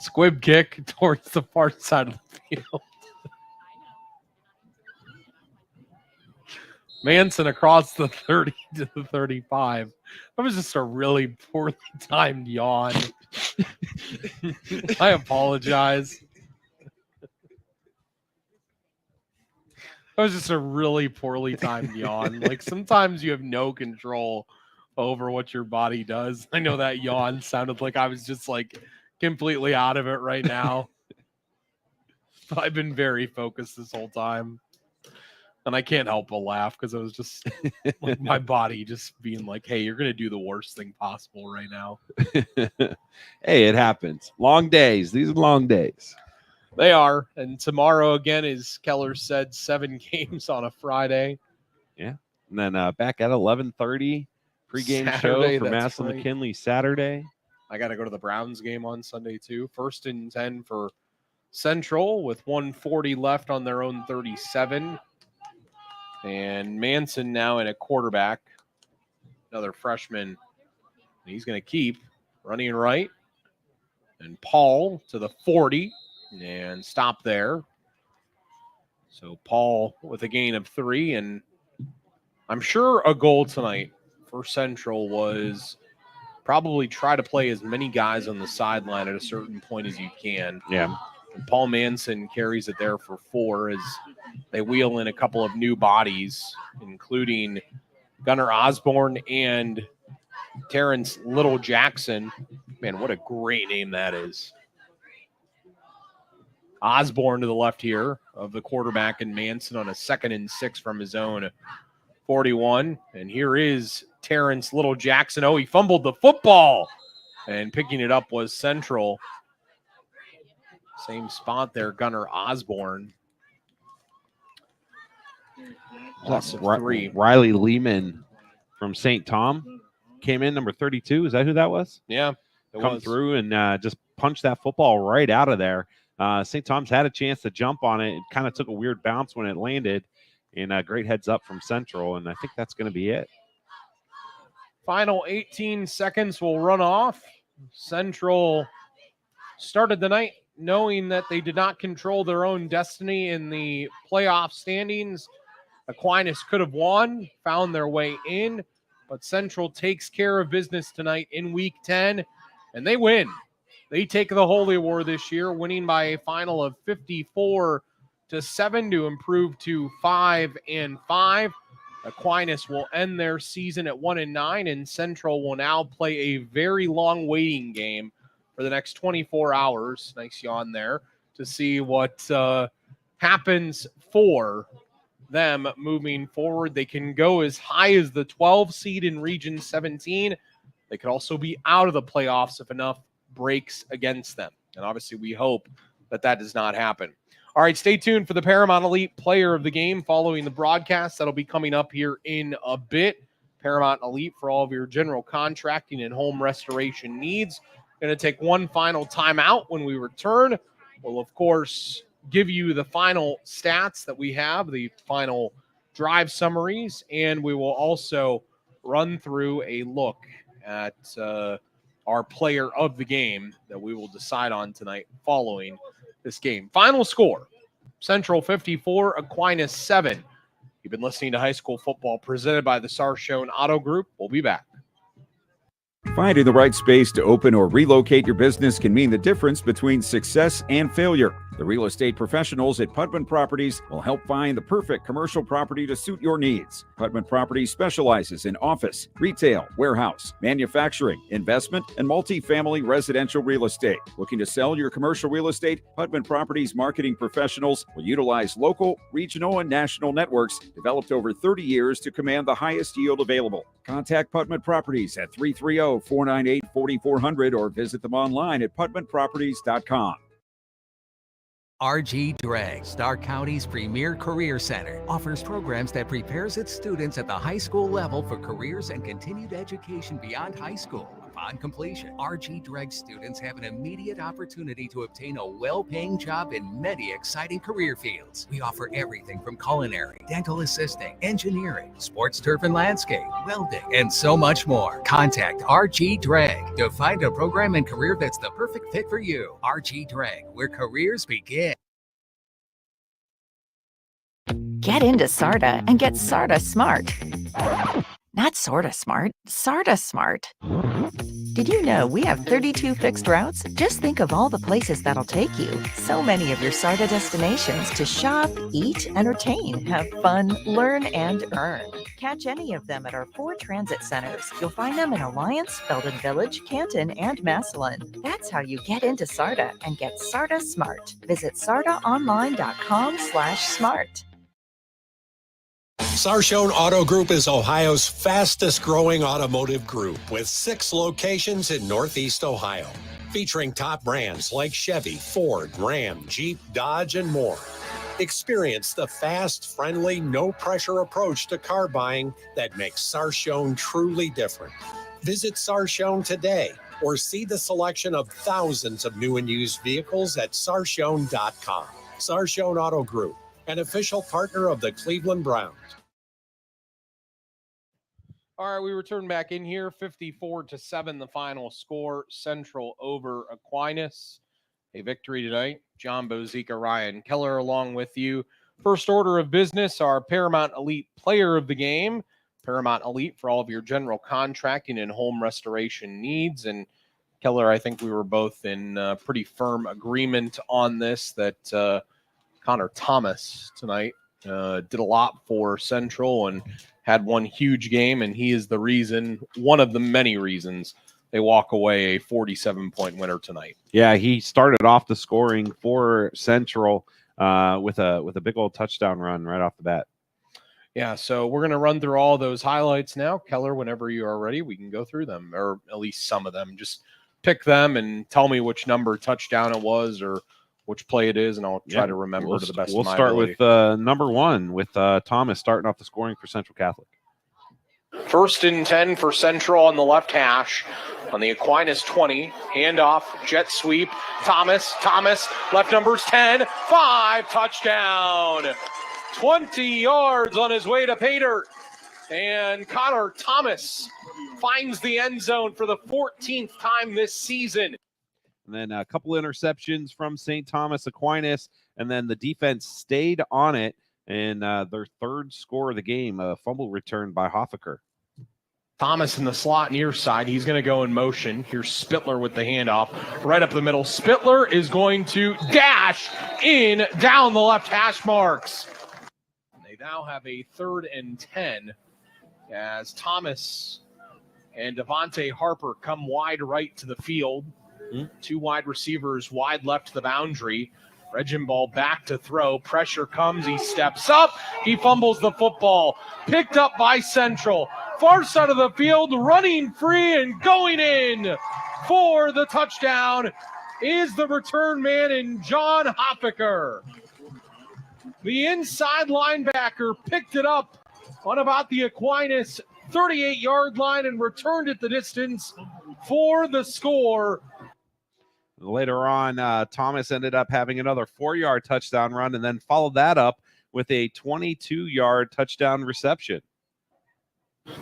Squib kick towards the far side of the field. Manson across the 30 to the 35. That was just a really poorly timed yawn. I apologize. That was just a really poorly timed yawn. Like, sometimes you have no control over what your body does. I know that yawn sounded like I was just like completely out of it right now. But I've been very focused this whole time. And I can't help but laugh because it was just like my body just being like, hey, you're going to do the worst thing possible right now. Hey, it happens. Long days. These are long days. They are. And tomorrow, again, as Keller said, 7 games on a Friday. Yeah. And then back at 11:30, pregame Saturday, show for that's Massillon right. McKinley Saturday. I got to go to the Browns game on Sunday, too. 1st and 10 for Central with 1:40 left on their own 37. And Manson now in a quarterback, another freshman. He's going to keep running right. And Paul to the 40 and stop there. So Paul with a gain of 3. And I'm sure a goal tonight for Central was probably try to play as many guys on the sideline at a certain point as you can. Yeah. And Paul Manson carries it there for 4 as they wheel in a couple of new bodies, including Gunnar Osborne and Terrence Little Jackson. Man, what a great name that is. Osborne to the left here of the quarterback, and Manson on a 2nd and 6 from his own 41. And here is Terrence Little Jackson. Oh, he fumbled the football. And picking it up was Central. Same spot there, Gunnar Osborne. Loss of 3. Riley Lehman from St. Tom came in, number 32. Is that who that was? Yeah, it Come was. through and just punched that football right out of there. St. Tom's had a chance to jump on it. It kind of took a weird bounce when it landed. And great heads up from Central. And I think that's going to be it. Final 18 seconds will run off. Central started the night knowing that they did not control their own destiny in the playoff standings. Aquinas could have won, found their way in, but Central takes care of business tonight in Week 10, and they win. They take the Holy War this year, winning by a final of 54-7 to improve to 5-5. Aquinas will end their season at 1-9, and Central will now play a very long waiting game for the next 24 hours. Nice yawn there to see what happens for them moving forward. They can go as high as the 12 seed in Region 17. They could also be out of the playoffs if enough breaks against them. And obviously we hope that that does not happen. All right, stay tuned for the Paramount Elite Player of the Game following the broadcast. That'll be coming up here in a bit. Paramount Elite for all of your general contracting and home restoration needs. Going to take one final timeout. When we return, we'll, of course, give you the final stats that we have, the final drive summaries, and we will also run through a look at our player of the game that we will decide on tonight following this game. Final score, Central 54, Aquinas 7. You've been listening to High School Football presented by the Sarshone Auto Group. We'll be back. Finding the right space to open or relocate your business can mean the difference between success and failure. The real estate professionals at Putman Properties will help find the perfect commercial property to suit your needs. Putman Properties specializes in office, retail, warehouse, manufacturing, investment, and multifamily residential real estate. Looking to sell your commercial real estate? Putman Properties marketing professionals will utilize local, regional, and national networks developed over 30 years to command the highest yield available. Contact Putman Properties at 330-498-4400 or visit them online at putmanproperties.com. RG Drag, Stark County's premier career center, offers programs that prepares its students at the high school level for careers and continued education beyond high school. Upon completion, RG Drag students have an immediate opportunity to obtain a well-paying job in many exciting career fields. We offer everything from culinary, dental assisting, engineering, sports turf and landscape, welding, and so much more. Contact RG Drag to find a program and career that's the perfect fit for you. RG Drag, where careers begin. Get into SARTA and get SARTA smart. Not sorta smart, SARTA smart. Did you know we have 32 fixed routes? Just think of all the places that'll take you. So many of your SARTA destinations to shop, eat, entertain, have fun, learn, and earn. Catch any of them at our 4 transit centers. You'll find them in Alliance, Belden Village, Canton, and Massillon. That's how you get into SARTA and get SARTA smart. Visit sartaonline.com/smart. Sarshone Auto Group is Ohio's fastest growing automotive group with 6 locations in Northeast Ohio, featuring top brands like Chevy, Ford, Ram, Jeep, Dodge, and more. Experience the fast, friendly, no-pressure approach to car buying that makes Sarshone truly different. Visit Sarshone today or see the selection of thousands of new and used vehicles at sarshone.com. Sarshone Auto Group, an official partner of the Cleveland Browns. All right, we return back in here. 54-7, the final score. Central over Aquinas. A victory tonight. John Bozica, Ryan Keller along with you. First order of business, our Paramount Elite Player of the Game. Paramount Elite for all of your general contracting and home restoration needs. And Keller, I think we were both in pretty firm agreement on this that Connor Thomas tonight did a lot for Central and had one huge game, and he is the reason, one of the many reasons, they walk away a 47-point winner tonight. Yeah, he started off the scoring for Central with a big old touchdown run right off the bat. Yeah, so we're going to run through all those highlights now. Keller, whenever you are ready, we can go through them, or at least some of them. Just pick them and tell me which number touchdown it was or which play it is, and I'll try to remember to the best of my ability. We'll start with number 1 with Thomas starting off the scoring for Central Catholic. 1st and 10 for Central on the left hash. On the Aquinas 20, handoff, jet sweep. Thomas, left numbers 10, 5, touchdown. 20 yards on his way to pay dirt. And Connor Thomas finds the end zone for the 14th time this season. And then a couple interceptions from St. Thomas Aquinas, and then the defense stayed on it, and their 3rd score of the game, a fumble return by Hoffaker. Thomas in the slot near side. He's going to go in motion. Here's Spittler with the handoff right up the middle. Spittler is going to dash in down the left hash marks. They now have a 3rd and 10 as Thomas and Devontae Harper come wide right to the field. 2 wide receivers wide left to the boundary. Regenball back to throw. Pressure comes. He steps up. He fumbles the football. Picked up by Central. Far side of the field, running free and going in for the touchdown is the return man in John Hoffaker. The inside linebacker picked it up on about the Aquinas 38-yard line and returned it the distance for the score. Later on, Thomas ended up having another 4-yard touchdown run and then followed that up with a 22-yard touchdown reception.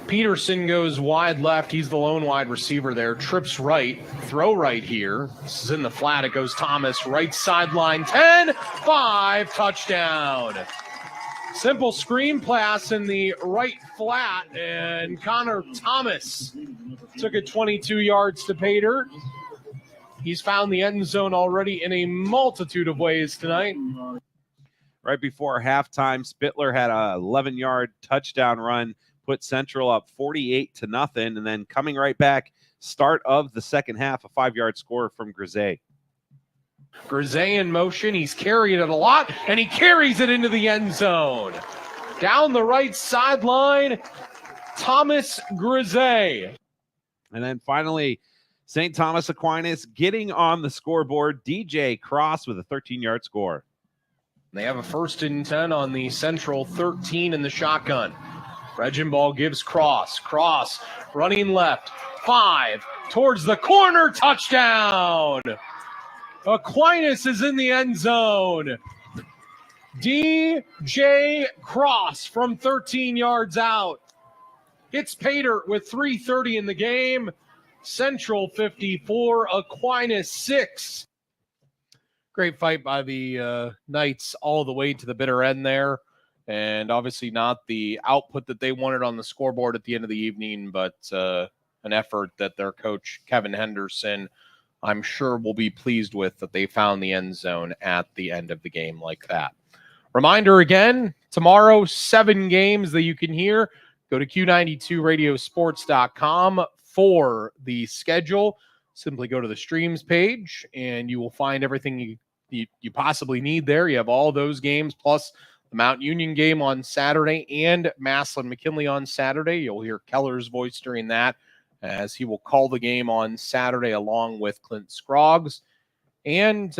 Peterson goes wide left. He's the lone wide receiver there. Trips right. Throw right here. This is in the flat. It goes Thomas. Right sideline. 10, 5, touchdown. Simple screen pass in the right flat. And Connor Thomas took it 22 yards to pay dirt. He's found the end zone already in a multitude of ways tonight. Right before halftime, Spittler had a 11-yard touchdown run, put Central up 48-0, and then coming right back, start of the second half, a 5-yard score from Grisey. Grisey in motion. He's carried it a lot, and he carries it into the end zone. Down the right sideline, Thomas Grisey. And then finally, St. Thomas Aquinas getting on the scoreboard. DJ Cross with a 13-yard score. They have a 1st and 10 on the Central 13 in the shotgun. Regenball gives Cross. Cross running left. 5 towards the corner. Touchdown. Aquinas is in the end zone. DJ Cross from 13 yards out. Hits pay dirt with 3:30 in the game. Central 54, Aquinas 6. Great fight by the Knights all the way to the bitter end there. And obviously not the output that they wanted on the scoreboard at the end of the evening, but an effort that their coach, Kevin Henderson, I'm sure will be pleased with, that they found the end zone at the end of the game like that. Reminder again, tomorrow, 7 games that you can hear. Go to Q92radiosports.com for the schedule. Simply go to the streams page, and you will find everything you possibly need there. You have all those games, plus the Mount Union game on Saturday and Massillon McKinley on Saturday. You'll hear Keller's voice during that as he will call the game on Saturday along with Clint Scroggs. And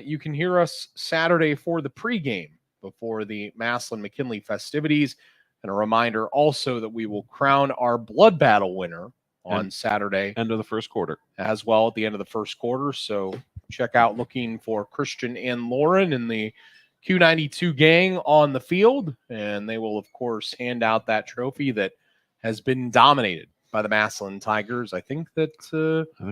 you can hear us Saturday for the pregame before the Massillon McKinley festivities. And a reminder also that we will crown our blood battle winner on Saturday. End of the first quarter. As well at the end of the first quarter. So check out looking for Christian and Lauren in the Q92 gang on the field. And they will, of course, hand out that trophy that has been dominated by the Massillon Tigers. I think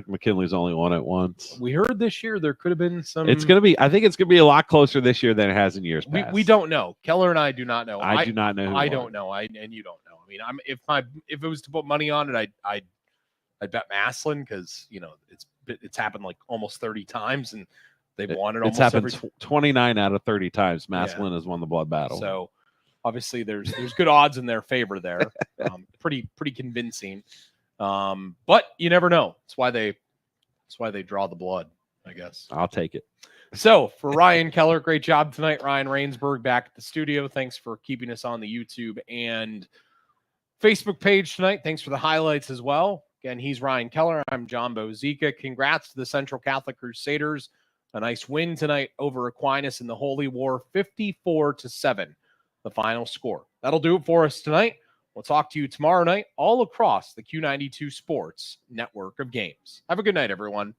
McKinley's only won it once. We heard this year there could have been some. I think it's going to be a lot closer this year than it has in years past. We don't know. Keller and I do not know. I do not know. I don't know. And you don't know. I mean, if it was to put money on it, I'd bet Massillon because it's happened like almost 30 times and they've won it. It's happened 29 out of 30 times. Massillon has won the blood battle. So obviously there's good odds in their favor there. Pretty convincing. But you never know. That's why they draw the blood, I guess. I'll take it. So for Ryan Keller, great job tonight. Ryan Rainsberg back at the studio. Thanks for keeping us on the YouTube and Facebook page tonight. Thanks for the highlights as well. Again, he's Ryan Keller. I'm John Bozika. Congrats to the Central Catholic Crusaders. A nice win tonight over Aquinas in the Holy War, 54-7, the final score. That'll do it for us tonight. We'll talk to you tomorrow night all across the Q92 Sports network of games. Have a good night, everyone.